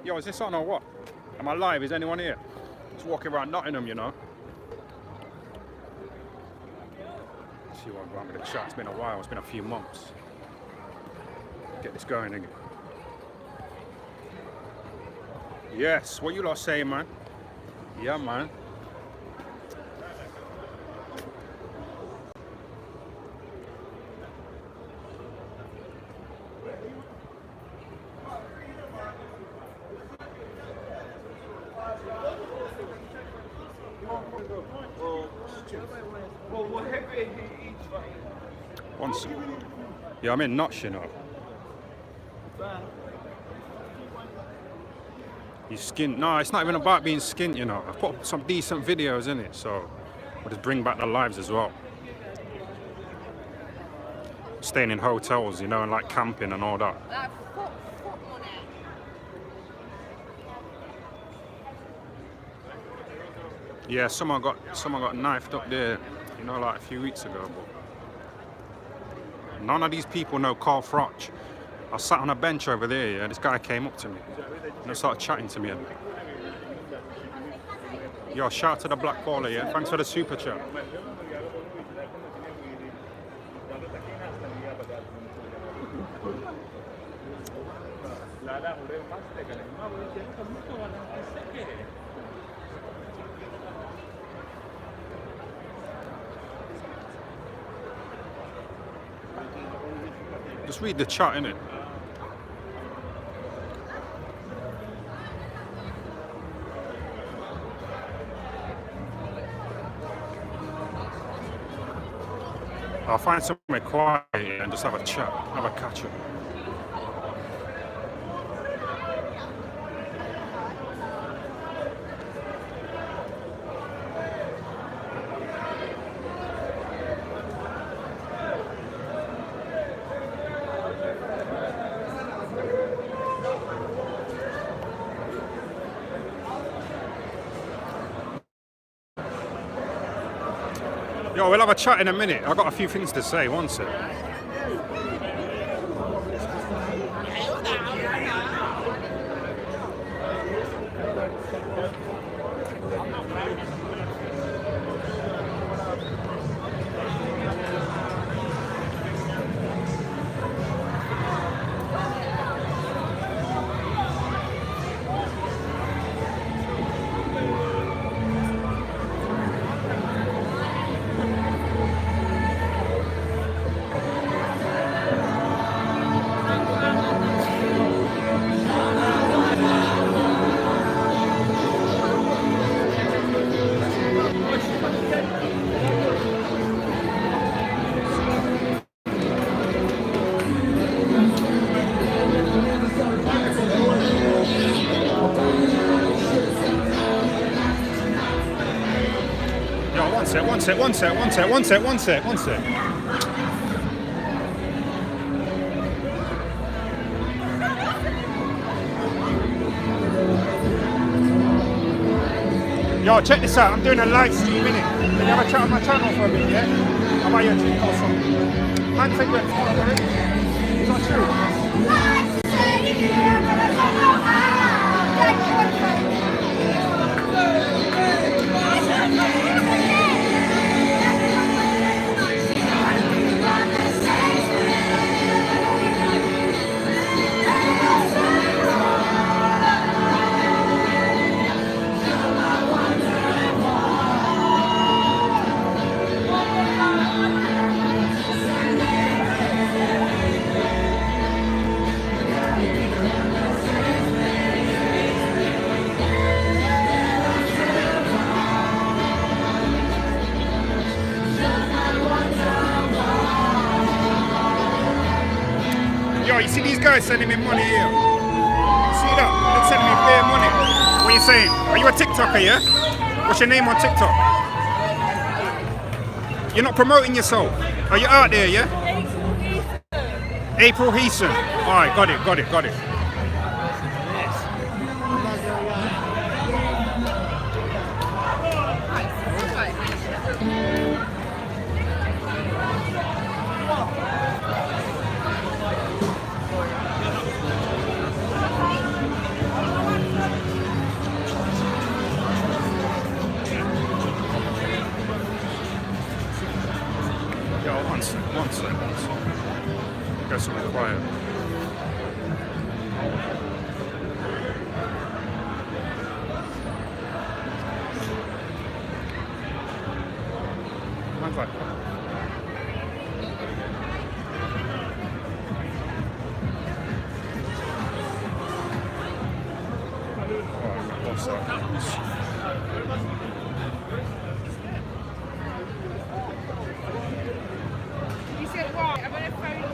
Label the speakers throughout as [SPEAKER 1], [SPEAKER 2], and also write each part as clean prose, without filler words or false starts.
[SPEAKER 1] Yo, is this on or what? Am I live? Is anyone here? Just walking around Nottingham, you know. Let's see what I'm going with the chat. It's been a while. It's been a few months. Get this going again. Yes, what you lot saying, man? Yeah, man. One second. Yeah, I'm in Notch, you know. You skint. No, it's not even about being skint, you know. I've put up some decent videos in it, so we'll just bring back the lives as well. Staying in hotels, you know, and like camping and all that. Yeah, someone got knifed up there, you know, like a few weeks ago. But none of these people know Froch. I sat on a bench over there, yeah, this guy came up to me and started chatting to me. And yo, shout out to the Black Caller, yeah? Thanks for the super chat. Just read the chat, innit? I'll find somewhere quiet and just have a chat, have a catch up. Yo, we'll have a chat in a minute. I've got a few things to say, one sec. One sec. Yo, check this out. I'm doing a live stream, innit? Can you have a chat on my channel for a bit, yeah? I'll buy you a drink or something. Man, take that spot already. It's not true. You see these guys sending me money here? See that? They're sending me bare money. What are you saying? Are you a TikToker, yeah? What's your name on TikTok? You're not promoting yourself. Are you out there, yeah? April Heason. Alright, got it.
[SPEAKER 2] get something quiet. Man's like, what's that?
[SPEAKER 3] You said what? I'm gonna phone you.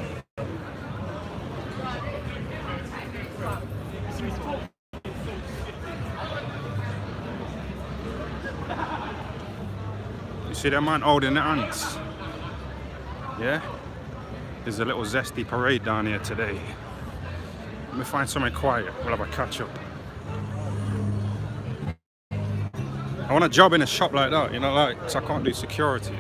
[SPEAKER 2] You see that man holding the ants? Yeah? There's a little zesty parade down here today. Let me find somewhere quiet. We'll have a catch up. I want a job in a shop like that, you know, like, so I can't do security.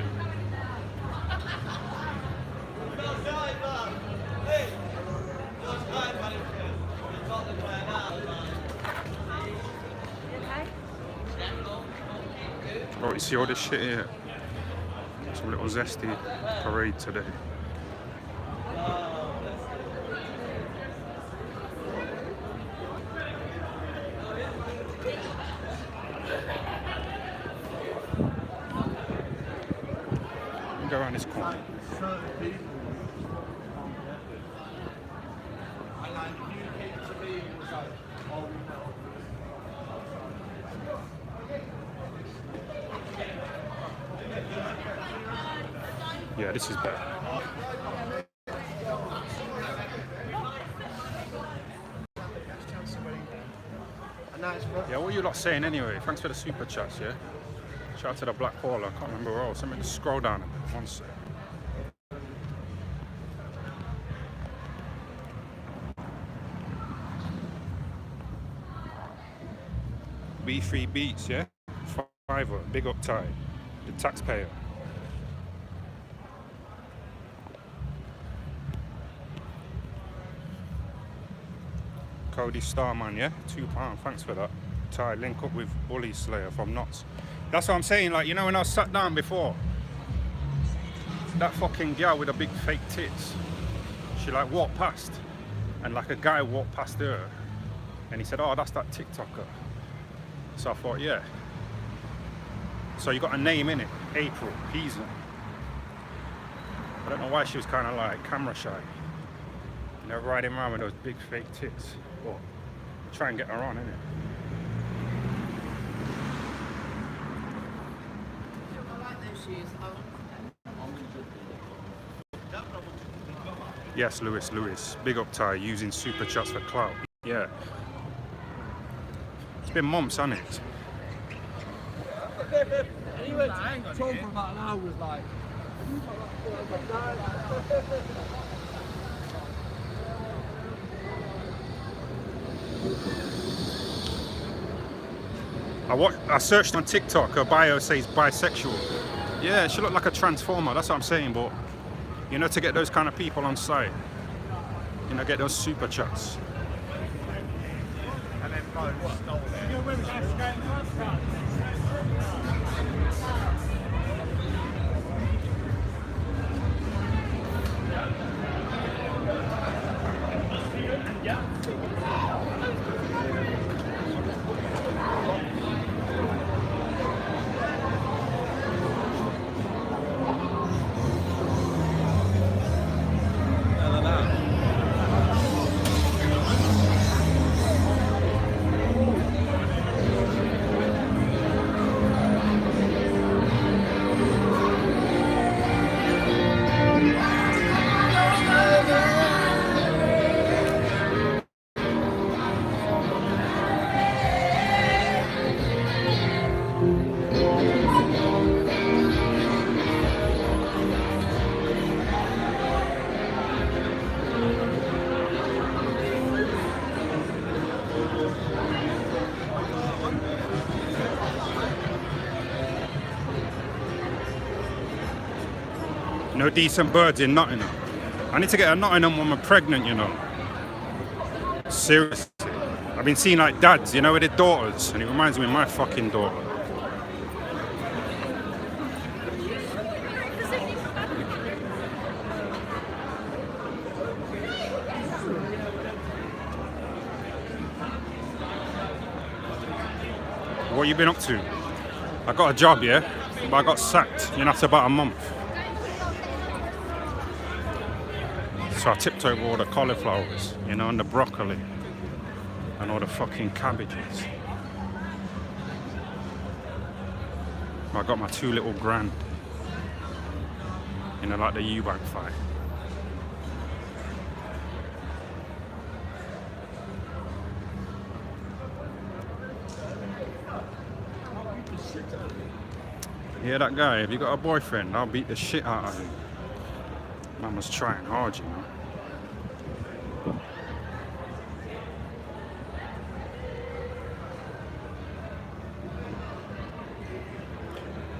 [SPEAKER 2] Oh, you see all this shit here? Some little zesty parade today. Go around this corner. Yeah, this is better. Yeah, what are you lot saying anyway? Thanks for the super chats, yeah? Shout out to the black hole, I can't remember where else. Let me just scroll down a bit, one sec. B3 Beats, yeah? Fiverr, big up Ty, the taxpayer. Cody Starman, yeah? £2, thanks for that. Ty, link up with Bully Slayer from Knots. That's what I'm saying, like, you know when I sat down before, that fucking girl with the big fake tits, she like walked past, and like a guy walked past her, and he said, oh, that's that TikToker. So I thought, yeah. So you got a name in it, April, Peason. I don't know why she was kind of like camera shy. You know, riding around with those big fake tits. But try and get her on, innit? Yes, Lewis. Big up Ty, using super chats for clout. Yeah. It's been months, hasn't it?
[SPEAKER 4] Anyway, talking for about an hour was like...
[SPEAKER 2] I searched on TikTok, her bio says bisexual. Yeah, she looked like a transformer, that's what I'm saying, but you know, to get those kind of people on site, you know, get those super chats.
[SPEAKER 1] And then go, stole it.
[SPEAKER 2] No decent birds in Nottingham. I need to get a Nottingham woman pregnant, you know. Seriously. I've been seeing like dads, you know, with their daughters, and it reminds me of my fucking daughter. What you been up to? I got a job, yeah, but I got sacked, you know, after about a month. So I tipped over all the cauliflowers, you know, and the broccoli, and all the fucking cabbages. I got my 2 little grand, you know, like the Eubank fight. Yeah, that guy, if you got a boyfriend, I'll beat the shit out of him. Man was trying hard, you know.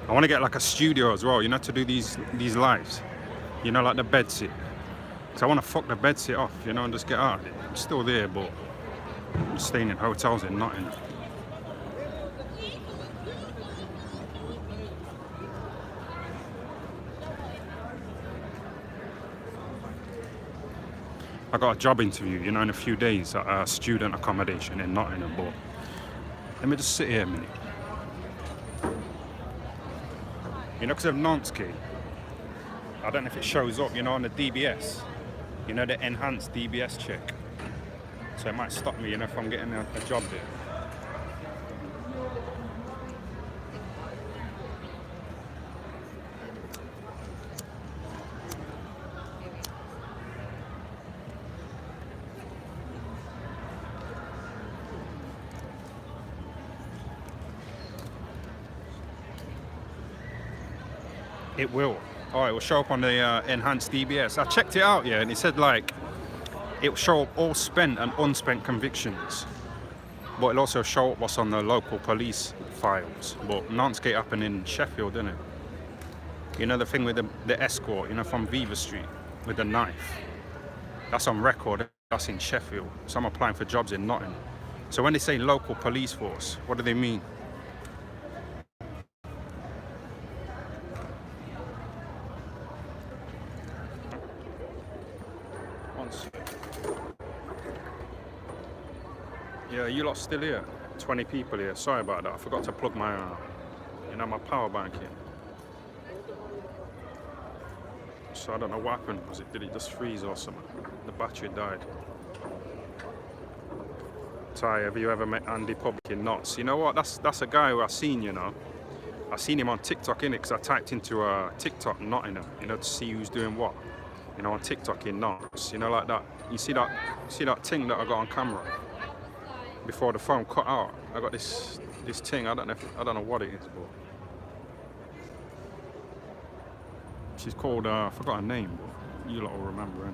[SPEAKER 2] I want to get like a studio as well, you know, to do these lives. You know, like the bedsit. Because I want to fuck the bedsit off, you know, and just get out of it. I'm still there, but I'm staying in hotels in Nottingham. I got a job interview, you know, in a few days at a student accommodation in Nottingham, but let me just sit here a minute. You know, because of Nottingham, I don't know if it shows up, you know, on the DBS, you know, the enhanced DBS check. So it might stop me, you know, if I'm getting a job there. It will. Oh, it will show up on the enhanced DBS. I checked it out, yeah, and it said like it will show up all spent and unspent convictions, but it'll also show up what's on the local police files. But Nottingham happened in Sheffield, didn't it? You know, the thing with the escort, you know, from Viva Street with the knife. That's on record. That's in Sheffield. So I'm applying for jobs in Nottingham. So when they say local police force, what do they mean? Yeah, you lot still here? 20 people here. Sorry about that. I forgot to plug my, you know, my power bank in. So I don't know what happened. Did it just freeze or something? The battery died. Ty, have you ever met Andy Public in Notts? You know what? That's a guy who I've seen. You know, I seen him on TikTok innit? Because I typed into TikTok Nottingham, you know, to see who's doing what. You know, on TikTok in Notts. You know, like that. You see that thing that I got on camera before the phone cut out. I got this thing. I don't know what it is, but she's called. I forgot her name, but you lot will remember, innit?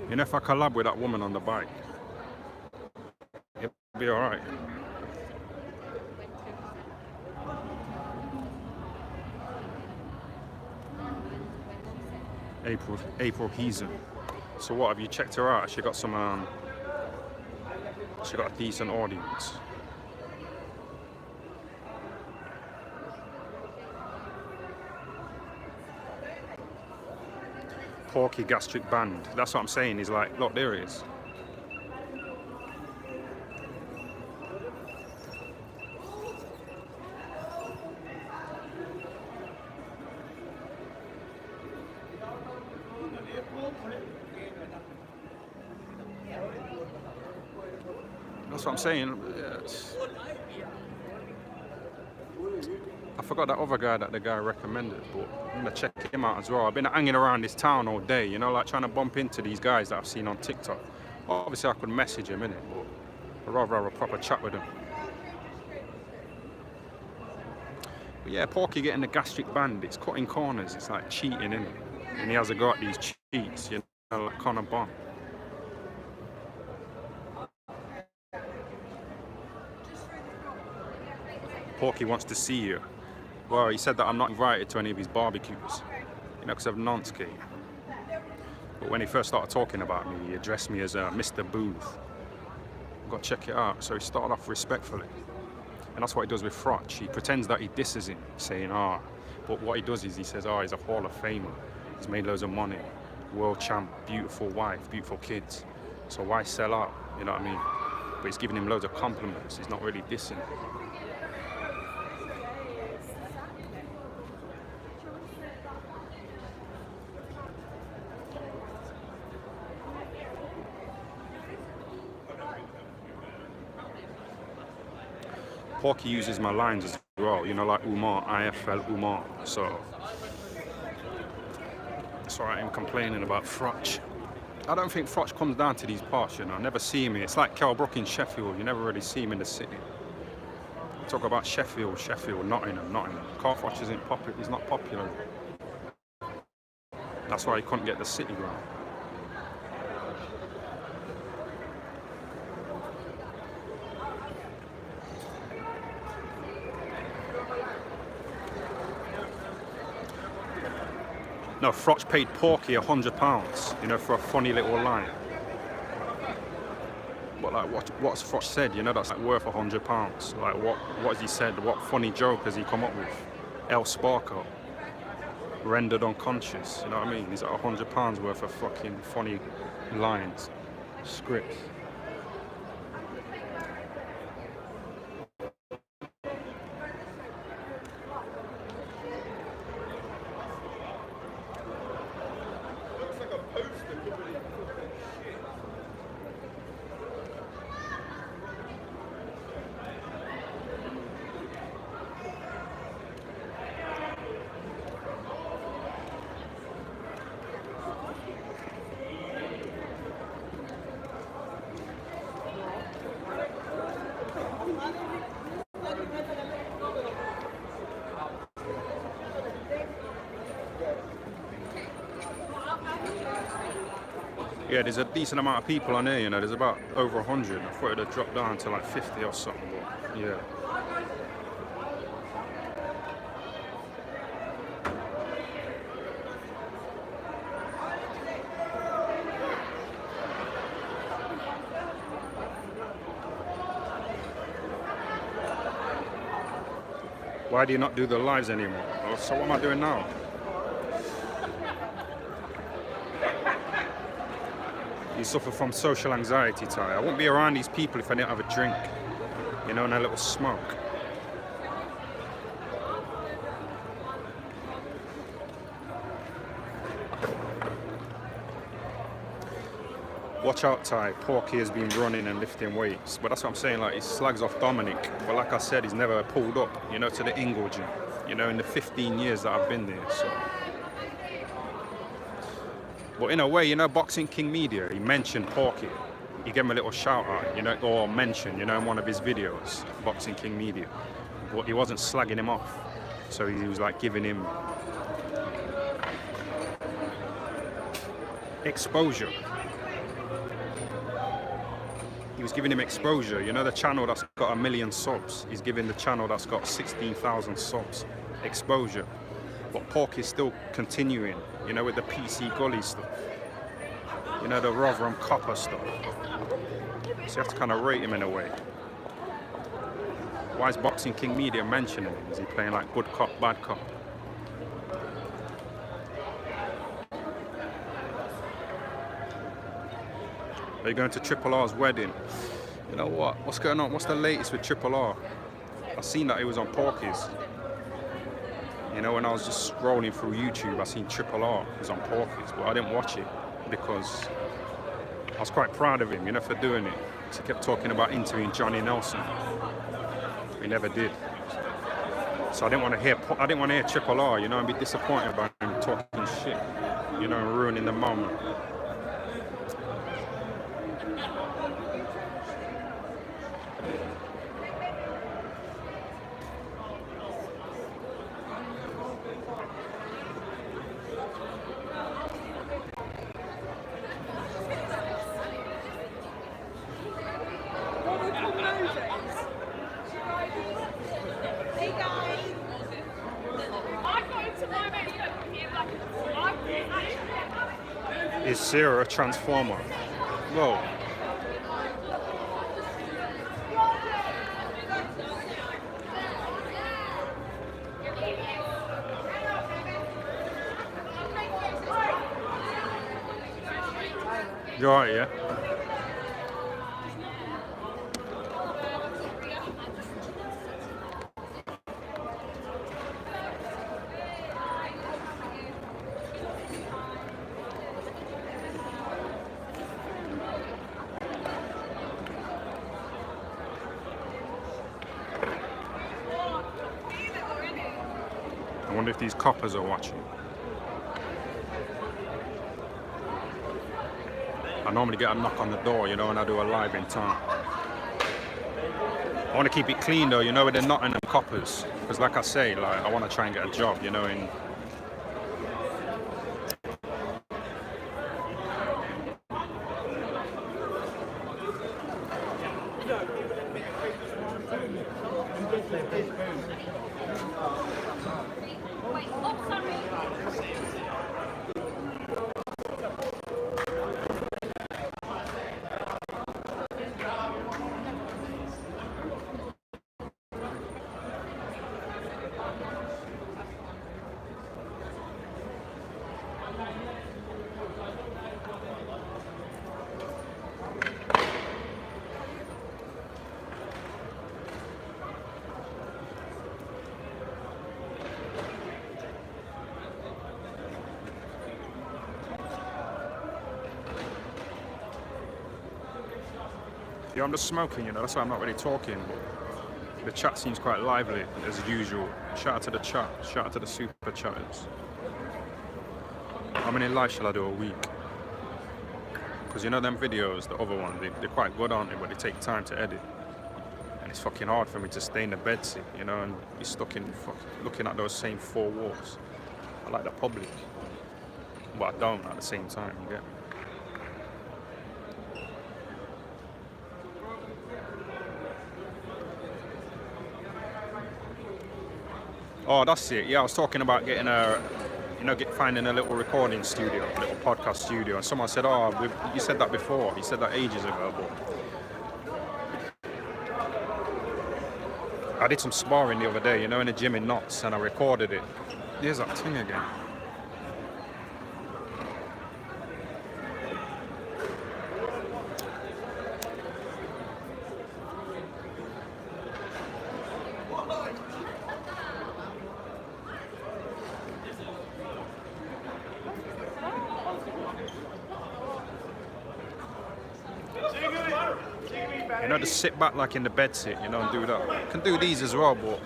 [SPEAKER 2] You know, if I collab with that woman on the bike, it'll be alright. April Heezen. So what, have you checked her out? She got some she got a decent audience. Porky gastric band. That's what I'm saying. Is like, look, there it is. That's what I'm saying. Yes. I forgot that other guy that the guy recommended, but I'm gonna check him out as well. I've been hanging around this town all day, you know, like trying to bump into these guys that I've seen on TikTok. Obviously, I could message him, innit, but I'd rather have a proper chat with him. But yeah, Porky getting the gastric band, it's cutting corners, it's like cheating, innit? And he hasn't got these cheats, you know, like Connor Bond. Porky wants to see you. Well, he said that I'm not invited to any of his barbecues, you know, because of Nottingham. But when he first started talking about me, he addressed me as Mr. Booth. I've got to check it out. So he started off respectfully. And that's what he does with Froch. He pretends that he disses him, saying, but what he does is he says, he's a Hall of Famer. He's made loads of money, world champ, beautiful wife, beautiful kids. So why sell out? You know what I mean? But he's giving him loads of compliments. He's not really dissing. Porky uses my lines as well, you know, like Umar, IFL Umar. So that's why I'm complaining about Froch. I don't think Froch comes down to these parts, you know. I never see him here. It's like Kel Brook in Sheffield. You never really see him in the city. Talk about Sheffield, Nottingham. Carl Froch isn't popular. He's not popular. That's why he couldn't get the city ground. No, Froch paid Porky £100, you know, for a funny little line. But like, what's Froch said? You know, that's like worth £100. Like, what has he said? What funny joke has he come up with? El Sparko, rendered unconscious. You know what I mean? He's like £100 worth of fucking funny lines, scripts. Yeah, there's a decent amount of people on here, you know, there's about over 100. I thought it'd have dropped down to like 50 or something, but yeah. Why do you not do the lives anymore? Oh, so what am I doing now? You suffer from social anxiety, Ty. I wouldn't be around these people if I didn't have a drink, you know, and a little smoke. Watch out, Ty. Porky has been running and lifting weights. But that's what I'm saying, like, he slags off Dominic. But like I said, he's never pulled up, you know, to the Ingle gym, you know, in the 15 years that I've been there, so. But in a way, you know, Boxing King Media, he mentioned Porky. He gave him a little shout out, you know, or mention, you know, in one of his videos, Boxing King Media. But he wasn't slagging him off. So he was like giving him exposure. He was giving him exposure, you know, the channel that's got 1 million subs. He's giving the channel that's got 16,000 subs exposure. But Porky's still continuing, you know, with the PC Gully stuff. You know, the Rotherham Copper stuff. So you have to kind of rate him in a way. Why is Boxing King Media mentioning him? Is he playing like good cop, bad cop? Are you going to Triple R's wedding? You know what? What's going on? What's the latest with Triple R? I seen that it was on Porky's. You know, when I was just scrolling through YouTube, I seen Triple R was on Porky's, but I didn't watch it because I was quite proud of him, you know, for doing it. So he kept talking about interviewing Johnny Nelson. He never did. So I didn't want to hear Triple R, you know, and be disappointed about him talking shit, you know, and ruining the moment. Is Sarah a transformer? Whoa. You alright, yeah? I wonder if these coppers are watching. I normally get a knock on the door, you know, when I do a live in town. I want to keep it clean though, you know, with the Nottingham coppers. Because like I say, like, I want to try and get a job, you know, in... Yeah, I'm just smoking, you know, that's why I'm not really talking. But the chat seems quite lively, as usual. Shout out to the chat, shout out to the super chatters. How many lives shall I do a week? Because you know them videos, the other ones, they're quite good, aren't they? But they take time to edit. And it's fucking hard for me to stay in the bedsit, you know, and be stuck in looking at those same four walls. I like the public, but I don't at the same time, you get me? Oh, that's it. Yeah, I was talking about getting a, you know, finding a little recording studio, a little podcast studio. And someone said, oh, you said that before. You said that ages ago. But I did some sparring the other day, you know, in the gym in Notts, and I recorded it. Here's that thing again. You know, just sit back like in the bed sit, you know, and do that. I can do these as well, but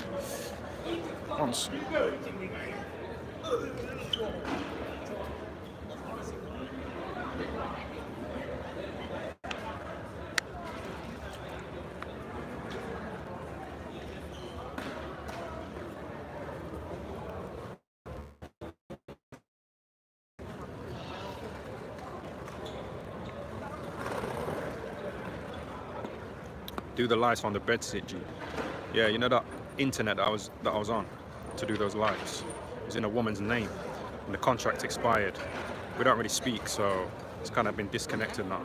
[SPEAKER 2] once. Do the lives on the bedsit, G. Yeah, you know that internet that I was on to do those lives. It was in a woman's name, and the contract expired. We don't really speak, so it's kind of been disconnected now.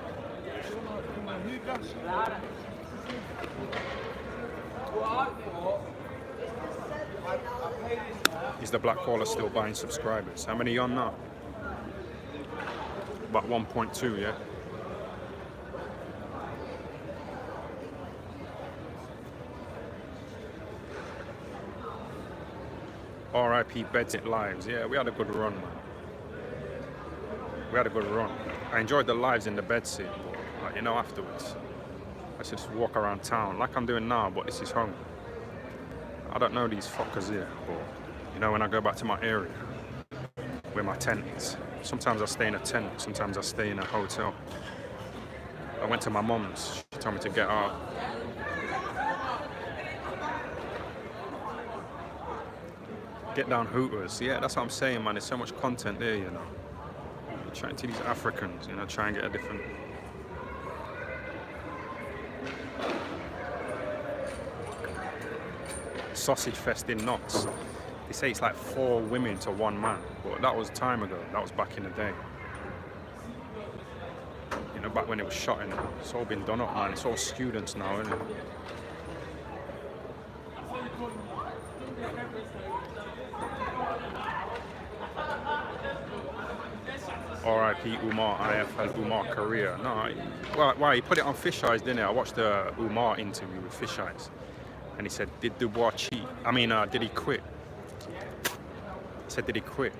[SPEAKER 2] Is the black caller still buying subscribers? How many are you on now? About 1.2, yeah. RIP Bedsit Lives. Yeah, we had a good run, man. We had a good run. I enjoyed the lives in the bedsit, but like, you know, afterwards, I should just walk around town like I'm doing now, but this is home. I don't know these fuckers here, but you know, when I go back to my area, where my tent is, sometimes I stay in a tent, sometimes I stay in a hotel. I went to my mum's, she told me to get out. Get down Hooters, yeah, that's what I'm saying, man. There's so much content there, you know. You're trying to these Africans, you know, try and get a different. Sausage fest in Notts. They say it's like 4 women to 1 man, but that was time ago. That was back in the day. You know, back when it was shot in. It's all been done up, man. It's all students now, isn't it? R.I.P. Umar, IFL Umar Korea. No, why he put it on Fish Eyes, didn't he? I watched the Umar interview with Fish Eyes, and he said, "Did Dubois cheat? I mean, did he quit?" He said, "Did he quit?"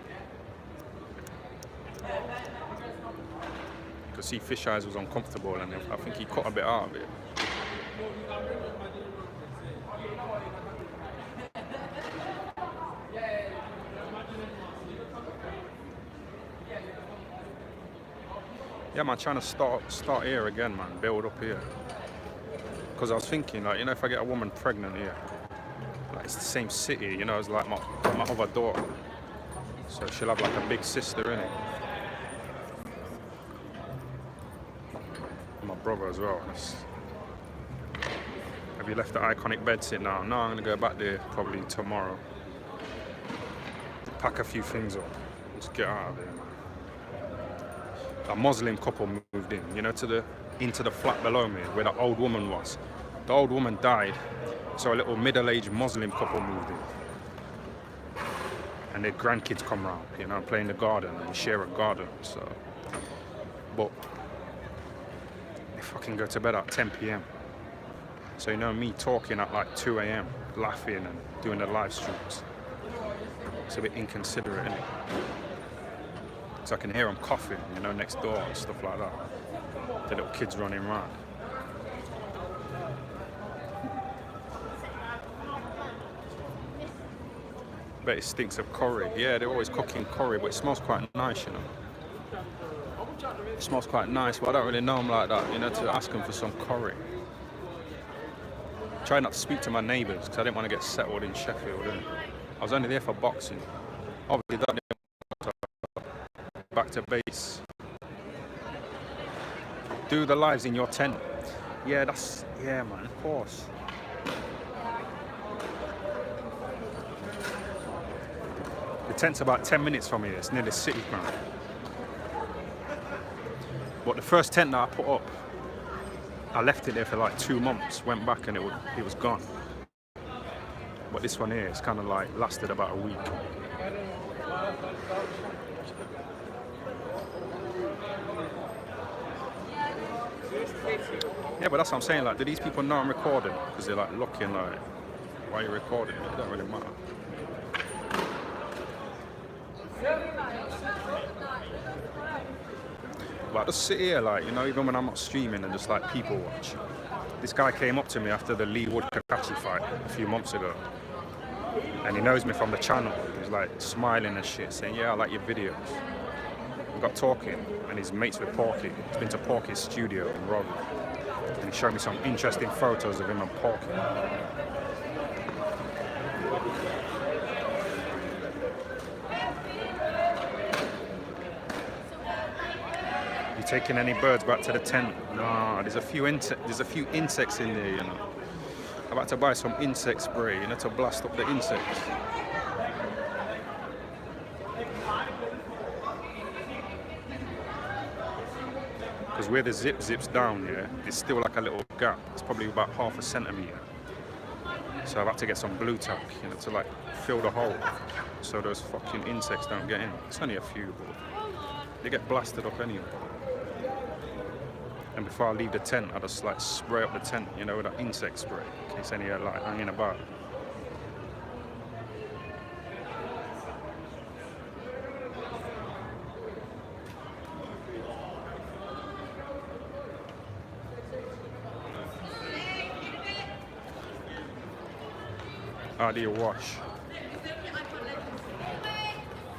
[SPEAKER 2] Because see, Fish Eyes was uncomfortable, and I think he cut a bit out of it. Yeah, man, trying to start here again, man, build up here. Because I was thinking, like, you know, if I get a woman pregnant here, like, it's the same city, you know, it's like my other daughter. So she'll have like a big sister in it. My brother as well. Have you left the iconic bedsit now? No, I'm gonna go back there probably tomorrow. Pack a few things up. Just get out of there, man. A Muslim couple moved in, you know, into the flat below me where the old woman was. The old woman died, so a little middle-aged Muslim couple moved in. And their grandkids come round, you know, play in the garden, and we share a garden, so. But they fucking go to bed at 10 p.m. So, you know, me talking at like 2 a.m, laughing and doing the live streams. It's a bit inconsiderate, isn't it? So I can hear them coughing, you know, next door and stuff like that. The little kids running around. Bet it stinks of curry. Yeah, they're always cooking curry, but it smells quite nice, you know. It smells quite nice, but I don't really know them like that, you know, to ask them for some curry. Try not to speak to my neighbours, because I didn't want to get settled in Sheffield, didn't I? I was only there for boxing. Obviously, that didn't. Back to base. Do the lives in your tent. Yeah, man, of course. The tent's about 10 minutes from here. It's near the city ground. But the first tent that I put up, I left it there for like 2 months, went back and it was gone. But this one here, it's kind of like lasted about a week. Yeah, but that's what I'm saying, like, do these people know I'm recording? Because they're like looking like, why are you recording? It don't really matter. But I just sit here, like, you know, even when I'm not streaming and just like people watch. This guy came up to me after the Lee Wood Kakashi fight a few months ago. And he knows me from the channel. He was like smiling and shit, saying, yeah, I like your videos. We got talking, and he's mates with Porky. He's been to Porky's studio in Rotherham. And he showed me some interesting photos of him and Porky. You taking any birds back to the tent? No, there's a few insects in there, you know. I'm about to buy some insect spray, you know, to blast up the insects. Because where the zip zips down here, it's still like a little gap. It's probably about ½ a centimetre. So I've had to get some blue tack, you know, to like fill the hole so those fucking insects don't get in. It's only a few, but they get blasted up anyway. And before I leave the tent, I just like spray up the tent, you know, with that insect spray, in case any are like hanging about. How do you wash?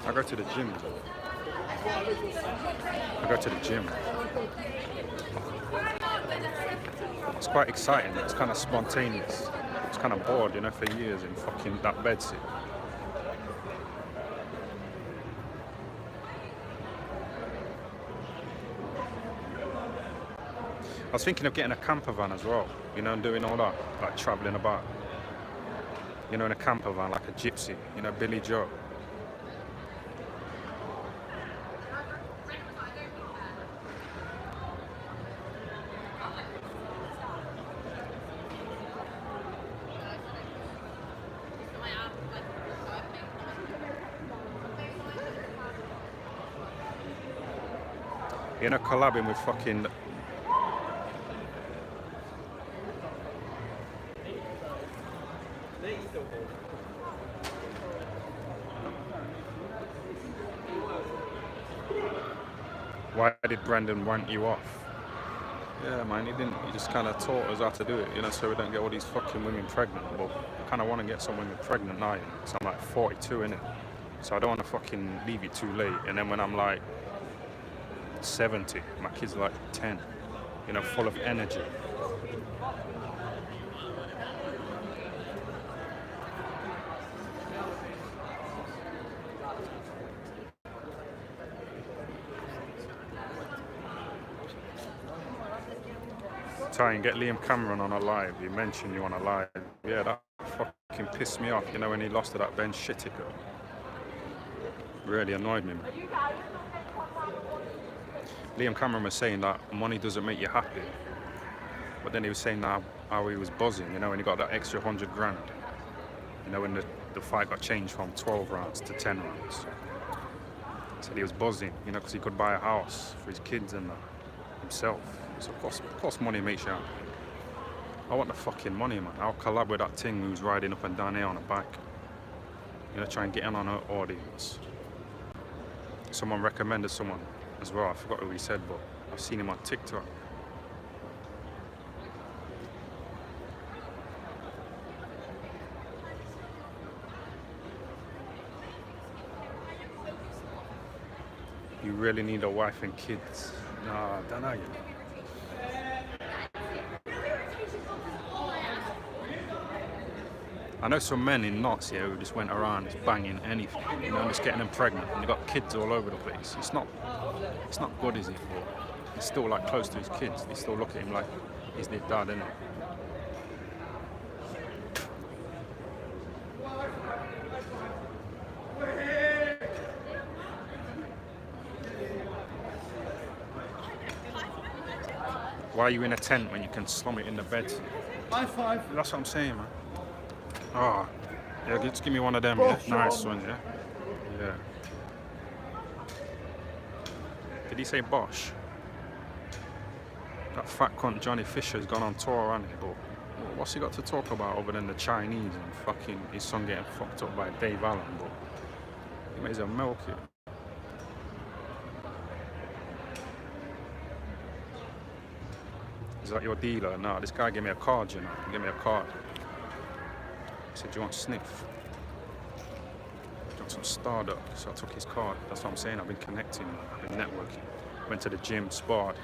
[SPEAKER 2] I go to the gym. It's quite exciting. It's kind of spontaneous. It's kind of bored, you know, for years in fucking that bedsit. I was thinking of getting a camper van as well, you know, and doing all that, like traveling about. You know, in a camper van, like a gypsy, you know, Billy Joe. You know, collabing with fucking. Why did Brandon want you off? Yeah, man, he didn't. He just kind of taught us how to do it, you know, so we don't get all these fucking women pregnant. But I kind of want to get some women pregnant now, because I'm like 42 innit? So I don't want to fucking leave it too late. And then when I'm like 70, my kids are like 10, you know, full of energy. Try and get Liam Cameron on a live. He mentioned you on a live. Yeah, that fucking pissed me off, you know, when he lost to that Ben Shittiker. Really annoyed me, man. Liam Cameron was saying that money doesn't make you happy. But then he was saying that how he was buzzing, you know, when he got that extra 100 grand. You know, when the fight got changed from 12 rounds to 10 rounds. Said he was buzzing, you know, because he could buy a house for his kids and himself. So of course money makes you happy. I want the fucking money, man. I'll collab with that thing who's riding up and down here on a bike. You know, try and get in on her audience. Someone recommended someone as well. I forgot who he said, but I've seen him on TikTok. You really need a wife and kids. Nah, don't know, you know. I know some men in knots here who just went around just banging anything, you know, just getting them pregnant, and they got kids all over the place. It's not good, is it? But he's still like close to his kids. They still look at him like he's their dad, isn't it? Why are you in a tent when you can slum it in the bed?
[SPEAKER 4] High five.
[SPEAKER 2] That's what I'm saying, man. Oh, yeah, just give me one of them, yeah? Nice one, yeah? Yeah. Did he say Bosch? That fat cunt Johnny Fisher's gone on tour, hasn't he? But what's he got to talk about other than the Chinese and fucking his son getting fucked up by Dave Allen? But he may as well milk it. Is that your dealer? No, this guy gave me a card, you know. He gave me a card. He said, do you want sniff? Do you want some Starduck? So I took his card. That's what I'm saying. I've been connecting, I've been networking. Went to the gym, sparred.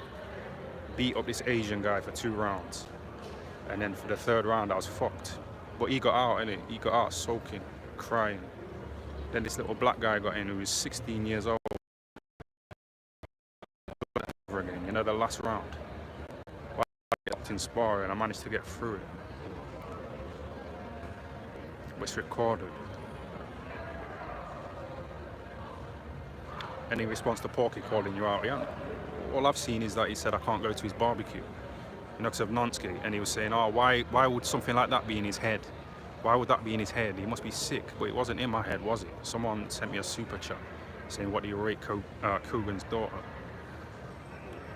[SPEAKER 2] Beat up this Asian guy for 2 rounds. And then for the 3rd round, I was fucked. But he got out, innit? He got out soaking, crying. Then this little black guy got in who was 16 years old. Again, you know, the last round. I got in sparring, I managed to get through it. But it's recorded. Any response to Porky calling you out? Yeah. All I've seen is that he said I can't go to his barbecue. You know, because of Nonsky, and he was saying, oh, why would something like that be in his head? Why would that be in his head? He must be sick. But it wasn't in my head, was it? Someone sent me a super chat saying, what do you rate Coogan's daughter?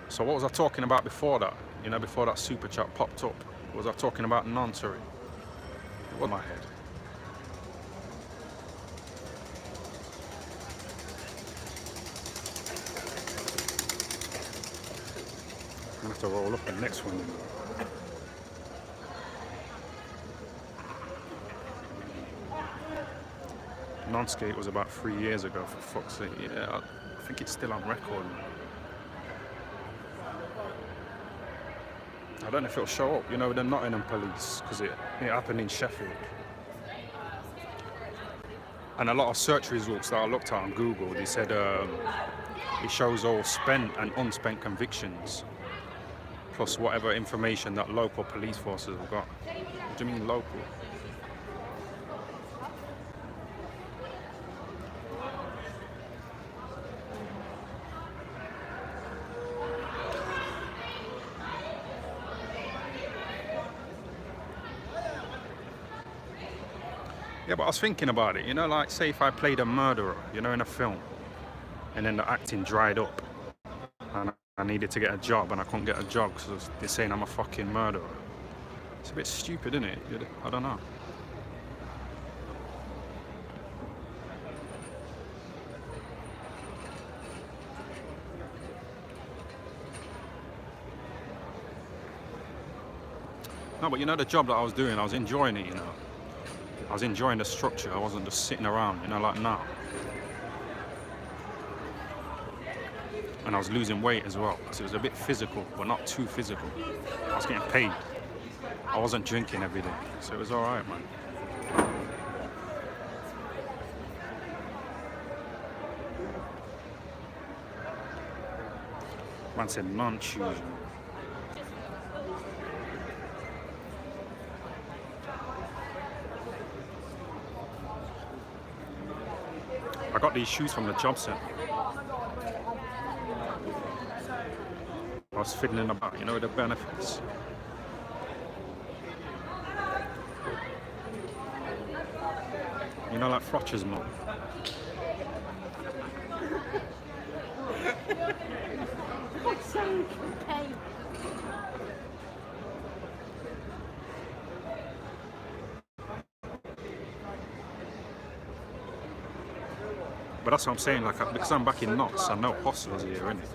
[SPEAKER 2] So what was I talking about before that? You know, before that super chat popped up? Was I talking about nonsense? It was my head. I'm gonna have to roll up the next one. Non-skate was about 3 years ago, for fuck's sake. Yeah, I think it's still on record. I don't know if it'll show up, you know, with the Nottingham police, because it happened in Sheffield. And a lot of search results that I looked at on Google, they said it shows all spent and unspent convictions, plus whatever information that local police forces have got. What do you mean local? Yeah, but I was thinking about it, you know, like say if I played a murderer, you know, in a film, and then the acting dried up, and I needed to get a job and I couldn't get a job because they're saying I'm a fucking murderer. It's a bit stupid, isn't it? I don't know. No, but you know the job that I was doing, I was enjoying it, you know. I was enjoying the structure, I wasn't just sitting around, you know, like now. And I was losing weight as well, because it was a bit physical, but not too physical. I was getting paid. I wasn't drinking every day, so it was alright, man. Man said non-choosing. I got these shoes from the job centre. I was fiddling about, you know, the benefits. You know, like Froch's mum. But that's what I'm saying, like, because I'm back in Notts, I know hustlers here, innit?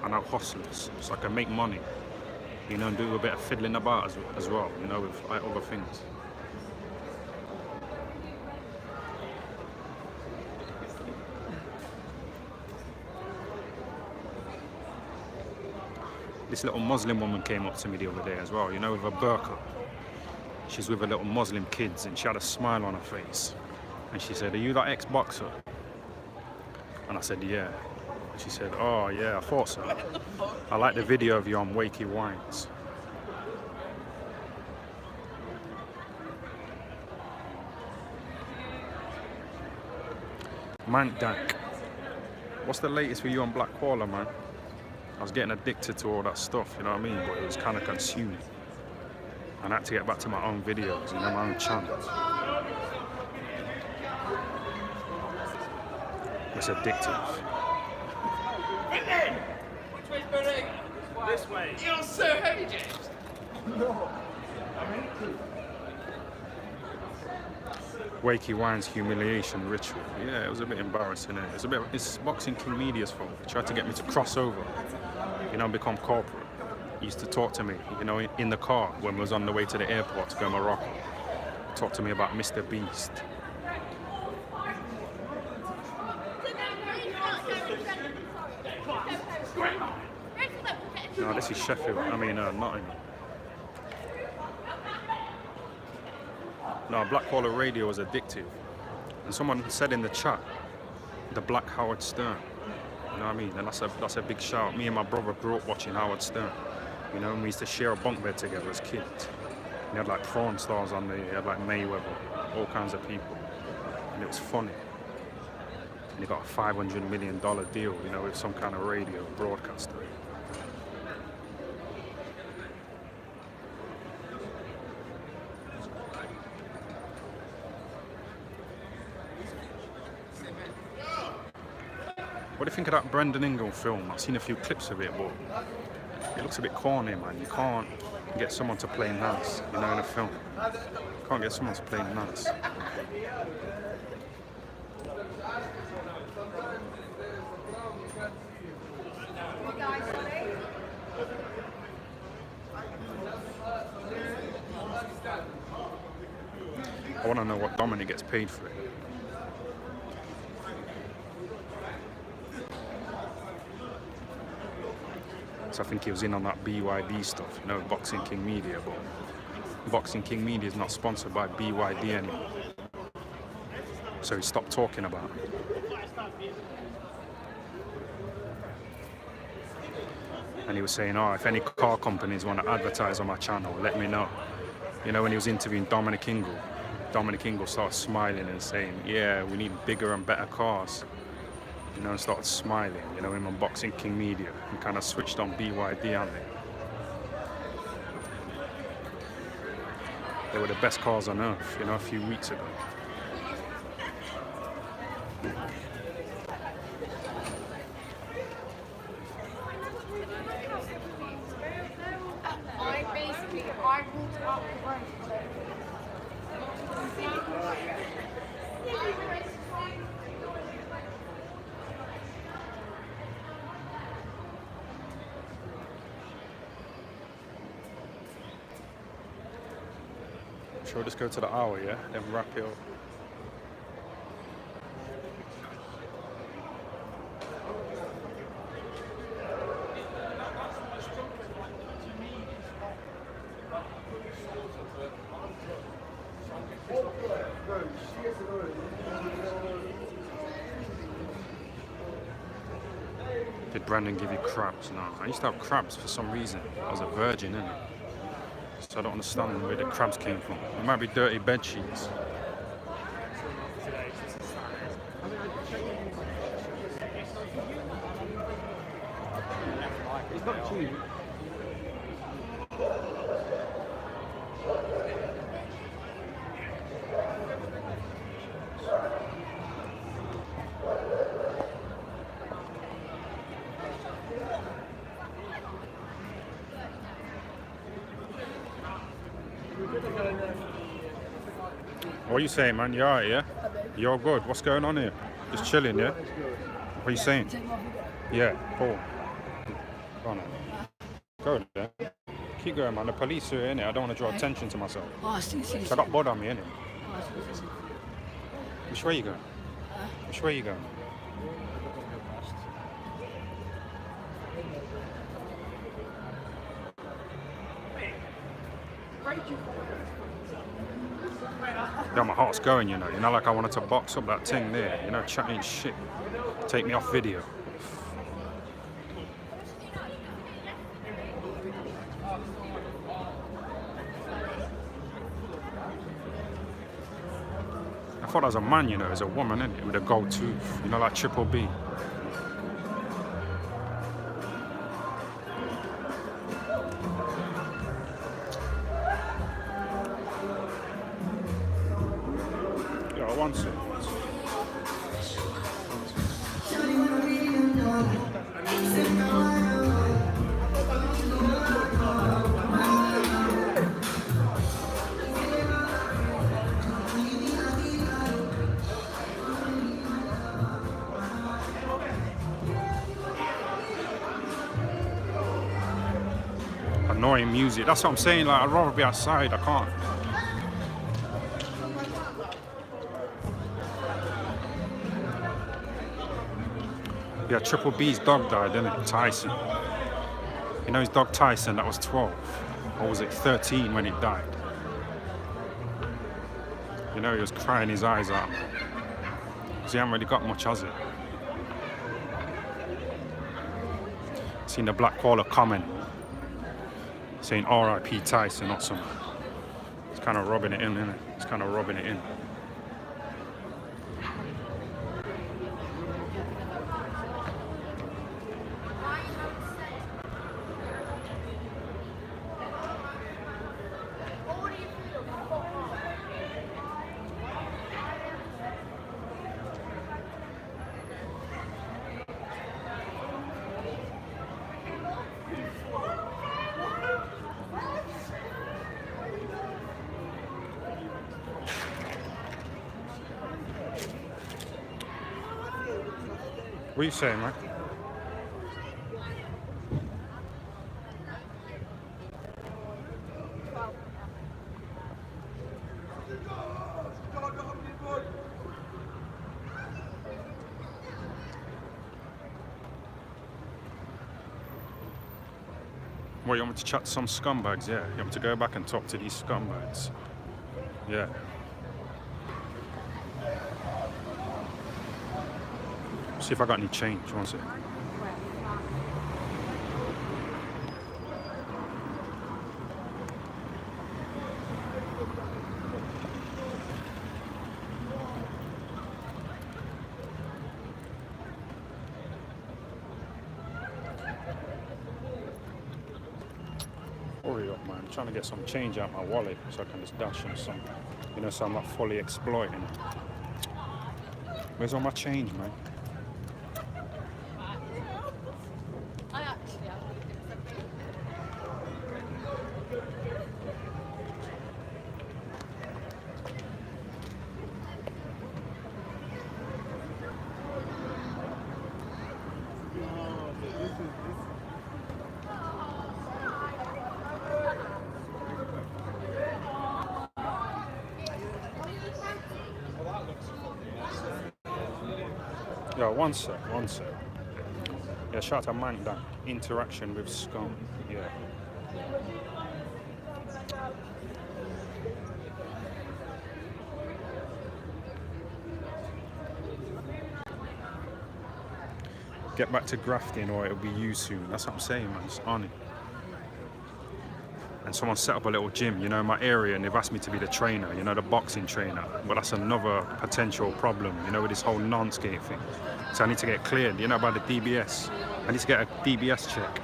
[SPEAKER 2] I know hustlers, so I can make money, you know, and do a bit of fiddling about as well, you know, with like, other things. This little Muslim woman came up to me the other day as well, you know, with a burqa. She's with her little Muslim kids and she had a smile on her face. And she said, "Are you that ex-boxer?" And I said, "Yeah." And she said, "Oh yeah, I thought so. I like the video of you on Wakey Wines." Man, Dank, what's the latest for you on Black Waller, man? I was getting addicted to all that stuff, you know what I mean? But it was kind of consuming. And I had to get back to my own videos, you know, my own channel. It's addictive.
[SPEAKER 4] Which way's Bernie? This way. You're so heavy, James. No.
[SPEAKER 2] Wakey Wine's humiliation ritual. Yeah, it was a bit embarrassing. It's Boxing King Media's fault. He tried to get me to cross over, you know, and become corporate. He used to talk to me, you know, in the car when we was on the way to the airport to go to Morocco. Talk to me about Mr. Beast. No, this is Sheffield. I mean, Nottingham. No, Black Waller Radio was addictive. And someone said in the chat, the Black Howard Stern. You know what I mean? And that's a big shout. Me and my brother grew up watching Howard Stern. You know, and we used to share a bunk bed together as kids. We had like porn stars on there, you had like Mayweather, all kinds of people. And it was funny. And he got a $500 million deal, you know, with some kind of radio broadcaster. What do you think of that Brendan Ingle film? I've seen a few clips of it, but it looks a bit corny, man. You can't get someone to play nice, you know, in a film. You can't get someone to play nice. I want to know what Dominic gets paid for it. So I think he was in on that BYD stuff, you know, Boxing King Media, but Boxing King Media is not sponsored by BYD anymore. So he stopped talking about it. And he was saying, "Oh, if any car companies want to advertise on my channel, let me know." You know, when he was interviewing Dominic Ingle started smiling and saying, "Yeah, we need bigger and better cars." You know, and started smiling, you know, in Boxing King Media, and kind of switched on BYD, aren't they? They were the best cars on earth, you know, a few weeks ago.
[SPEAKER 3] I walked up the road.
[SPEAKER 2] Shall we just go to the hour, yeah? Then wrap it up. Did Brandon give you crabs? No, I used to have crabs for some reason. I was a virgin, innit? So I don't understand where the crabs came from. It might be dirty bed sheets.
[SPEAKER 1] It's not cheap.
[SPEAKER 2] What are you saying, man? You alright, yeah? You're good. What's going on here? Just chilling, yeah? What are you saying? Yeah, cool. Go on, then. Go there. Keep going, man. The police are in it. I don't want to draw attention to myself. I got blood on me, innit? Which way you going? Which way you going? Yeah, my heart's going, you know. You know, like I wanted to box up that thing there. You know, chatting shit. Take me off video. I thought I was a man, you know, as a woman, innit? With a gold tooth. You know, like Triple B. One second. Annoying music. That's what I'm saying. Like, I'd rather be outside. I can't. Yeah, Triple B's dog died, didn't it? Tyson. You know his dog Tyson, that was 12. Or was it 13 when it died? You know, he was crying his eyes out. Because he hasn't really got much, has it? Seen the Black Caller comment saying R.I.P. Tyson or something. It's kind of rubbing it in, isn't it? It's kind of rubbing it in. What are you saying, man? What, you want me to chat to some scumbags? Yeah, you want me to go back and talk to these scumbags? Yeah. See if I got any change, one sec. Hurry up, man. I'm trying to get some change out my wallet so I can just dash in something. You know, so I'm not fully exploiting it. Where's all my change, man? Yeah, one sec. Yeah, shout out to Mank that interaction with scum. Yeah. Get back to grafting or it'll be you soon. That's what I'm saying, man. It's on it. And someone set up a little gym, you know, in my area, and they've asked me to be the trainer, you know, the boxing trainer. But that's another potential problem, you know, with this whole non-skate thing. So I need to get cleared, you know, by the DBS. I need to get a DBS check.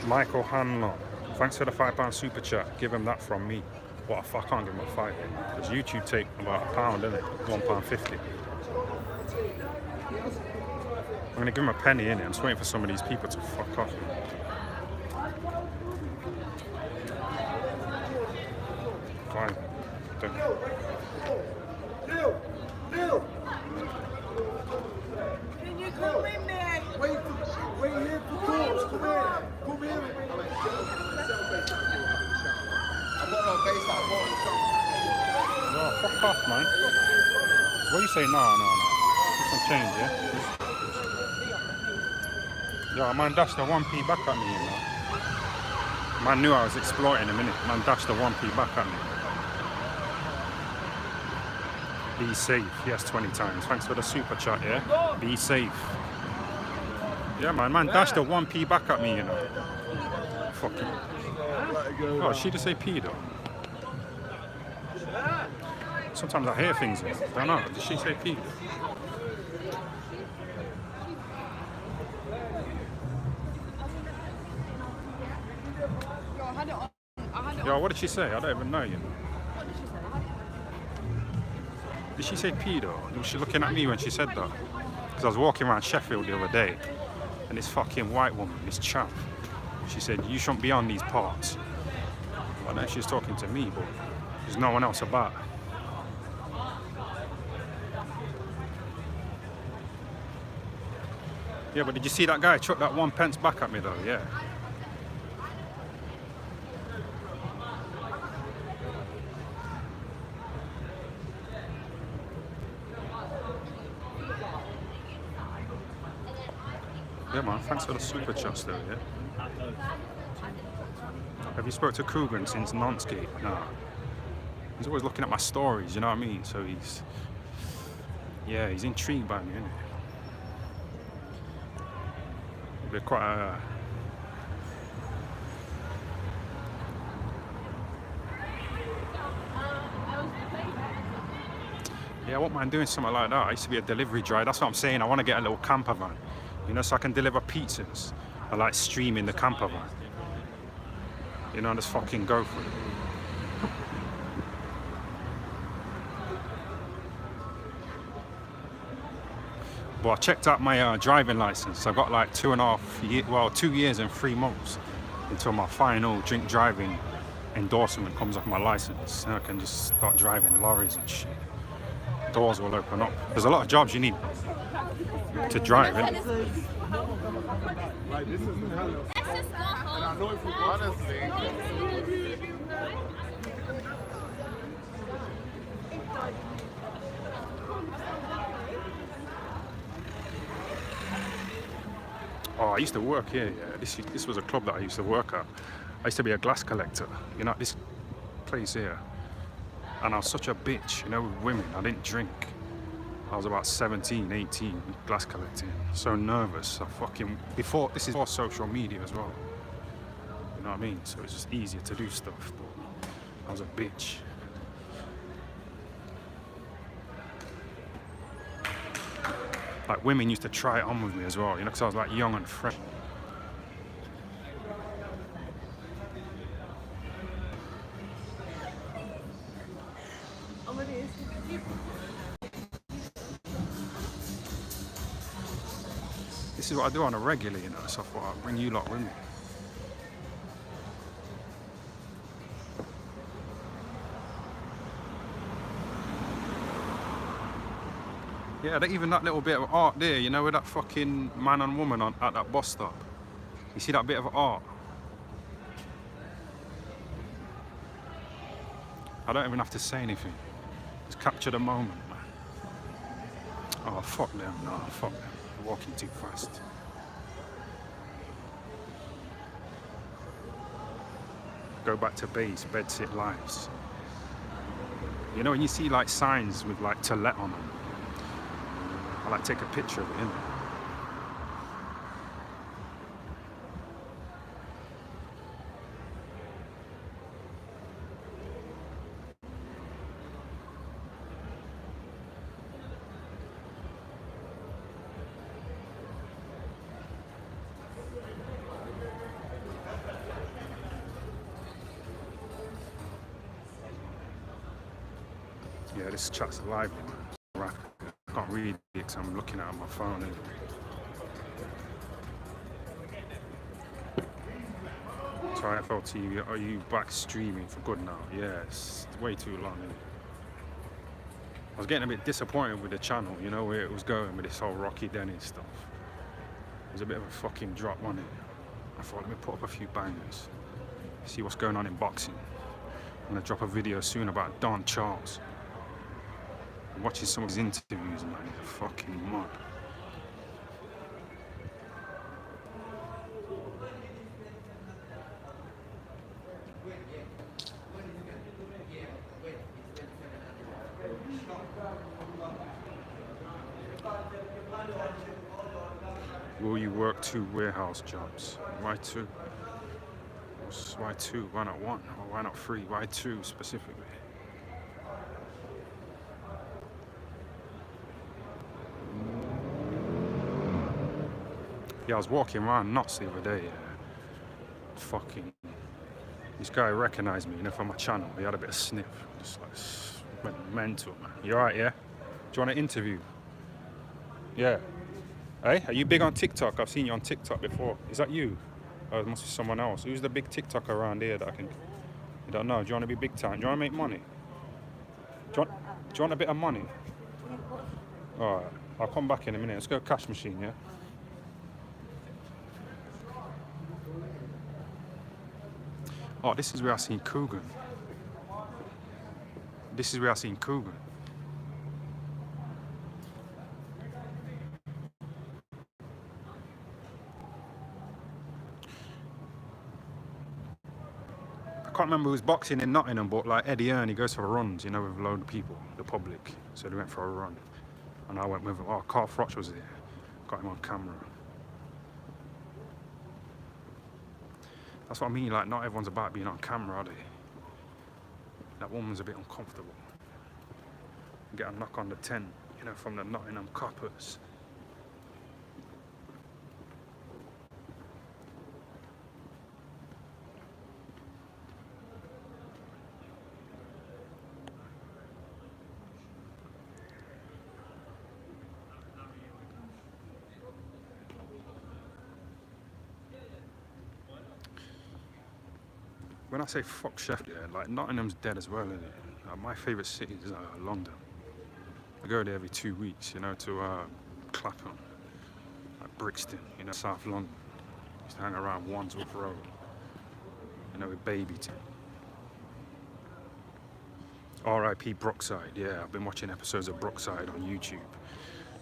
[SPEAKER 2] Michael Hanlon, thanks for the £5 super chat. Give him that from me. What if I can't give him a £5? Because YouTube take about £1, isn't it? £1.50. I'm gonna give him a penny in it. I'm just waiting for some of these people to fuck off. Fine. Don't.
[SPEAKER 3] Can you come with me?
[SPEAKER 5] Wait here for calls. Come here. Come here. I've got no face like what?
[SPEAKER 2] No, fuck off, man. What you say? No. Get some change, yeah? Yo, man dashed the 1p back at me, you know. Man knew I was exploiting him, innit? Man dashed the 1p back at me. Be safe. Yes, 20 times. Thanks for the super chat, yeah? Be safe. Yeah, man dashed the 1p back at me, you know. Fuck you. Oh, she just say pedo? Sometimes I hear things. I don't know. Did she say pedo? Yo, what did she say? I don't even know, you know. Did she say pedo? Was she looking at me when she said that? Because I was walking around Sheffield the other day, and this fucking white woman, this chap, she said, you shouldn't be on these parts. I know she was talking to me, but there's no one else about. Yeah, but did you see that guy chuck that 1 pence back at me though? Yeah. Yeah, man, thanks for the super chats though, yeah? Have you spoke to Coogan since Nonskate? No. He's always looking at my stories, you know what I mean? So he's intrigued by me, isn't he? We're quite yeah, I won't mind doing something like that. I used to be a delivery driver. That's what I'm saying. I want to get a little camper van, you know, so I can deliver pizzas. I like streaming the camper van. You know, just fucking go for it. But I checked out my driving license. I got like 2 years and 3 months until my final drink driving endorsement comes off my license. And I can just start driving lorries and shit. Doors will open up. There's a lot of jobs you need to drive, innit?
[SPEAKER 5] Like, this isn't hello. And I know if you honestly.
[SPEAKER 2] Oh, I used to work here, yeah. This was a club that I used to work at. I used to be a glass collector, you know, at this place here. And I was such a bitch, you know, with women. I didn't drink. I was about 17, 18, glass collecting. So nervous. This is before social media as well. You know what I mean? So it's just easier to do stuff, but I was a bitch. Like, women used to try it on with me as well, you know, because I was like young and fresh. This is what I do on a regular, you know, so I thought I'd bring you lot with me. Yeah, even that little bit of art there, you know, with that fucking man and woman at that bus stop. You see that bit of art? I don't even have to say anything. Just capture the moment, man. Oh, fuck them. No, fuck them. They're walking too fast. Go back to base, bedsit lives. You know, when you see like signs with like to let on them, I like take a picture of it, innit? Yeah, this chat's lively, man. Right. I can't read it because I'm looking at my phone. So FLT, are you back streaming for good now? Yeah, it's way too long. I was getting a bit disappointed with the channel, you know, where it was going with this whole Rocky Dennis stuff. There's a bit of a fucking drop on it. I thought, let me put up a few bangers. See what's going on in boxing. I'm gonna drop a video soon about Don Charles. I'm watching some of his interviews, man. He's a fucking mud. Will you work 2 warehouse jobs? Why 2? Why 2? Why not 1? Or why not 3? Why 2 specifically? Yeah, I was walking around nuts the other day. Fucking, this guy recognised me, you know, from my channel. He had a bit of sniff. Just like, went mental, man. You alright, yeah? Do you want an interview? Yeah. Hey, are you big on TikTok? I've seen you on TikTok before. Is that you? Oh, it must be someone else. Who's the big TikToker around here that I can... You don't know. Do you want to be big time? Do you want to make money? Do you want a bit of money? Alright. I'll come back in a minute. Let's go cash machine, yeah? Oh, this is where I seen Coogan. This is where I seen Coogan. I can't remember who was boxing in Nottingham, but like Eddie Earn, he goes for runs, you know, with a load of people, the public. So they went for a run. And I went with him. Oh, Froch was there. Got him on camera. That's what I mean, like, not everyone's about being on camera, are they? That woman's a bit uncomfortable. Get a knock on the tent, you know, from the Nottingham coppers. When I say fuck Sheffield, like Nottingham's dead as well, isn't it? Like, my favourite city is London. I go there every 2 weeks, you know, to Clapham, like Brixton, you know, South London. Used to hang around Wandsworth Road, you know, with Babyton. R.I.P. Brookside, yeah, I've been watching episodes of Brookside on YouTube.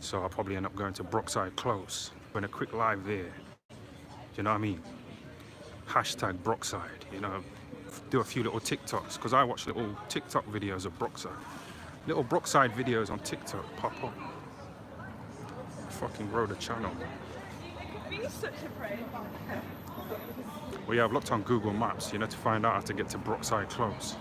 [SPEAKER 2] So I'll probably end up going to Brookside Close. Doing a quick live there, you know what I mean? Hashtag Brookside, you know, do a few little TikToks, because I watch little TikTok videos of Brookside. Little Brookside videos on TikTok pop up. I fucking grow the channel.
[SPEAKER 3] Be such a brave.
[SPEAKER 2] Well, yeah, I've looked on Google Maps, you know, to find out how to get to Brookside Close.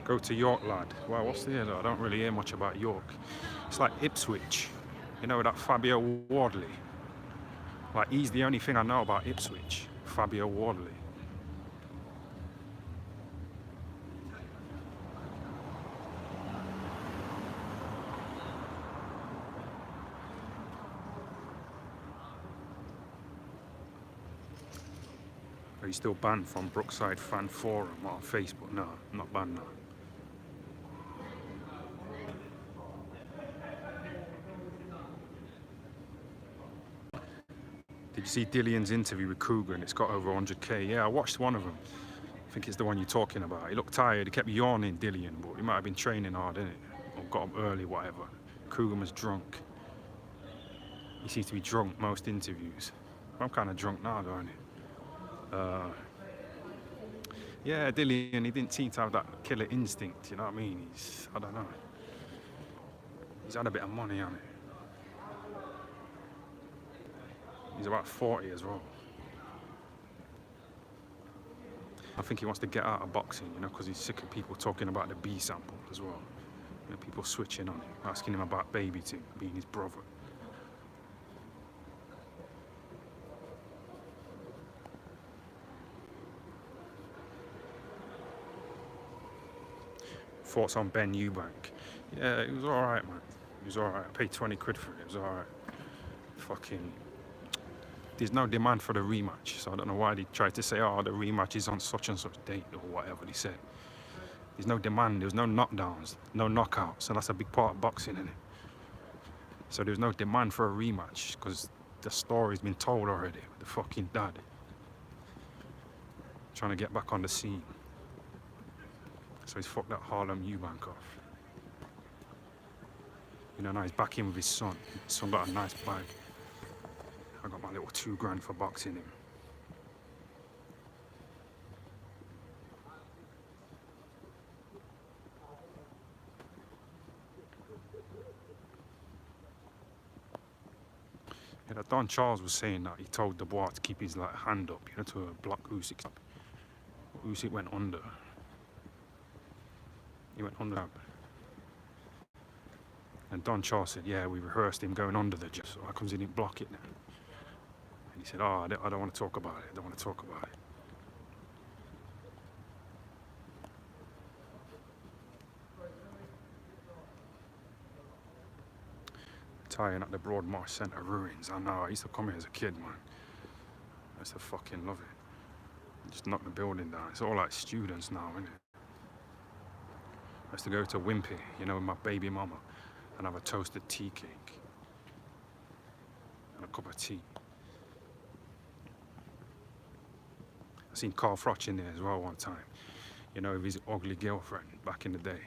[SPEAKER 2] Go to York, lad. Well, what's there though? I don't really hear much about York. It's like Ipswich. You know, that Fabio Wardley. Like, he's the only thing I know about Ipswich. Fabio Wardley. Are you still banned from Brookside Fan Forum on Facebook? No, I'm not banned now. Did you see Dillian's interview with Coogan? It's got over 100k. Yeah, I watched one of them. I think it's the one you're talking about. He looked tired. He kept yawning, Dillian, but he might have been training hard, innit? Or got up early, whatever. Coogan was drunk. He seems to be drunk most interviews. I'm kind of drunk now, don't I? Yeah, Dillian, he didn't seem to have that killer instinct, you know what I mean? I don't know. He's had a bit of money on it. He's about 40 as well. I think he wants to get out of boxing, you know, because he's sick of people talking about the B sample as well. You know, people switching on him, asking him about Baby Ting being his brother. Thoughts on Ben Eubank? Yeah, it was alright, man. It was alright. I paid 20 quid for it. It was alright. Fucking. There's no demand for the rematch, so I don't know why they tried to say, oh, the rematch is on such and such date or whatever they said. There's no demand. There's no knockdowns, no knockouts, and that's a big part of boxing, isn't it? So there's no demand for a rematch because the story's been told already with the fucking dad trying to get back on the scene. So he's fucked that Harlem Eubank off. You know, now he's back in with his son. His son got a nice bag. I got my little $2 for boxing him. Yeah, that Don Charles was saying that he told Dubois to keep his hand up, you know, to block Usyk. Usyk went under. He went under. And Don Charles said, yeah, we rehearsed him going under the jab, so how comes he didn't block it now? And he said, oh, I don't want to talk about it. I don't want to talk about it. Tying up the Broadmarsh Centre ruins. I know, I used to come here as a kid, man. I used to fucking love it. Just knock the building down. It's all like students now, isn't it? I used to go to Wimpy, you know, with my baby mama, and have a toasted tea cake and a cup of tea. I seen Carl Froch in there as well one time, you know, with his ugly girlfriend back in the day.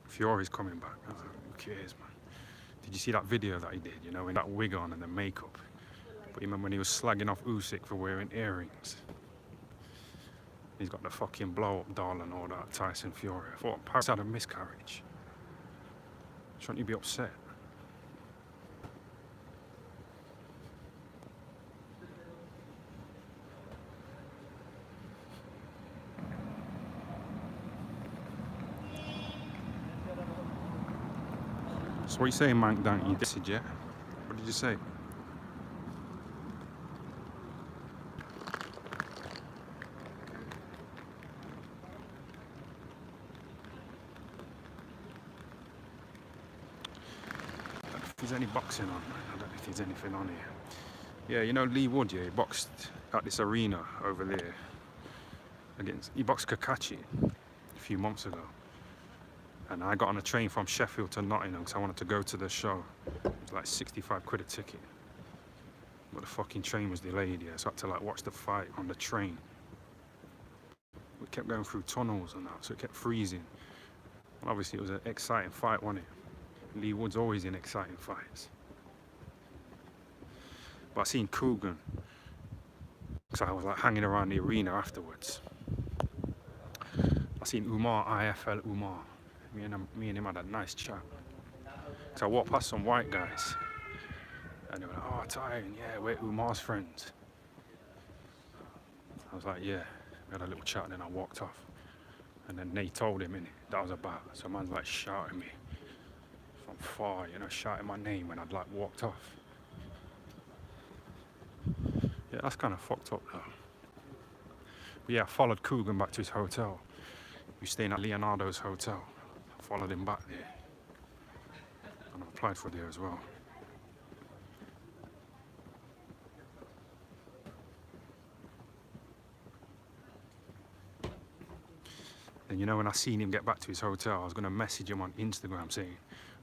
[SPEAKER 2] Fury's coming back. I was like, who cares, man? Did you see that video that he did, you know, in that wig on and the makeup? But you remember when he was slagging off Usyk for wearing earrings? He's got the fucking blow-up doll and all that, Tyson Fury. I thought Paris had a miscarriage. Shouldn't you be upset? So what are you saying, Mank, don't you? This yet? What did you say? If there's any boxing on, man. I don't know if there's anything on here. Yeah, you know Lee Wood, yeah, he boxed at this arena over there. He boxed Kakashi a few months ago. And I got on a train from Sheffield to Nottingham because I wanted to go to the show. It was like 65 quid a ticket. But the fucking train was delayed, yeah, so I had to like watch the fight on the train. We kept going through tunnels and that, so it kept freezing. And obviously it was an exciting fight, wasn't it? Lee Wood's always in exciting fights. But I seen Coogan, because I was like hanging around the arena afterwards. I seen Umar, IFL Umar. Me and him had a nice chat. So I walked past some white guys. And they were like, oh, Tyron, yeah, we're Umar's friends. I was like, yeah. We had a little chat and then I walked off. And then they told him, innit, that was about. So man's like shouting me from far, you know, shouting my name when I'd like walked off. Yeah, that's kind of fucked up though. But yeah, I followed Coogan back to his hotel. He was staying at Leonardo's hotel. followed him back there. And I applied for there as well. Then you know when I seen him get back to his hotel, I was gonna message him on Instagram saying,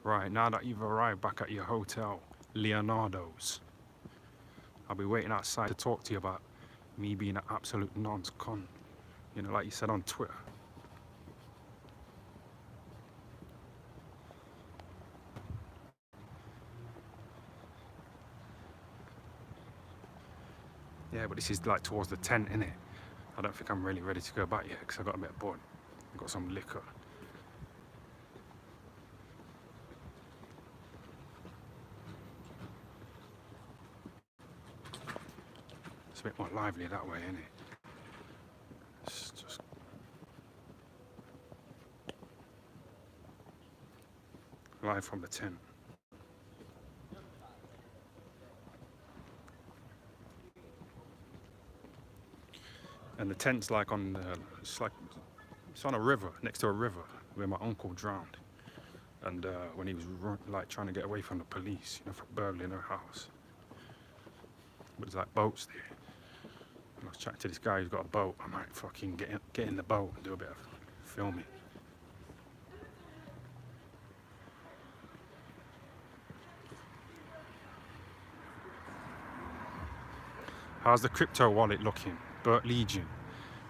[SPEAKER 2] right, now that you've arrived back at your hotel, Leonardo's, I'll be waiting outside to talk to you about me being an absolute nonce con. You know, like you said on Twitter. Yeah, but this is like towards the tent, innit? I don't think I'm really ready to go back yet because I got a bit bored. I got some liquor. It's a bit more lively that way, isn't it? It's just live from the tent. And the tent's like on, it's on a river, next to a river, where my uncle drowned. And when he was like trying to get away from the police, you know, for burgling her house. But there's like boats there. And I was chatting to this guy who's got a boat. I might fucking get in the boat and do a bit of filming. How's the crypto wallet looking? Burt Legion.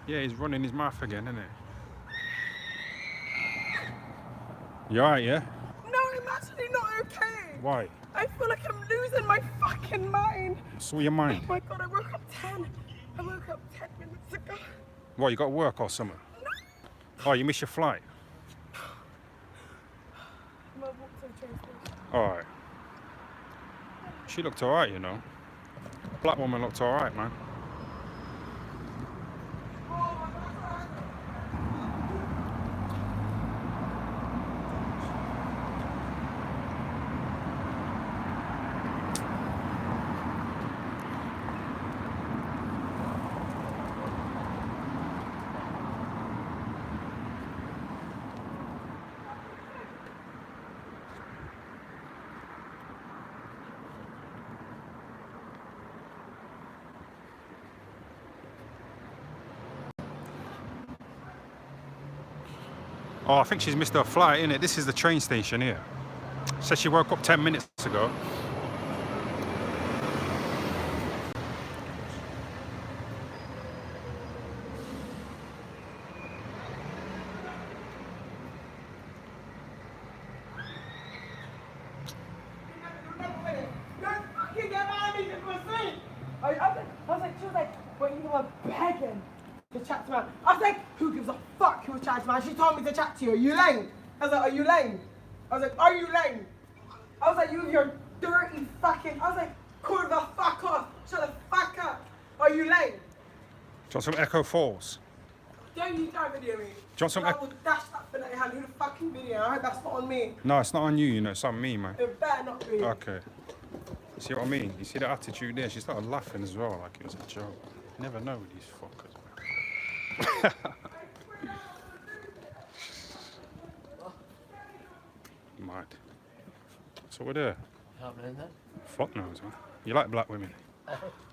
[SPEAKER 2] Yeah, he's running his mouth again, isn't he? You alright, yeah?
[SPEAKER 3] No, I'm actually not okay.
[SPEAKER 2] Why?
[SPEAKER 3] I feel like I'm losing my fucking mind.
[SPEAKER 2] So your mind?
[SPEAKER 3] Oh my god, I woke up 10. I woke up 10 minutes ago.
[SPEAKER 2] What, you got work or something? Oh, you missed your flight?
[SPEAKER 3] I'm gonna walk to the train station.
[SPEAKER 2] Alright. She looked alright, you know. Black woman looked alright, man. Oh, I think she's missed her flight, innit? This is the train station here. Says she woke up 10 minutes ago.
[SPEAKER 3] She was like, wait, you were begging to chat to me. I was like, who gives a fuck who was chatting to me? She told me to chat to you. Are you lame? I was like, are you lame? I was like, are you lame? I was like, you with your dirty fucking. I was like, call the fuck off. Shut the fuck up. Are you lame?
[SPEAKER 2] Do you want some Echo Falls?
[SPEAKER 3] Don't you try video me.
[SPEAKER 2] Do you want some
[SPEAKER 3] I will dash that for that hand. Who the fucking video? I hope that's not on me.
[SPEAKER 2] No, it's not on you, you know, it's on me, man.
[SPEAKER 3] It better not be.
[SPEAKER 2] Okay. You see what I mean? You see the attitude there? She started laughing as well, like it was a joke. You never know with these fuckers, man. Mad. So we're there.
[SPEAKER 4] Happening then?
[SPEAKER 2] Fuck knows, man. You like black women?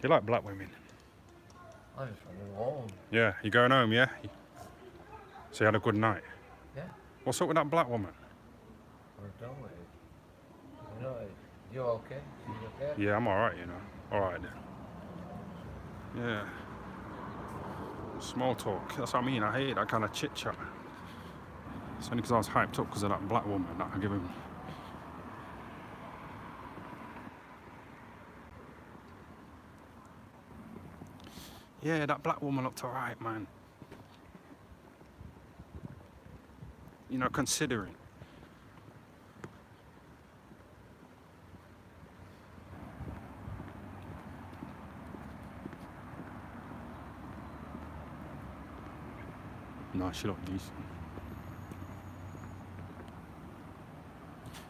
[SPEAKER 2] You like black women?
[SPEAKER 4] I'm just running home.
[SPEAKER 2] Yeah, you going home, yeah? So you had a good night?
[SPEAKER 4] Yeah.
[SPEAKER 2] What's up with that black woman?
[SPEAKER 4] We're done with it. You know, you okay? You okay?
[SPEAKER 2] Yeah, I'm alright, you know. Alright then. Yeah. Small talk. That's what I mean. I hate that kind of chit chat. It's only because I was hyped up because of that black woman that I give him. Yeah, that black woman looked alright, man. You know, considering. No, she looked decent.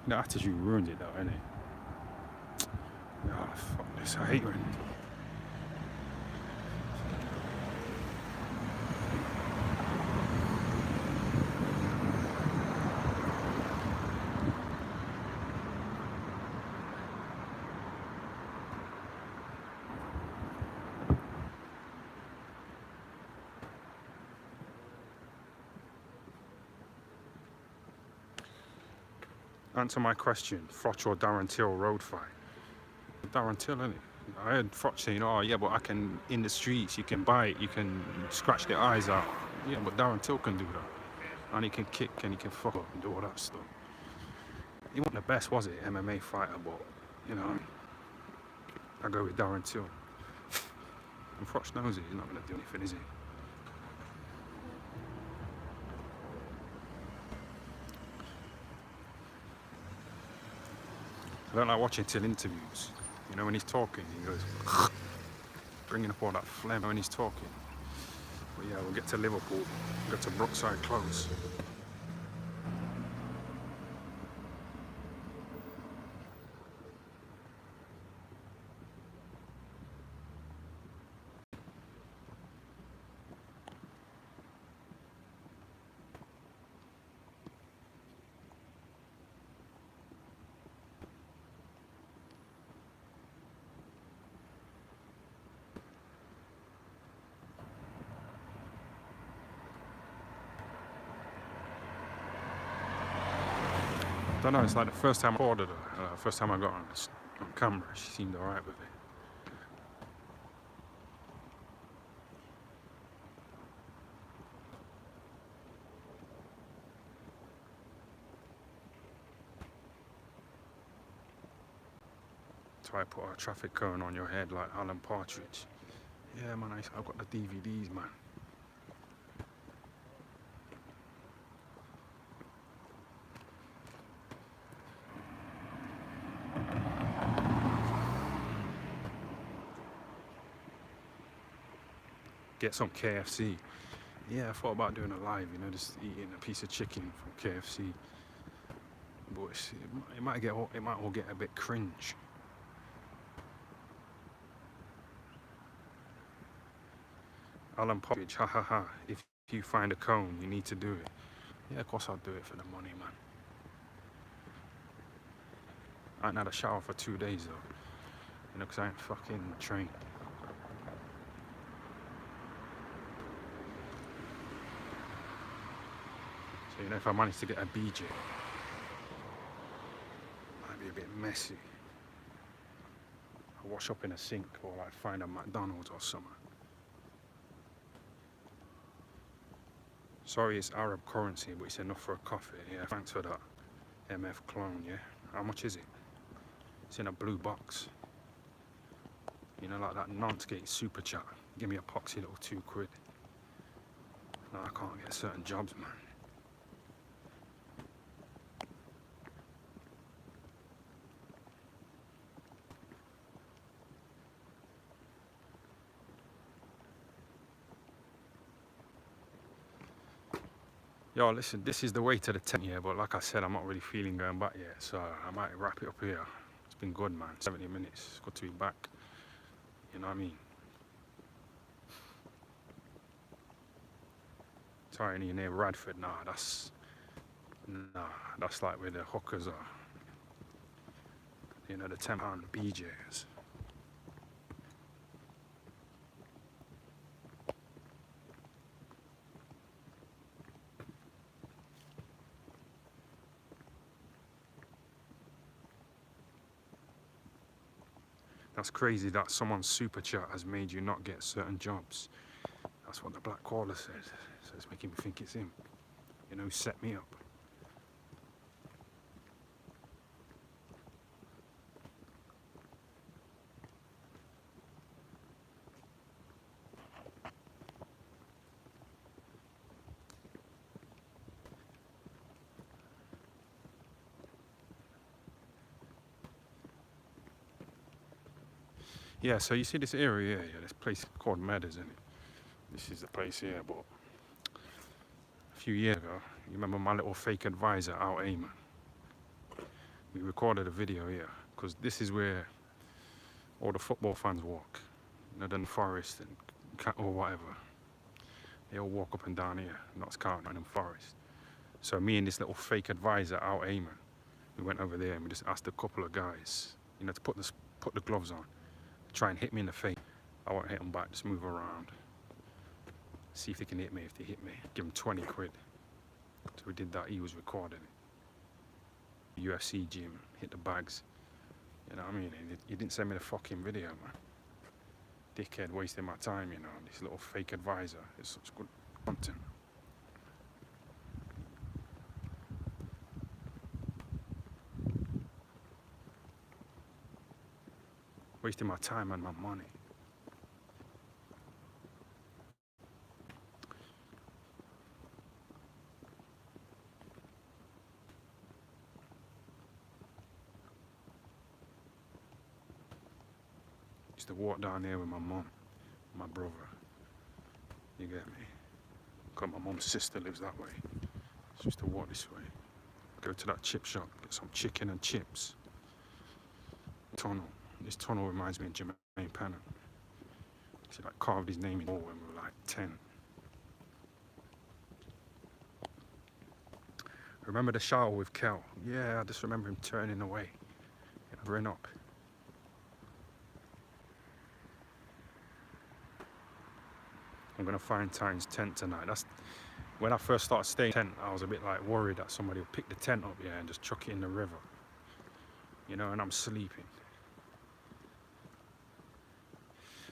[SPEAKER 2] The attitude ruined it though, innit? Oh, fuck this. I hate when. Answer my question. Froch or Darren Till road fight? Darren Till, innit? I heard Froch saying, oh yeah, but I can, in the streets, you can bite, you can scratch their eyes out. Yeah, but Darren Till can do that. And he can kick and he can fuck up and do all that stuff. He wasn't the best, was it? MMA fighter, but, you know, I go with Darren Till. And Froch knows it, he's not going to do anything, is he? I don't like watching Till interviews. You know, when he's talking, he goes, bringing up all that phlegm when he's talking. But yeah, we'll get to Liverpool, go to Brookside Close. I don't know, it's like the first time I ordered her, first time I got on camera, she seemed alright with it. Try to put a traffic cone on your head like Alan Partridge. Yeah man, I've got the DVDs, man. Get some KFC. Yeah, I thought about doing a live, you know, just eating a piece of chicken from KFC. But it might all get a bit cringe. Alan Partridge, ha ha ha. If you find a cone, you need to do it. Yeah, of course I'll do it for the money, man. I ain't had a shower for 2 days though. You know, because I ain't fucking trained. So, you know, if I manage to get a BJ, might be a bit messy. I'll wash up in a sink or like find a McDonald's or something. Sorry, it's Arab currency, but it's enough for a coffee. Yeah, thanks for that. MF clone, yeah. How much is it? It's in a blue box. You know, like that Nonskate super chat. Give me a poxy little £2. No, I can't get certain jobs, man. Yo, listen, this is the way to the tent, yeah, but like I said, I'm not really feeling going back yet, so I might wrap it up here. It's been good, man. 70 minutes. It's good to be back. You know what I mean? Tyranny near Radford, nah, that's like where the hookers are. You know, the £10 BJs. That's crazy that someone's super chat has made you not get certain jobs. That's what the black caller said. So it's making me think it's him. You know, who set me up. Yeah, so you see this area here, yeah, this place called Meadows, isn't it? This is the place here, but a few years ago, you remember my little fake advisor out Ayman? We recorded a video here, because this is where all the football fans walk. You know, the Forest and or whatever. They all walk up and down here, Nottingham Forest. So me and this little fake advisor out Ayman, we went over there and we just asked a couple of guys, you know, to put the gloves on. Try and hit me in the face. I won't hit them back, just move around. See if they can hit me. If they hit me, give them £20. So we did that, he was recording it. UFC gym, hit the bags. You know what I mean? He didn't send me the fucking video, man. Dickhead wasting my time, you know, this little fake advisor. It's such good content. Wasting my time and my money. Used to walk down there with my mum, my brother. You get me? Because my mum's sister lives that way. So used to walk this way. Go to that chip shop, get some chicken and chips. Tunnel. This tunnel reminds me of Jermaine Pennant. He like carved his name in the wall when we were like 10. Remember the shower with Kel? Yeah, I just remember him turning away, covering up. I'm gonna find Tyne's tent tonight. That's when I first started staying in the tent. I was a bit like worried that somebody would pick the tent up, yeah, and just chuck it in the river. You know, and I'm sleeping.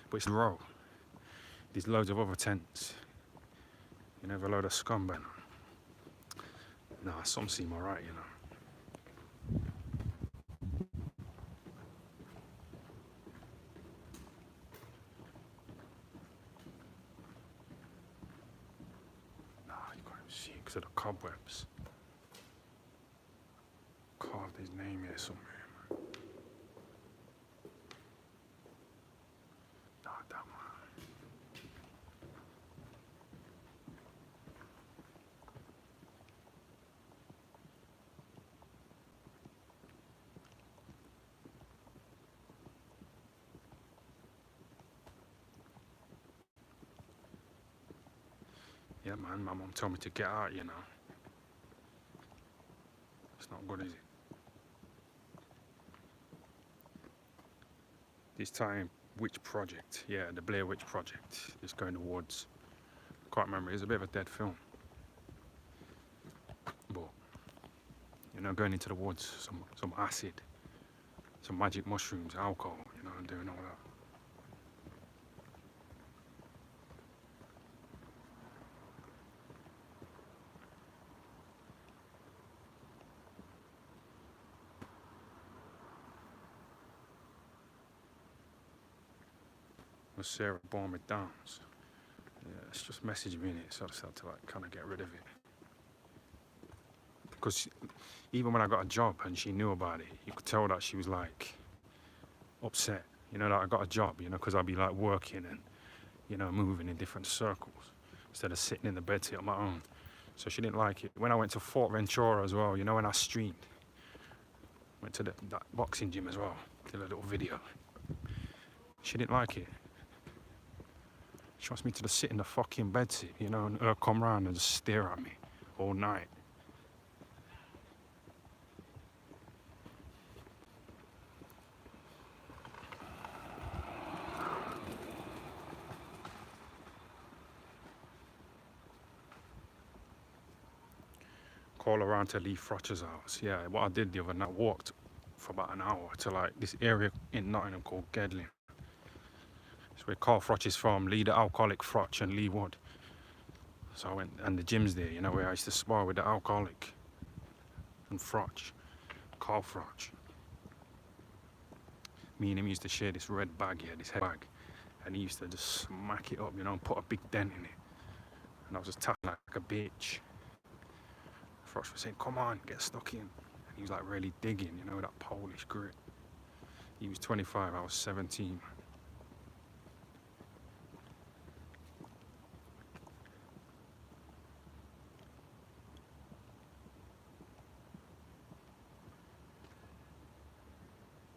[SPEAKER 2] But it's a row. There's loads of other tents. You know, a load of scumbag. Nah, some seem alright, you know. Nah, you can't even see because of the cobwebs. Carved his name here somewhere, man. Nah, that man. Yeah, man, my mum told me to get out, you know. It's not good, is it? This time, which project? Yeah, the Blair Witch Project. Just going to the woods. Can't remember, it's a bit of a dead film. But, you know, going into the woods, some acid, some magic mushrooms, alcohol, you know, and doing all that. Was Sarah Bomber Downs. Yeah, it's just messaged me in it, so I just had to like kind of get rid of it. Because even when I got a job and she knew about it, you could tell that she was like upset, you know, that I got a job, you know, because I'd be like working and, you know, moving in different circles instead of sitting in the bedsit on my own. So she didn't like it. When I went to Fort Ventura as well, you know, when I streamed, went to that boxing gym as well, did a little video. She didn't like it. She wants me to just sit in the fucking bedsit, you know, and her come round and just stare at me all night. Call around to Lee Froch's house. Yeah, what I did the other night, walked for about an hour to like this area in Nottingham called Gedling. It's where Carl Froch is from, Lee the alcoholic Froch and Lee Wood. So I went, and the gym's there, you know, where I used to spar with the alcoholic and Froch, Carl Froch. Me and him used to share this red bag here, this head bag, and he used to just smack it up, you know, and put a big dent in it. And I was just tapping like a bitch. Froch was saying, come on, get stuck in. And he was like really digging, you know, with that Polish grit. He was 25, I was 17.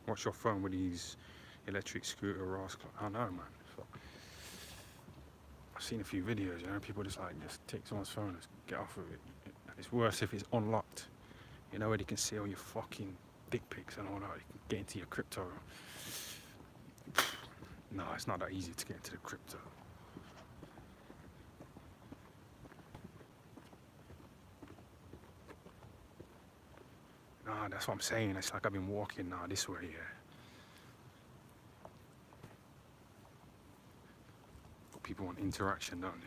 [SPEAKER 2] What's your phone with these electric scooter rascals? I know, man. So, I've seen a few videos, you know, people just take someone's phone and get off of it. It's worse if it's unlocked. You know, where they can see all your fucking dick pics and all that. You can get into your crypto. No, it's not that easy to get into the crypto. No, Nah, that's what I'm saying. It's like I've been walking now this way, yeah. But people want interaction, don't they?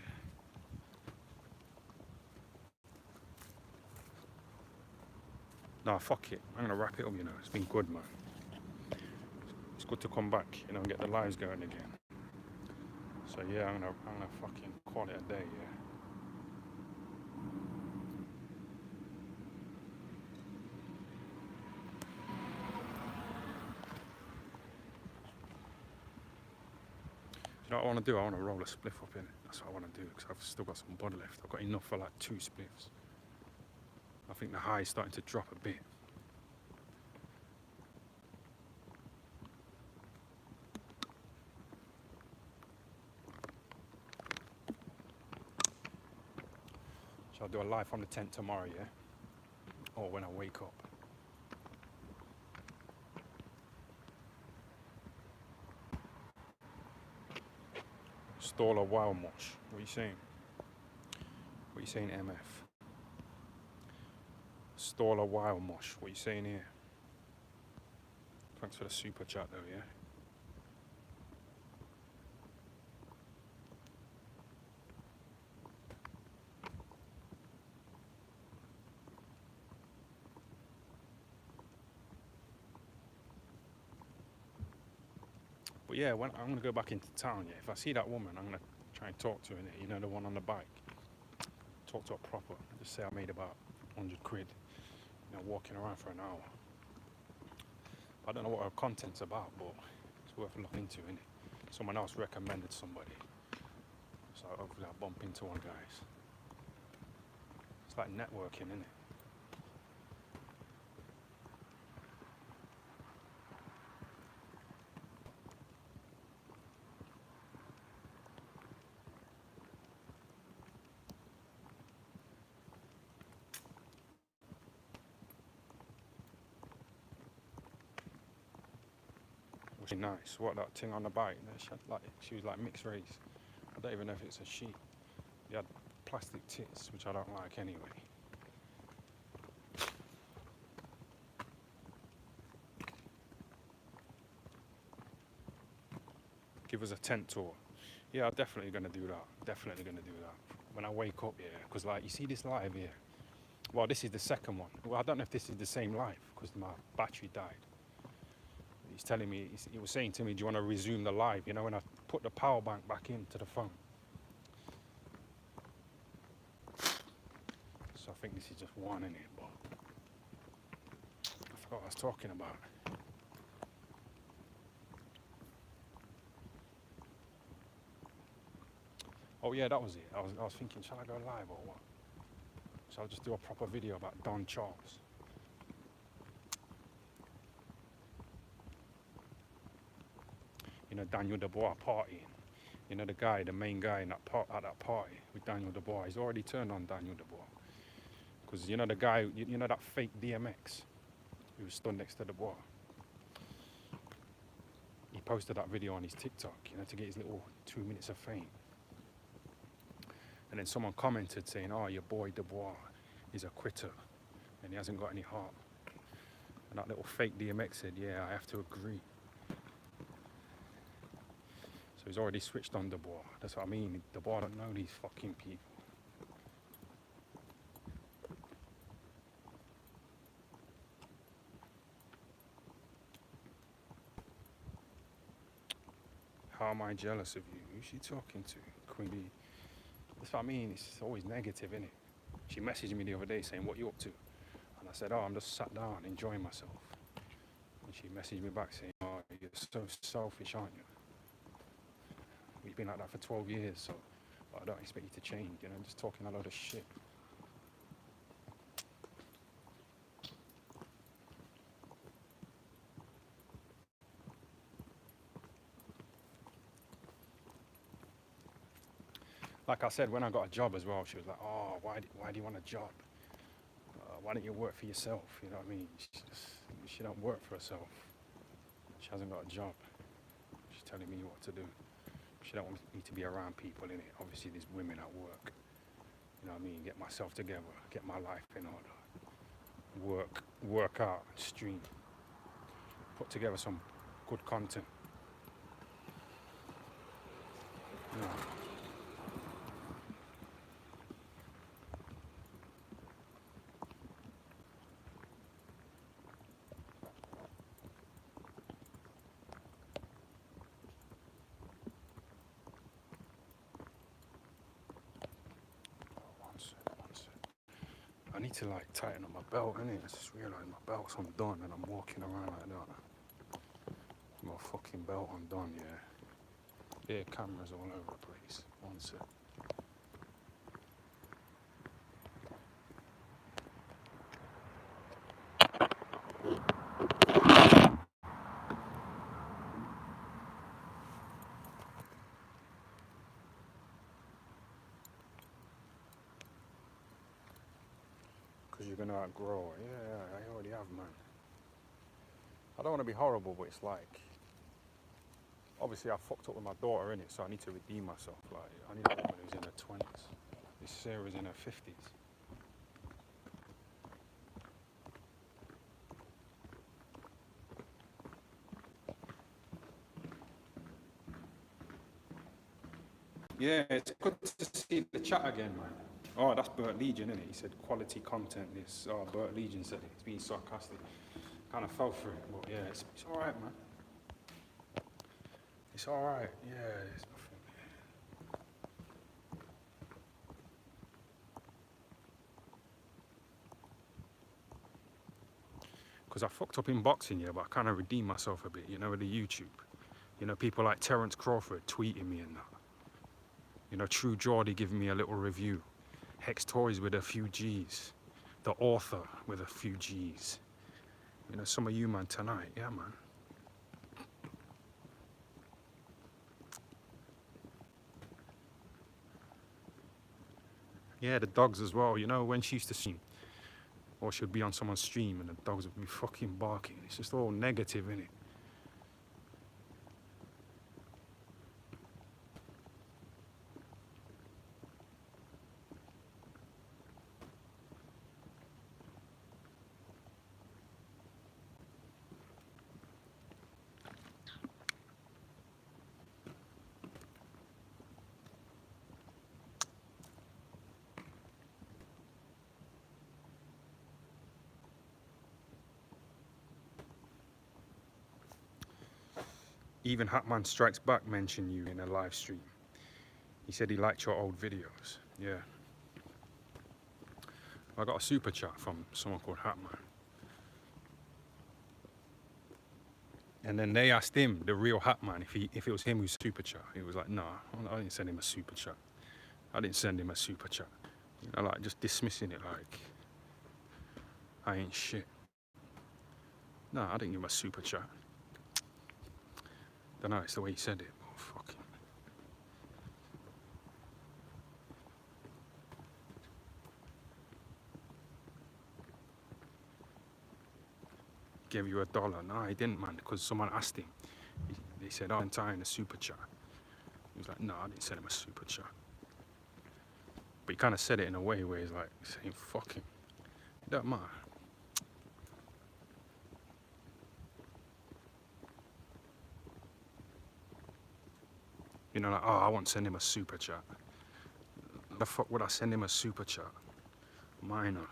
[SPEAKER 2] Nah, fuck it. I'm gonna wrap it up, you know. It's been good, man. It's good to come back, you know, and get the lives going again. So yeah, I'm gonna fucking call it a day, yeah. You know what I want to do? I want to roll a spliff up in it. That's what I want to do, because I've still got some bud left. I've got enough for like 2 spliffs. I think the high is starting to drop a bit. So I'll do a live from the tent tomorrow, yeah? Or when I wake up. Stall a wild mush. What are you saying? What are you saying, MF? Stall a wild mush. What are you saying here? Thanks for the super chat though, yeah? But yeah, when I'm gonna go back into town, yeah. If I see that woman, I'm gonna try and talk to her, you know, the one on the bike. Talk to her proper. Just say I made about 100 quid, you know, walking around for an hour. I don't know what her content's about, but it's worth looking into, innit? Someone else recommended somebody, so hopefully I'll bump into one, guys. It's like networking, innit? Was she nice? What, that thing on the bike? She was like mixed race. I don't even know if it's a she. He had plastic tits, which I don't like anyway. Give us a tent tour. Yeah, I'm definitely gonna do that. Definitely gonna do that. When I wake up, yeah. Because like, you see this live here? Well, this is the second one. Well, I don't know if this is the same live, because my battery died. He's telling me, he was saying to me, do you want to resume the live? You know, when I put the power bank back into the phone. So I think this is just one in it, but I forgot what I was talking about. Oh yeah, that was it. I was thinking, shall I go live or what? Shall I just do a proper video about Don Charles? You know, Daniel Dubois partying. You know, the main guy in at that party with Daniel Dubois. He's already turned on Daniel Dubois. Because, you know, the guy, you know that fake DMX who was stood next to Dubois? He posted that video on his TikTok, you know, to get his little 2 minutes of fame. And then someone commented saying, oh, your boy Dubois is a quitter and he hasn't got any heart. And that little fake DMX said, yeah, I have to agree. So he's already switched on Dubois. That's what I mean. Dubois don't know these fucking people. How am I jealous of you? Who's she talking to? Queen Bee. That's what I mean. It's always negative, isn't it? She messaged me the other day saying, what you up to? And I said, oh, I'm just sat down enjoying myself. And she messaged me back saying, oh, you're so selfish, aren't you? We've been like that for 12 years, so I don't expect you to change, you know, just talking a lot of shit. Like I said, when I got a job as well, she was like, oh, why do you want a job? Why don't you work for yourself? You know what I mean? She don't work for herself. She hasn't got a job. She's telling me what to do. She don't want me to be around people, innit? Obviously, there's women at work. You know what I mean? Get myself together, get my life in order. work out, stream, put together some good content. Yeah. One sec. I need to like tighten up my belt, innit? I just realised my belt's undone and I'm walking around like that. My fucking belt undone, yeah. Yeah, cameras all over the place. One sec. Because you're gonna outgrow it. Yeah, I already have, man. I don't want to be horrible, but it's like, obviously I fucked up with my daughter, innit? So I need to redeem myself. Like, I need a woman who's in her 20s. This Sarah's in her 50s. Yeah, it's good to see the chat again, man. Oh, that's Bert Legion, isn't it? He said quality content. This. Oh, Bert Legion said it. He's being sarcastic. Kind of fell for it, but yeah, it's all right, man. It's all right. Yeah, it's nothing. Because I fucked up in boxing, yeah, but I kind of redeemed myself a bit, you know, with the YouTube. You know, people like Terence Crawford tweeting me and that. You know, True Geordie giving me a little review. Hex Toys with a few G's. The author with a few G's. You know, some of you, man, tonight. Yeah, man. Yeah, the dogs as well. You know, when she used to stream, or she'd be on someone's stream and the dogs would be fucking barking. It's just all negative, innit? Even Hatman Strikes Back mentioned you in a live stream. He said he liked your old videos. Yeah. I got a super chat from someone called Hatman. And then they asked him, the real Hatman, if it was him who's super chat. He was like, nah, I didn't send him a super chat. I didn't send him a super chat. You know, like just dismissing it like I ain't shit. Nah, I didn't give him a super chat. Don't know, it's the way he said it. Oh, fuck it. Gave you $1. No, he didn't, man, because someone asked him. They said, oh, I'm tying a super chat. He was like, no, I didn't send him a super chat. But he kind of said it in a way where he's like saying, fuck him. It don't matter. You know, like, oh, I won't send him a super chat. The fuck would I send him a super chat? Minor.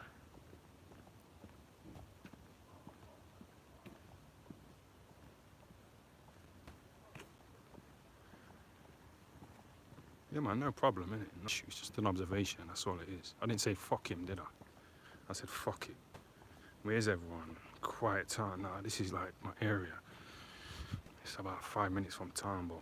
[SPEAKER 2] Yeah, man, no problem, innit? No issue. It's just an observation, that's all it is. I didn't say fuck him, did I? I said fuck it. Where's everyone? Quiet town. Nah, this is like my area. It's about 5 minutes from town, but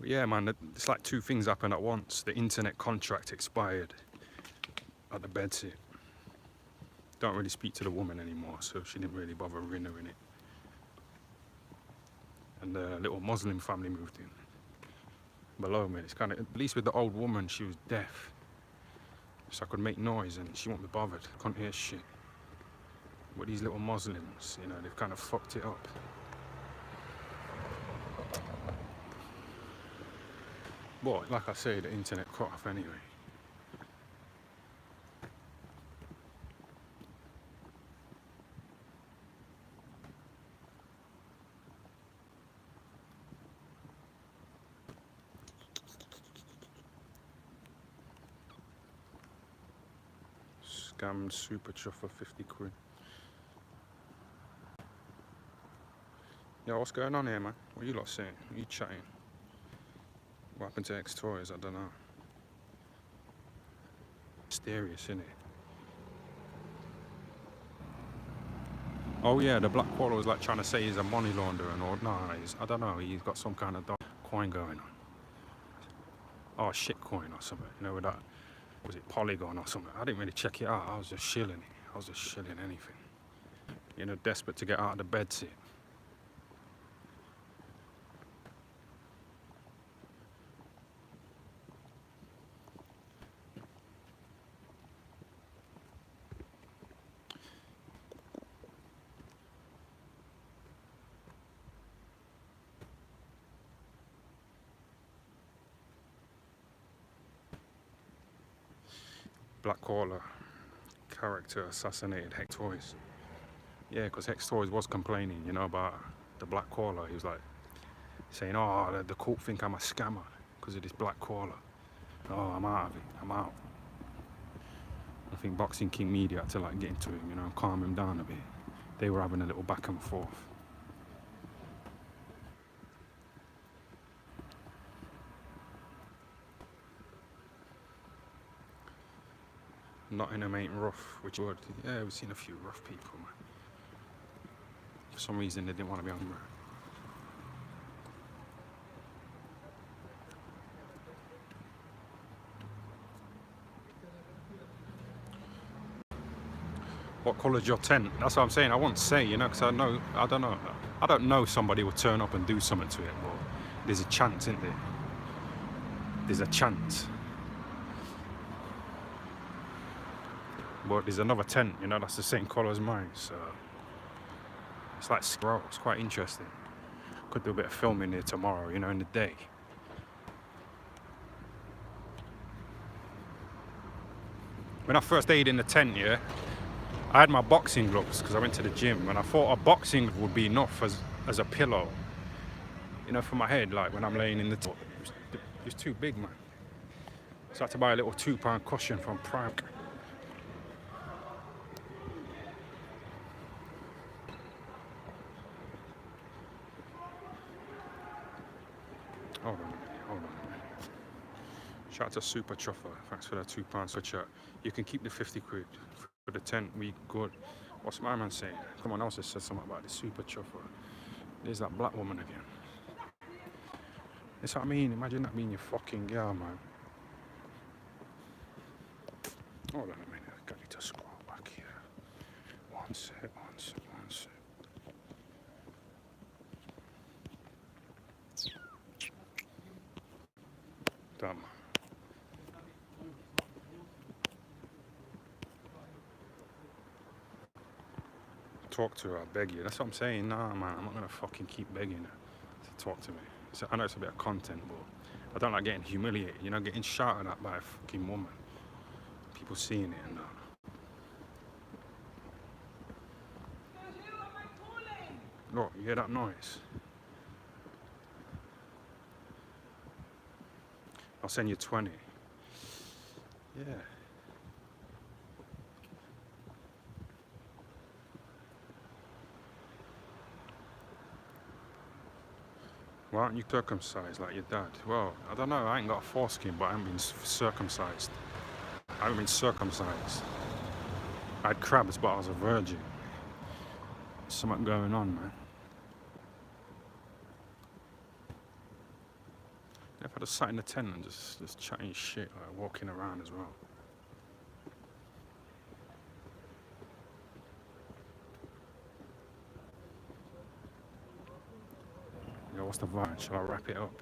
[SPEAKER 2] yeah, man, it's like two things happened at once. The internet contract expired at the bedsit. Don't really speak to the woman anymore, so she didn't really bother renewing it. And the little Muslim family moved in below me. It's kind of, at least with the old woman, she was deaf. So I could make noise and she wouldn't be bothered. Couldn't hear shit. But these little Muslims, you know, they've kind of fucked it up. But like I say, the internet cut off anyway. Scammed super chuffer 50 quid. Yeah, what's going on here, man? What you lot saying? What you chatting? What happened to X Toys? I don't know. Mysterious, isn't it? Oh yeah, the black caller was like trying to say he's a money launderer and all. No, I don't know. He's got some kind of coin going on. Oh, shit coin or something. You know, with that, was it Polygon or something? I didn't really check it out. I was just shilling it. I was just shilling anything. You know, desperate to get out of the bedsit. Black Caller character assassinated Hex Toys. Yeah, because Hex Toys was complaining, you know, about the Black Caller. He was like saying, oh, the court think I'm a scammer because of this Black Caller. Oh, I'm out of it. I'm out. I think Boxing King Media had to like get into him, you know, calm him down a bit. They were having a little back and forth. Nottingham ain't rough, which would, yeah, we've seen a few rough people, man. For some reason, they didn't want to be on there. What colour's your tent? That's what I'm saying. I won't say, you know, because I don't know somebody will turn up and do something to it, but there's a chance, isn't there? There's a chance. But there's another tent, you know, that's the same colour as mine, so it's like scroll. It's quite interesting. Could do a bit of filming here tomorrow, you know, in the day. When I first stayed in the tent, yeah, I had my boxing gloves because I went to the gym, and I thought a boxing glove would be enough as a pillow, you know, for my head, like when I'm laying in the tent. It's too big, man. So I had to buy a little £2 cushion from Froch. Hold on a minute. Shout out to Super Chuffer. Thanks for that £2 for chat. You can keep the 50 quid for the tent. We good. What's my man saying? Come on, I also said something about the Super Chuffer. There's that black woman again. That's what I mean. Imagine that being your fucking girl, man. Hold on a minute. I need to scroll back here. One sec. Done. Talk to her, I beg you. That's what I'm saying. Nah, man, I'm not gonna fucking keep begging her to talk to me. So I know it's a bit of content, but I don't like getting humiliated, you know, getting shouted at by a fucking woman. People seeing it and that. Look, you hear that noise? I'll send you 20. Yeah. Why aren't you circumcised like your dad? Well, I don't know. I ain't got a foreskin, but I haven't been circumcised. I haven't been circumcised. I had crabs, but I was a virgin. There's something going on, man. If I just sat in the tent and just chatting shit, like walking around as well. Yo, what's the vibe? Shall I wrap it up?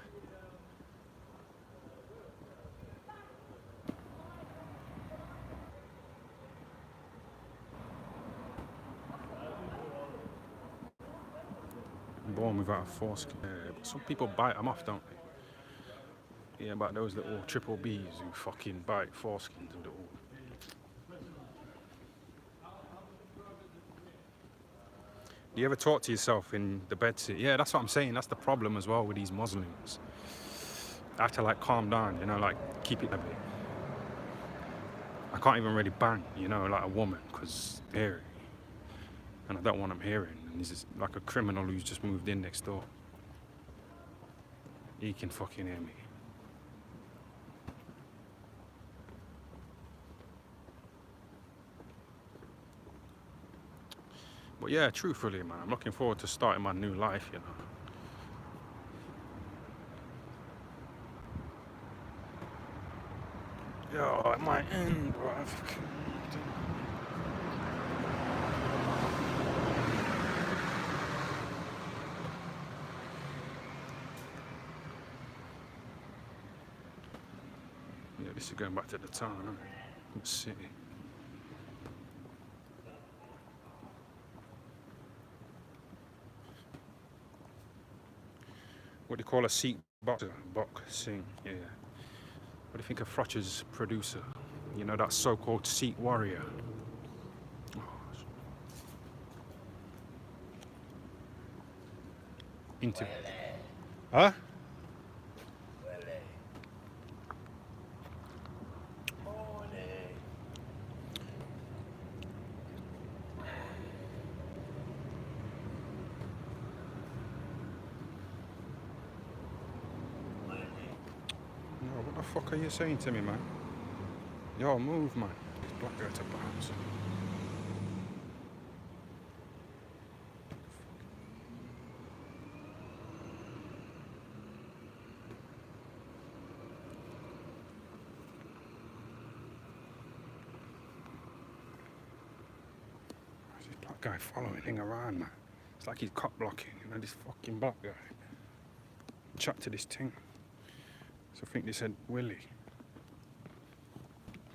[SPEAKER 2] born without a foreskin. But some people bite them off, don't they? Yeah, about those little triple Bs who fucking bite foreskins and all. Do you ever talk to yourself in the bedsit? Yeah, that's what I'm saying. That's the problem as well with these Muslims. I have to like calm down, you know, like keep it a bit. I can't even really bang, you know, like a woman, because they're hearing. And I don't want them hearing. And this is like a criminal who's just moved in next door. He can fucking hear me. But yeah, truthfully, man, I'm looking forward to starting my new life, you know. Yo, it might end, bruv. Yeah, this is going back to the town, isn't it? The city. What do you call a seat boxer? Boxing, yeah. What do you think of Froch's producer? You know, that so-called seat warrior. Oh. Into. Huh? What the fuck are you saying to me, man? Yo, move, man. This black guy to bounce. Where's this black guy following him around, man? It's like he's cop blocking, you know, this fucking black guy. Chat to this thing. So I think they said Willie.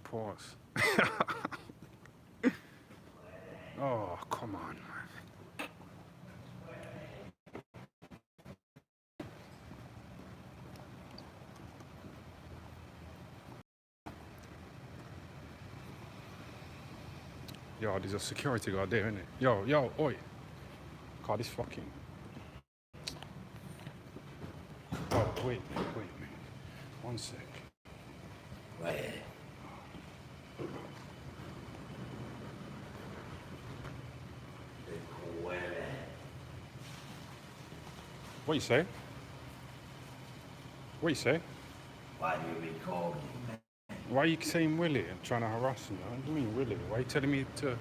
[SPEAKER 2] Pause. Oh, come on, man. Yo, there's a security guard there, isn't it? Yo, oi. God, this fucking. Oh, wait. One sec. What you say? What you say?
[SPEAKER 5] Why are you recording me?
[SPEAKER 2] Why are you saying Willie and trying to harass me? What do you mean Willie? Why are you telling me to...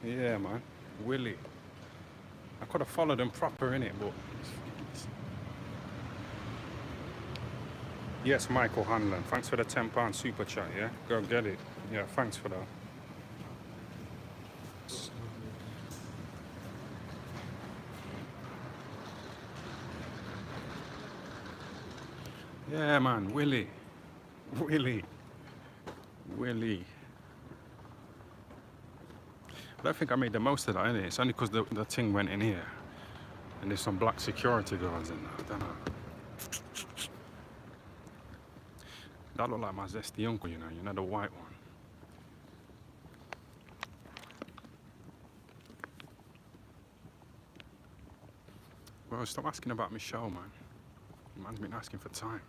[SPEAKER 2] Yeah, man. Willie. I could have followed him proper, innit, but... Yes, Michael Hanlon. Thanks for the £10 super chat, yeah? Go get it. Yeah, thanks for that. Yeah, man. Willie. I don't think I made the most of that, innit? It's only because the thing went in here. And there's some black security guards in there. I don't know. That looked like my zesty uncle, you know the white one. Well, stop asking about Michelle, man. Man's been asking for time.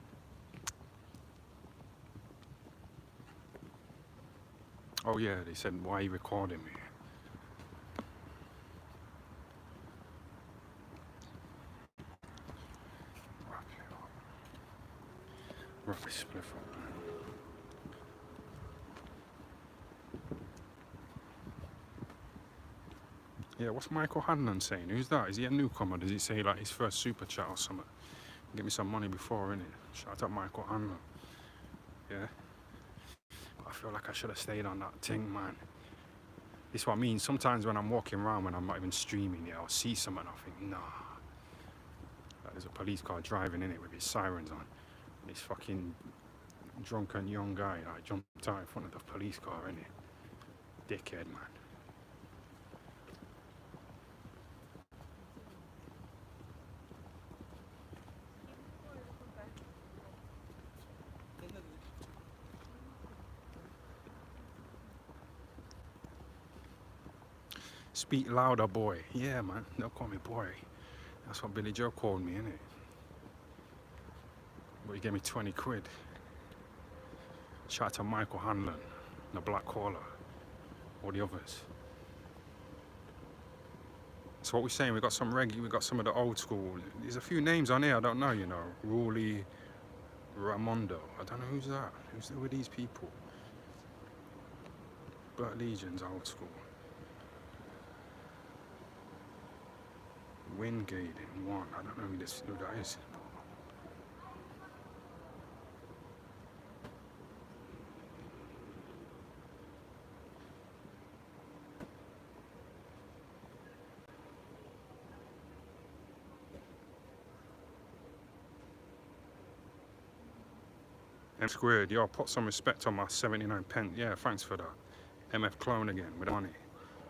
[SPEAKER 2] Oh yeah, they said, why are you recording me? Rubbish split up, man. Yeah, what's Michael Hanlon saying? Who's that? Is he a newcomer? Does he say like his first super chat or something? Give me some money before, innit? Shout out Michael Hanlon. Yeah? I feel like I should have stayed on that thing, man. This is what I mean. Sometimes when I'm walking around, when I'm not even streaming, yeah, I'll see something and I think, nah. Like, there's a police car driving in it with his sirens on. And he's fucking drunken young guy like jumped out in front of the police car, innit? Dickhead, man. Speak louder, boy. Yeah, man. They'll call me boy. That's what Billy Joe called me, innit? But he gave me 20 quid. Shout out to Michael Hanlon, the Black Caller, all the others. So what we're saying, we got some reggae, we got some of the old school. There's a few names on here I don't know, you know. Ruli, Ramondo. I don't know who's that. Who are these people? Burt Legion's old school. Wingate in one. I don't know who that is. M squared, yo, put some respect on my 79 pence. Yeah, thanks for that. MF clone again with money.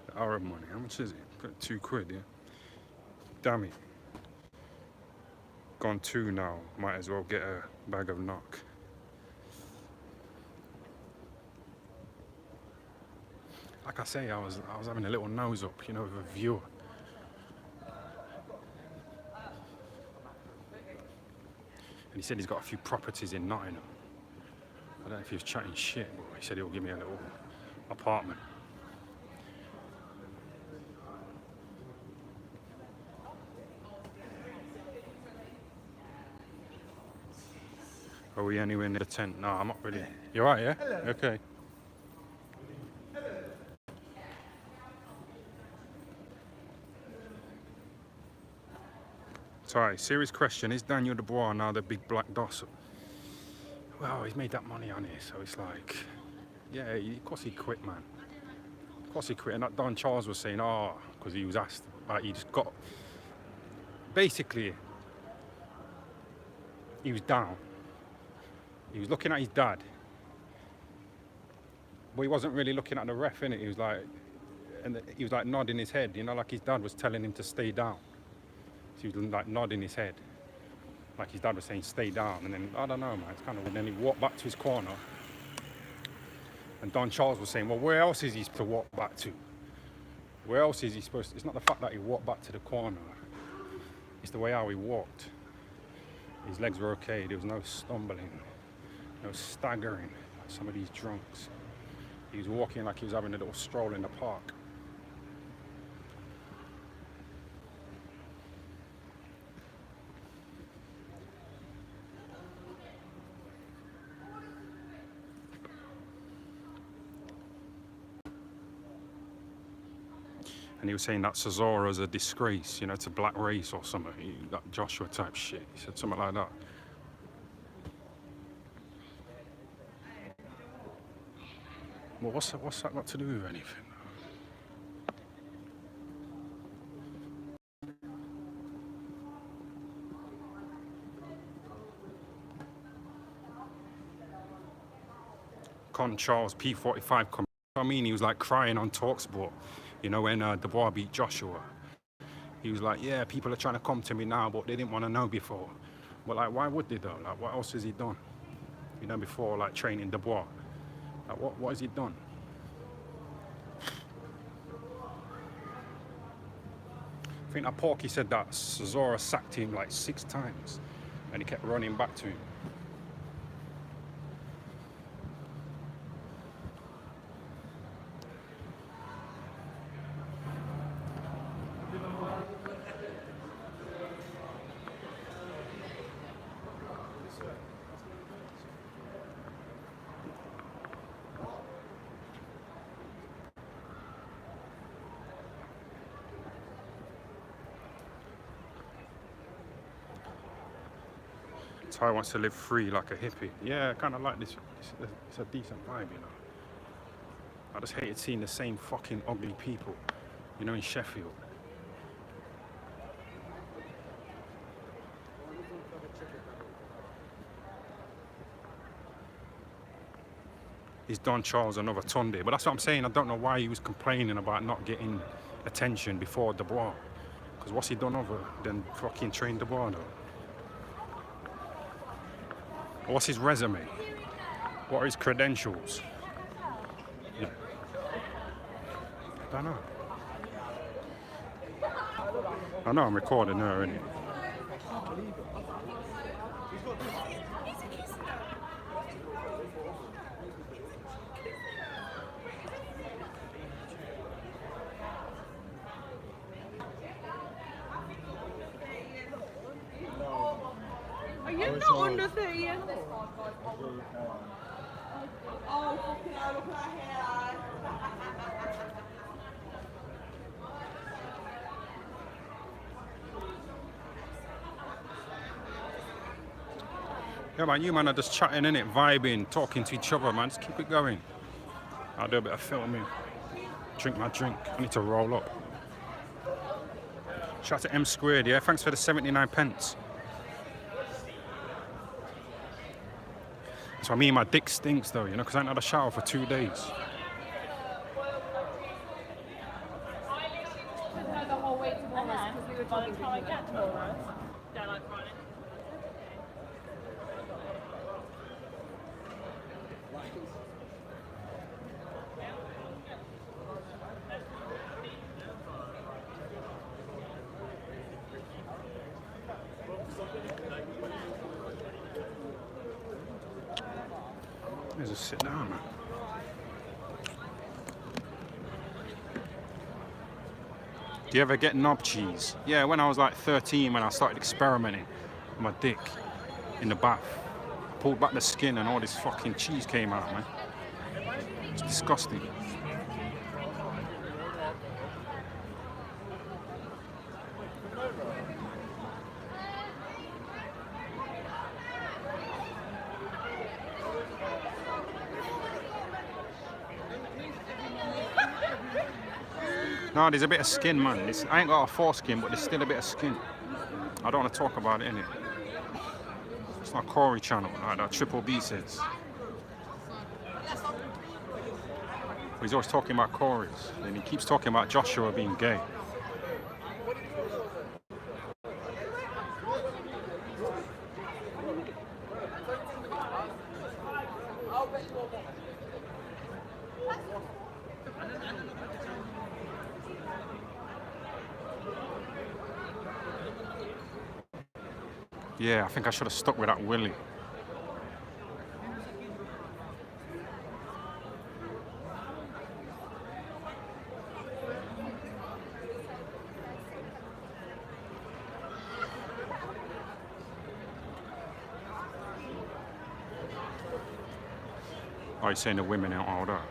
[SPEAKER 2] The Arab money. How much is it? Got 2 quid, yeah. Damn it. Gone 2 now. Might as well get a bag of knock. Like I say, I was having a little nose up, you know, with a viewer. And he said he's got a few properties in Nottingham. I don't know if he was chatting shit, but he said he'll give me a little apartment. Are we anywhere near the tent? No, I'm not really. You alright, yeah?
[SPEAKER 3] Hello.
[SPEAKER 2] Okay. Sorry, serious question. Is Daniel Dubois now the big black doss? Well, he's made that money on it, so it's like, yeah, of course he quit, man. Of course he quit. And that Don Charles was saying, because he was asked, like, he just got, basically, he was down. He was looking at his dad, but he wasn't really looking at the ref, innit? He was like nodding his head, you know, like his dad was telling him to stay down. So he was like nodding his head. Like his dad was saying, stay down. And then, I don't know, man, it's kind of, and then he walked back to his corner. And Don Charles was saying, well, where else is he to walk back to? Where else is he supposed to? It's not the fact that he walked back to the corner. It's the way how he walked. His legs were okay. There was no stumbling, no staggering, like some of these drunks. He was walking like he was having a little stroll in the park. And he was saying that Cesaro's a disgrace, you know, to black race or something, that Joshua type shit. He said something like that. Well, what's that got to do with anything? Con Charles P45 come. I mean, he was like crying on TalkSport. You know, when Dubois beat Joshua, he was like, yeah, people are trying to come to me now, but they didn't want to know before. But like, why would they though? Like, what else has he done? You know, before like training Dubois. Like, what has he done? I think that Porky said that Cesaro sacked him like 6 times, and he kept running back to him. Ty wants to live free like a hippie. Yeah, I kind of like this. It's a decent vibe, you know. I just hated seeing the same fucking ugly people, you know, in Sheffield. he's done Charles another Tunde. But that's what I'm saying. I don't know why he was complaining about not getting attention before Dubois. Because what's he done other than fucking train Dubois though? What's his resume? What are his credentials? Yeah. I don't know. I know I'm recording her, innit?
[SPEAKER 3] Are you not under 30 years old? Oh, fucking hell, look at that hair.
[SPEAKER 2] Yeah, man, you man are just chatting, innit? Vibing, talking to each other, man. Just keep it going. I'll do a bit of filming. Drink my drink. I need to roll up. Shout out to M Squared, yeah? Thanks for the 79 pence. So I mean, my dick stinks though, you know, because I ain't had a shower for 2 days.
[SPEAKER 6] The whole way tomorrow because we were talking to I get tomorrow. Don't like Friday.
[SPEAKER 2] Let's just sit down, man. Do you ever get knob cheese? Yeah, when I was like 13, when I started experimenting with my dick in the bath. I pulled back the skin and all this fucking cheese came out, man. It's disgusting. No, there's a bit of skin, man. I ain't got a foreskin, but there's still a bit of skin. I don't want to talk about it, innit? It's not Corey channel, like that Triple B says. He's always talking about Corey's, and he keeps talking about Joshua being gay. Yeah, I think I should have stuck with that Willie. Oh, you're saying the women out all that?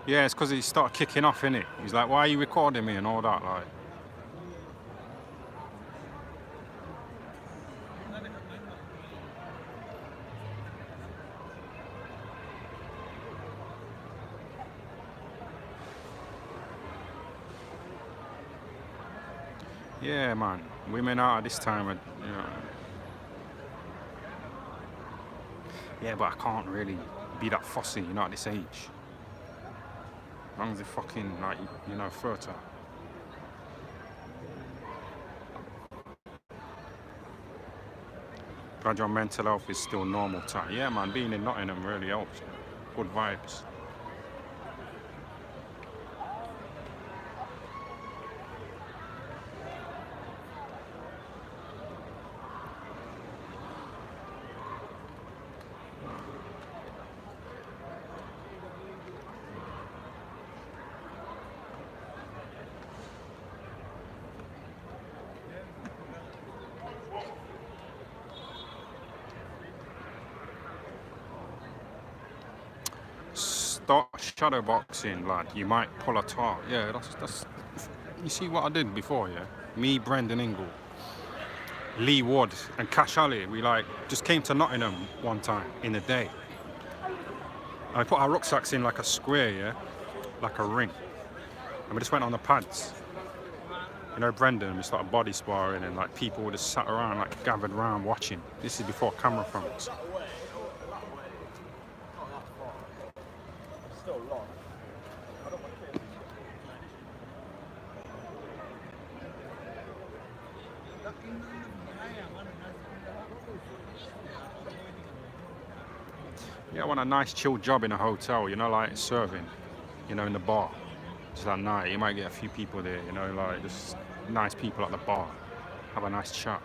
[SPEAKER 2] Yeah, it's because he started kicking off, innit? He's like, why are you recording me and all that, like. Yeah, man. Women out at this time, are, you know. Yeah, but I can't really be that fussy, you know, at this age. As long as they're fucking, like, you know, fertile. Glad your mental health is still normal time. Yeah, man, being in Nottingham really helps. Good vibes. start shadow boxing, lad, you might pull a tar. Yeah, that's. You see what I did before, yeah? Me, Brendan Ingle, Lee Wood, and Cash Ali. We like just came to Nottingham one time in a day. And we put our rucksacks in like a square, yeah, like a ring, and we just went on the pads. You know, Brendan, we started body sparring, and like people would just sat around, like gathered around watching. This is before camera phones. Yeah, I want a nice chill job in a hotel, you know, like serving, you know, in the bar. Just at night, you might get a few people there, you know, like just nice people at the bar. Have a nice chat.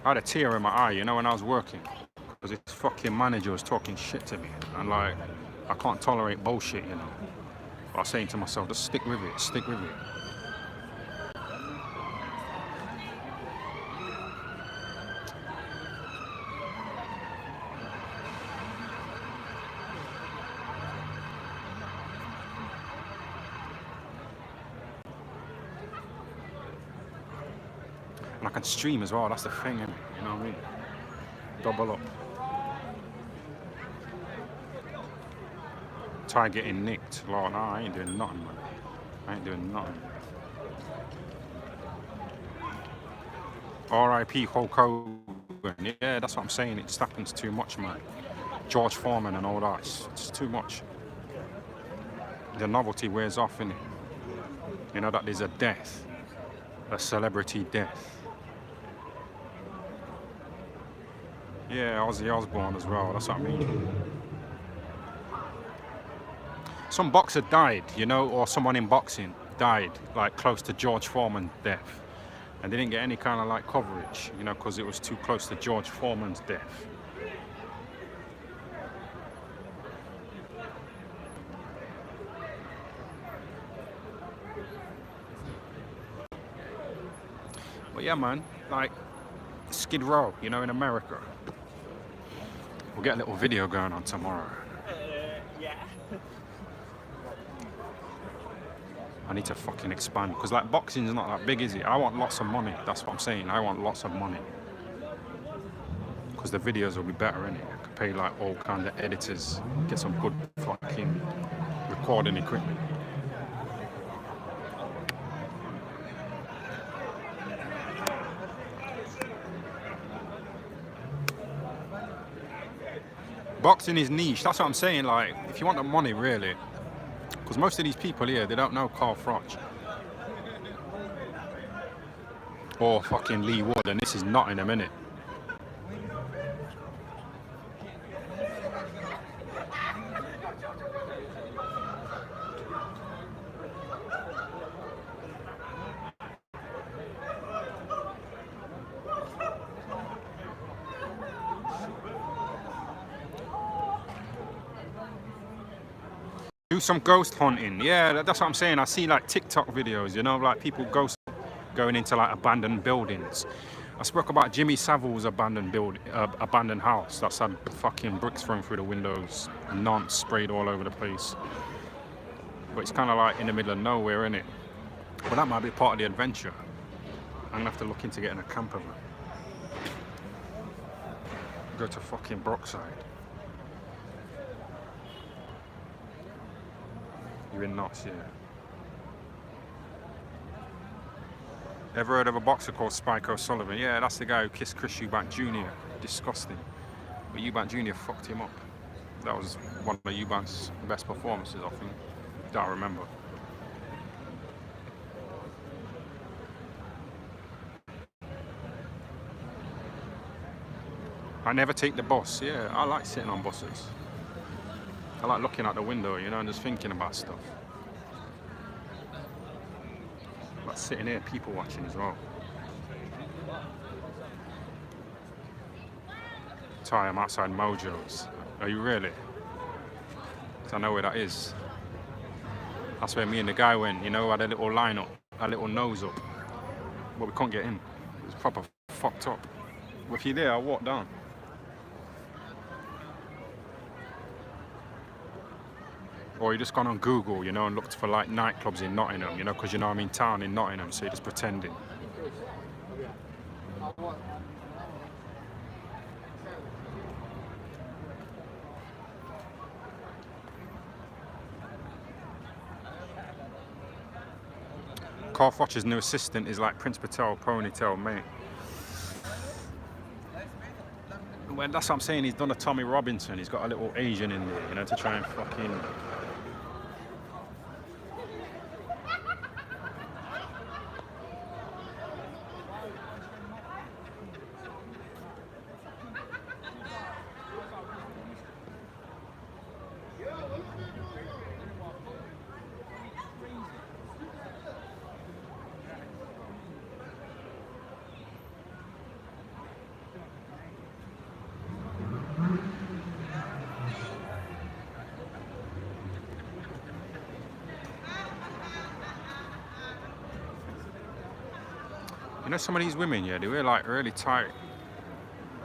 [SPEAKER 2] I had a tear in my eye, you know, when I was working. Because this fucking manager was talking shit to me. And like, I can't tolerate bullshit, you know. But I was saying to myself, just stick with it, stick with it. And I can stream as well, that's the thing, innit? You know what I mean? Double up. Try getting nicked. Lord, nah, I ain't doing nothing, man. I ain't doing nothing. R.I.P. Hulk Hogan. Yeah, that's what I'm saying. It just happens too much, man. George Foreman and all that. It's too much. The novelty wears off, innit? You know that there's a death. A celebrity death. Yeah, Ozzy Osbourne as well, that's what I mean. Some boxer died, you know, or someone in boxing died, like close to George Foreman's death. And they didn't get any kind of like coverage, you know, because it was too close to George Foreman's death. But yeah, man, like Skid Row, you know, in America. We'll get a little video going on tomorrow.
[SPEAKER 4] Yeah.
[SPEAKER 2] I need to fucking expand, because like boxing is not that big, is it? I want lots of money, that's what I'm saying. I want lots of money. Because the videos will be better, innit? I could pay like all kinds of editors, get some good fucking recording equipment. Boxing is niche, that's what I'm saying, like, if you want the money, really. Because most of these people here, they don't know Carl Froch. Or fucking Lee Wood, and this is Nottingham, innit? Do some ghost hunting. Yeah, that's what I'm saying. I see like TikTok videos, you know, like people ghost going into like abandoned buildings. I spoke about Jimmy Savile's abandoned house that's had fucking bricks thrown through the windows, nonce sprayed all over the place. But it's kind of like in the middle of nowhere, innit? But that might be part of the adventure. I'm gonna have to look into getting a camper van. Go to fucking Brookside. You're in knots, yeah. Ever heard of a boxer called Spike O'Sullivan? Yeah, that's the guy who kissed Chris Eubank Jr. Disgusting. But Eubank Jr. fucked him up. That was one of Eubank's best performances, I think. That I remember. I never take the bus. Yeah, I like sitting on buses. I like looking out the window, you know, and just thinking about stuff. Like sitting here, people watching as well. Ty, I'm outside Mojo's. Are you really? Because I know where that is. That's where me and the guy went, you know, had a little line up, a little nose up. But we couldn't get in. It was proper fucked up. If you're there, I'll walk down. Or you just gone on Google, you know, and looked for like nightclubs in Nottingham, you know, because you know I'm in town in Nottingham, so you're just pretending. Carl Froch's new assistant is like Prince Patel, ponytail, mate. Well, that's what I'm saying, he's done a Tommy Robinson, he's got a little Asian in there, you know, to try and fucking... You know, some of these women, yeah, they wear like really tight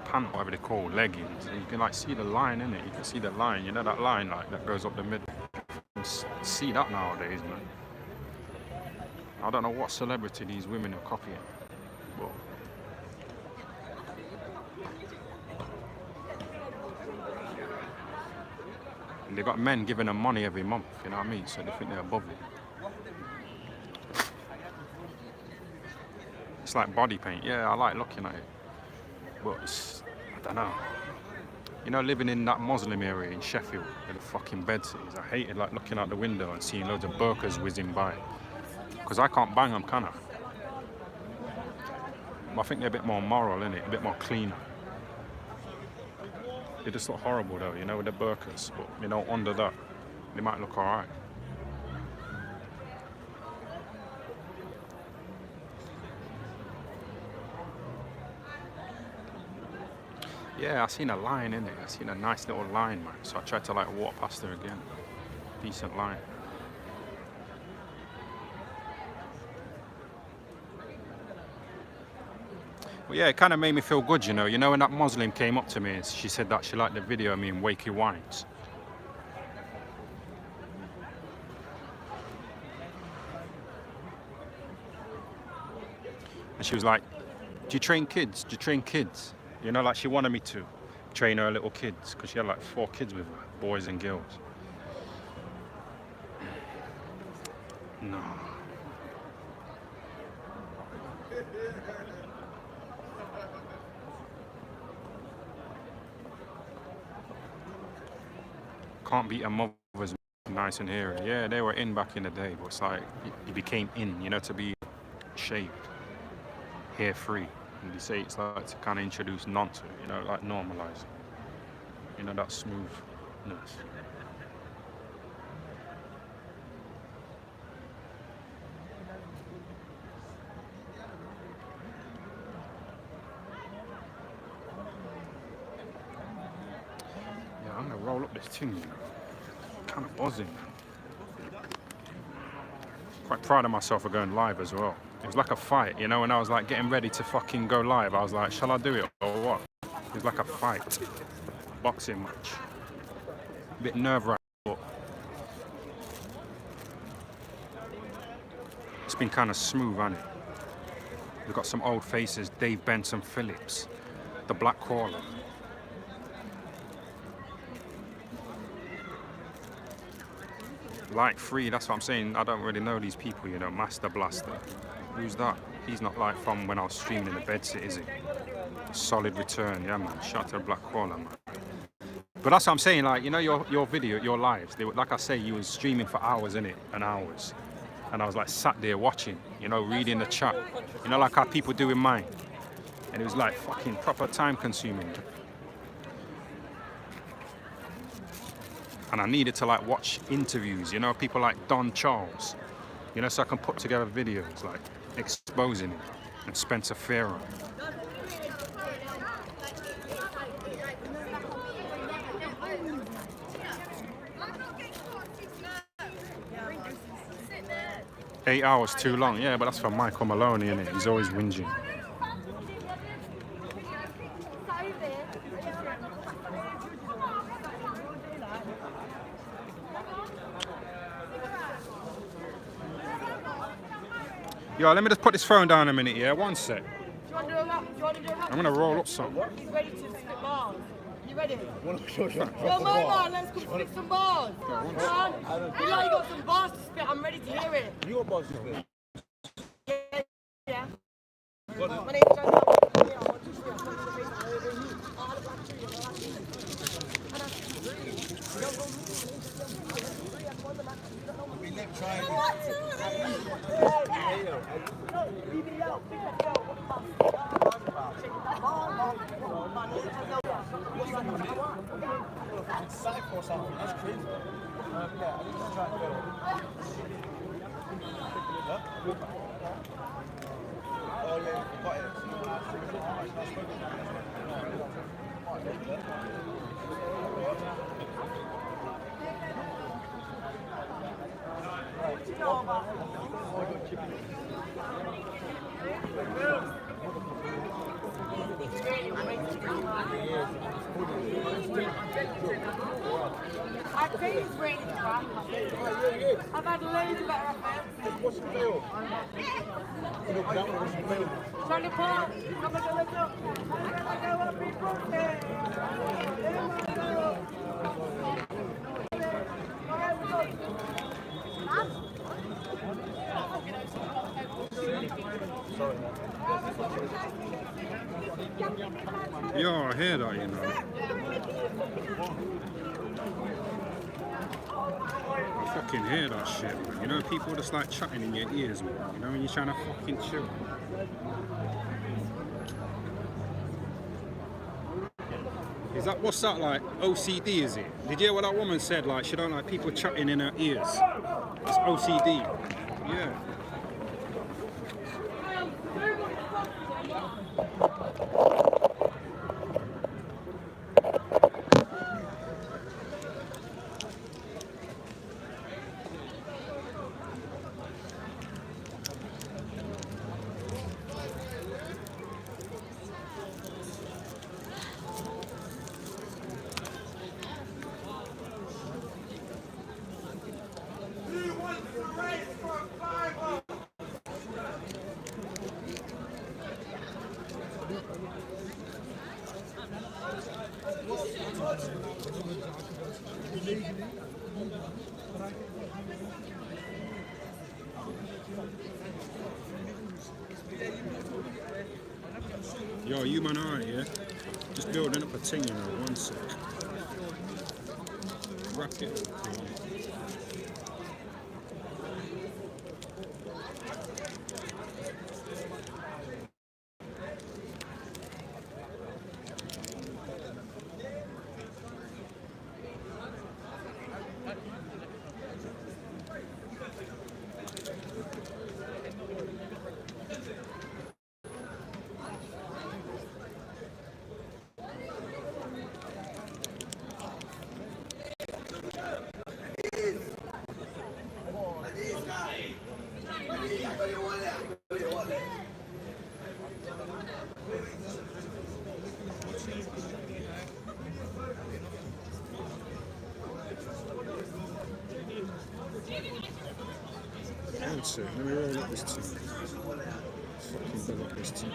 [SPEAKER 2] pants, whatever they call, leggings. And you can like see the line in it. You can see the line, you know, that line like that goes up the middle. You can see that nowadays, man. I don't know what celebrity these women are copying. But and they got men giving them money every month, you know what I mean? So they think they're above it. It's like body paint. Yeah, I like looking at it. But it's, I don't know. You know, living in that Muslim area in Sheffield, with the fucking bedsitters, I hated like looking out the window and seeing loads of burqas whizzing by. Because I can't bang them, can I? But I think they're a bit more moral, innit? A bit more cleaner. They just look horrible though, you know, with the burqas. But, you know, under that, they might look alright. Yeah, I seen a line in it. I seen a nice little line, man. So I tried to like walk past her again. Decent line. Well, yeah, it kind of made me feel good, you know. You know, when that Muslim came up to me and she said that she liked the video of me in Wakey Wines. And she was like, do you train kids? Do you train kids? You know, like she wanted me to train her little kids because she had like 4 kids with her, boys and girls. No. Can't beat a mother's nice and hairy. Yeah, they were in back in the day, but it's like it became in, you know, to be shaved, hair free. And they say it's like to kind of introduce nonce, you know, like normalize, you know, that smoothness. Yeah, I'm gonna roll up this thing, you know. Kind of buzzing. Quite proud of myself for going live as well. It was like a fight, you know, when I was like getting ready to fucking go live, I was like, shall I do it or what? It was like a fight, boxing match. A bit nerve-wracking, but it's been kind of smooth, hasn't it? We've got some old faces, Dave Benson Phillips, the Black Caller. Like free, that's what I'm saying. I don't really know these people, you know, Master Blaster. Who's that? He's not like from when I was streaming in the bedsit, is he? Solid return, yeah, man. Shout out to the Black Caller, man. But that's what I'm saying, like, you know, your video, your lives, they were, like I say, you was streaming for hours, innit? And hours. And I was like sat there watching, you know, reading the chat. You know, like how people do in mine. And it was like fucking proper time consuming. And I needed to like watch interviews, you know, people like Don Charles, you know, so I can put together videos like exposing him, and Spencer Farron. Eight hours too long, yeah, but that's for Michael Maloney, innit? He's always whinging. Yo, let me just put this phone down a minute, yeah? One sec.
[SPEAKER 3] Do you want to do a rap? Do you want to do a rap?
[SPEAKER 2] I'm gonna roll up some.
[SPEAKER 3] He's ready to spit bars. You ready?
[SPEAKER 5] Sure.
[SPEAKER 3] Yo, my man, let's go spit some bars. Man, you know you got some bars to spit. I'm ready to hear it.
[SPEAKER 5] You got bars to spit?
[SPEAKER 3] Yeah. My name's Darren. Yeah, 1, 2, 3. I'm going to the face. All the black tree.
[SPEAKER 5] Cypher or something, that's crazy. Yeah, I need to try and go. Oh yeah, got
[SPEAKER 3] I think it's raining, right? I've had loads of better effects.
[SPEAKER 5] What's your fail?
[SPEAKER 3] Trying to park. I'm gonna go. I'm gonna go up
[SPEAKER 2] Yo, I hear that, you know. I fucking hear that shit, man. You know, people just like chatting in your ears, man. You know, when you're trying to fucking chill. Is that, what's that like? OCD, is it? Did you hear what that woman said? Like, she don't like people chatting in her ears. It's OCD. Yeah. Yo, you man alright, yeah? Just building up a thing, you know, one sec. Wrap it up, you know. One sec, let me roll up this tea. Fucking fill up this tea.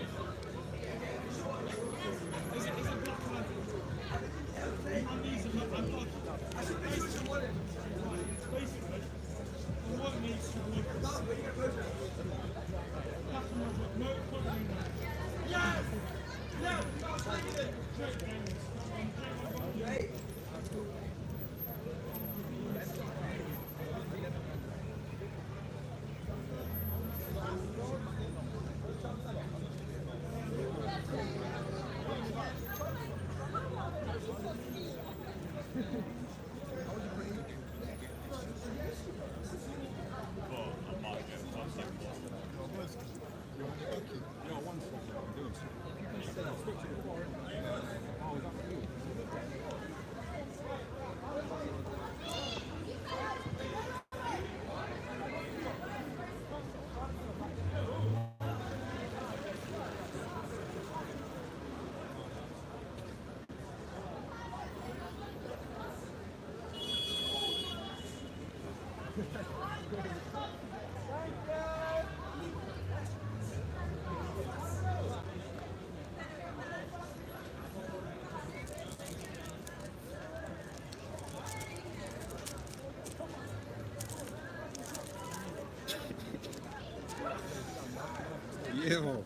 [SPEAKER 2] Yo.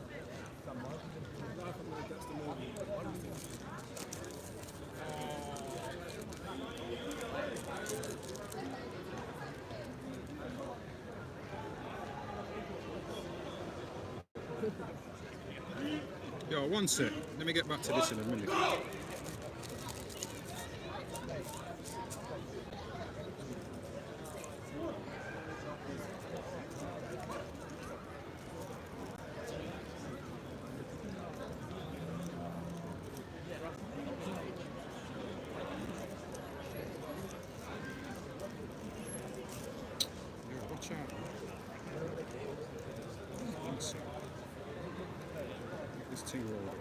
[SPEAKER 2] Yo, one sec. Let me get back to this in a minute. Watch out. One sec. This 2-year-old.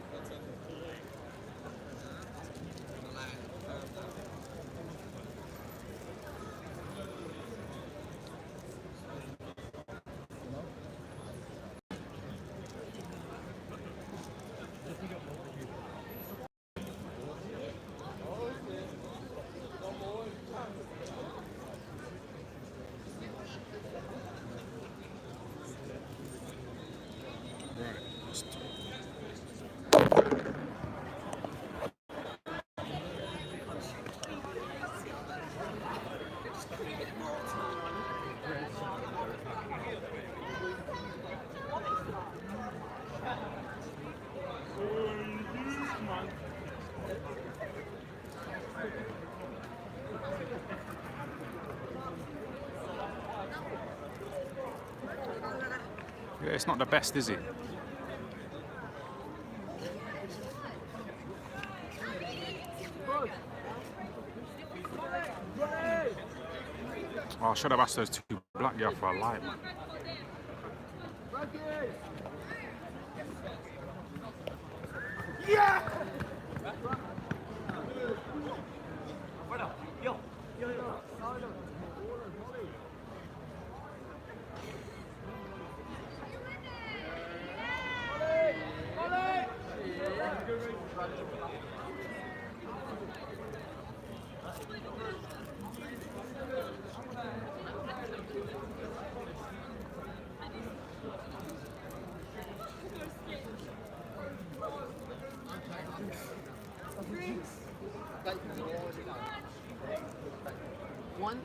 [SPEAKER 2] Yeah, it's not the best, is it? Oh, I should have asked those two black girls for a light, man.
[SPEAKER 5] Yeah!
[SPEAKER 3] One.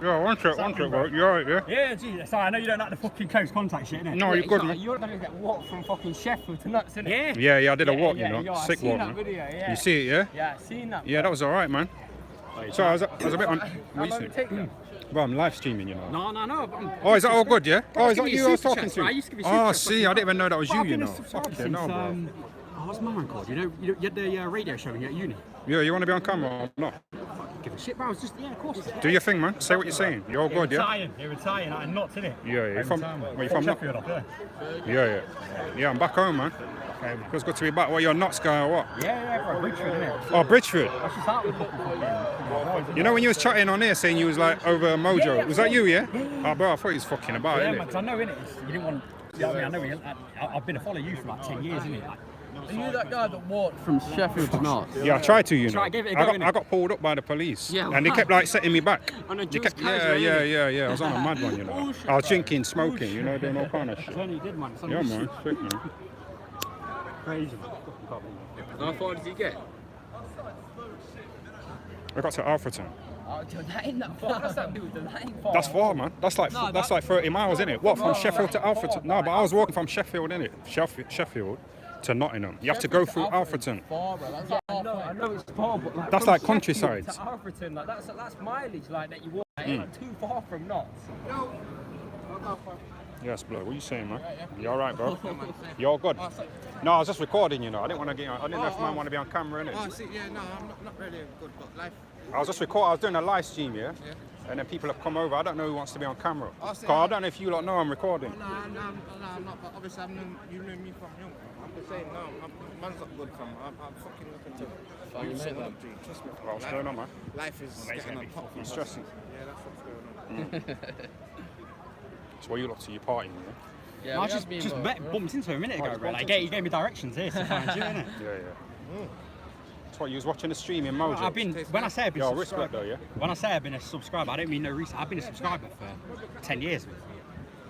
[SPEAKER 2] Yeah, one sec, bro. You alright, yeah?
[SPEAKER 5] Yeah, geez. Sorry, I know you don't like the fucking close contact shit, innit?
[SPEAKER 2] No, you're good, man.
[SPEAKER 5] You're gonna get walked from fucking Sheffield to nuts, innit?
[SPEAKER 2] Yeah, I did a walk,
[SPEAKER 5] yeah,
[SPEAKER 2] you know.
[SPEAKER 5] I
[SPEAKER 2] Sick
[SPEAKER 5] seen
[SPEAKER 2] walk,
[SPEAKER 5] that
[SPEAKER 2] man.
[SPEAKER 5] video, yeah.
[SPEAKER 2] You see it, yeah?
[SPEAKER 5] Yeah, I seen that.
[SPEAKER 2] Yeah, that was alright, man. So I was a bit on.
[SPEAKER 5] How
[SPEAKER 2] What you
[SPEAKER 5] long did it
[SPEAKER 2] say?
[SPEAKER 5] take you?
[SPEAKER 2] Bro, I'm live streaming, you know.
[SPEAKER 5] No.
[SPEAKER 2] Oh, is that all good, yeah?
[SPEAKER 5] Bro,
[SPEAKER 2] Oh,
[SPEAKER 5] I
[SPEAKER 2] is that
[SPEAKER 5] give you
[SPEAKER 2] you I was
[SPEAKER 5] super
[SPEAKER 2] talking
[SPEAKER 5] chats, bro. I used to
[SPEAKER 2] to?
[SPEAKER 5] give you super
[SPEAKER 2] Oh,
[SPEAKER 5] chats.
[SPEAKER 2] see, I didn't even know that was you, you know.
[SPEAKER 5] Fucking
[SPEAKER 2] Fucking no, bro.
[SPEAKER 5] what's my man called? You had the radio show when you were at uni.
[SPEAKER 2] Yeah, you want to be on camera or not?
[SPEAKER 5] Give a shit, bro. I was just, yeah, of course.
[SPEAKER 2] Do your thing, man. Say what you're saying. You're all good, yeah?
[SPEAKER 5] You're retiring, like nuts, innit?
[SPEAKER 2] Yeah. You're from, where you from?
[SPEAKER 5] Sheffield, up there.
[SPEAKER 2] Yeah. Yeah, I'm back home, man.
[SPEAKER 5] Okay, man.
[SPEAKER 2] Feels good to be back. What, you're nuts guy or what?
[SPEAKER 5] Yeah, bro. Bridgeford, innit?
[SPEAKER 2] Oh, Bridgeford.
[SPEAKER 5] I should start with fucking.
[SPEAKER 2] You know when you was chatting on here saying you was like over Mojo?
[SPEAKER 5] Yeah,
[SPEAKER 2] was that you, yeah?
[SPEAKER 5] Yeah.
[SPEAKER 2] Oh, bro, I thought he was fucking about,
[SPEAKER 5] Yeah,
[SPEAKER 2] innit?
[SPEAKER 5] man, 'cause I know, innit? You didn't want. You know what I mean? I know I've been a follower you for like 10 years, innit? Like,
[SPEAKER 3] Are you that guy that walked from Sheffield to North?
[SPEAKER 2] Yeah, I tried to, you know.
[SPEAKER 5] Try, give it a go, innit?
[SPEAKER 2] I got pulled up by the police.
[SPEAKER 3] Yeah,
[SPEAKER 2] and they kept like setting me back.
[SPEAKER 3] On a
[SPEAKER 2] They
[SPEAKER 3] Juice
[SPEAKER 2] kept,
[SPEAKER 3] Carriageway,
[SPEAKER 2] yeah. I was on a mad one, you know.
[SPEAKER 3] Bullshit,
[SPEAKER 2] I was
[SPEAKER 3] bro.
[SPEAKER 2] drinking, smoking, you know, doing all kind of shit.
[SPEAKER 5] that's only you did, man. It's only
[SPEAKER 2] Yeah,
[SPEAKER 5] you.
[SPEAKER 2] man. Sick, man.
[SPEAKER 5] Crazy, man. Fucking can't believe it.
[SPEAKER 3] How far did you get?
[SPEAKER 2] I got to Alfreton.
[SPEAKER 3] Oh, dude, that ain't that far. What's that, dude? That ain't far.
[SPEAKER 2] That's far, man. That's like
[SPEAKER 3] No,
[SPEAKER 2] that's
[SPEAKER 3] that-
[SPEAKER 2] like 30 miles, isn't it? What, from
[SPEAKER 3] No,
[SPEAKER 2] Sheffield to
[SPEAKER 3] that's
[SPEAKER 2] Alfreton?
[SPEAKER 3] far,
[SPEAKER 2] No, but I was walking from Sheffield, innit? Sheffield to Nottingham. You have to go through Alfreton.
[SPEAKER 3] Far, bro. That's like
[SPEAKER 5] I know it's far, but like
[SPEAKER 2] That's
[SPEAKER 5] from
[SPEAKER 2] like
[SPEAKER 5] Sheffield
[SPEAKER 2] countryside.
[SPEAKER 5] to Alfreton, like that's mileage, like that you walk. It ain't too far from Notts.
[SPEAKER 2] Yes, blood. What are you saying, man? You all right, bro? You all good? No, I was just recording, you know. I didn't want to get. I didn't know if man want to be on camera, innit?
[SPEAKER 3] see, yeah, no, I'm not really good, but life.
[SPEAKER 2] I was just recording. I was doing a live stream, yeah. And then people have come over. I don't know who wants to be on camera.
[SPEAKER 5] I'll say-
[SPEAKER 2] I don't know if you lot know I'm recording.
[SPEAKER 5] No, I'm not. But obviously, you know me from young. I'm just saying, no, man's not good from. I'm fucking looking to. You set up, G. Trust me.
[SPEAKER 2] What's going on, man?
[SPEAKER 5] Life is getting on top.
[SPEAKER 2] I'm stressing.
[SPEAKER 5] Yeah, that's what's going on.
[SPEAKER 2] So what you lot to? You partying,
[SPEAKER 7] Yeah, I just bumped into him a minute ago, bro. Like, he gave me directions here to find you, innit?
[SPEAKER 2] Yeah. That's what you was watching the stream in Mojo.
[SPEAKER 7] When I say I've been
[SPEAKER 2] Yo,
[SPEAKER 7] a
[SPEAKER 2] respect
[SPEAKER 7] subscriber,
[SPEAKER 2] though, yeah?
[SPEAKER 7] when I say I've been a subscriber, I don't mean no recent. I've been a subscriber for 10 years.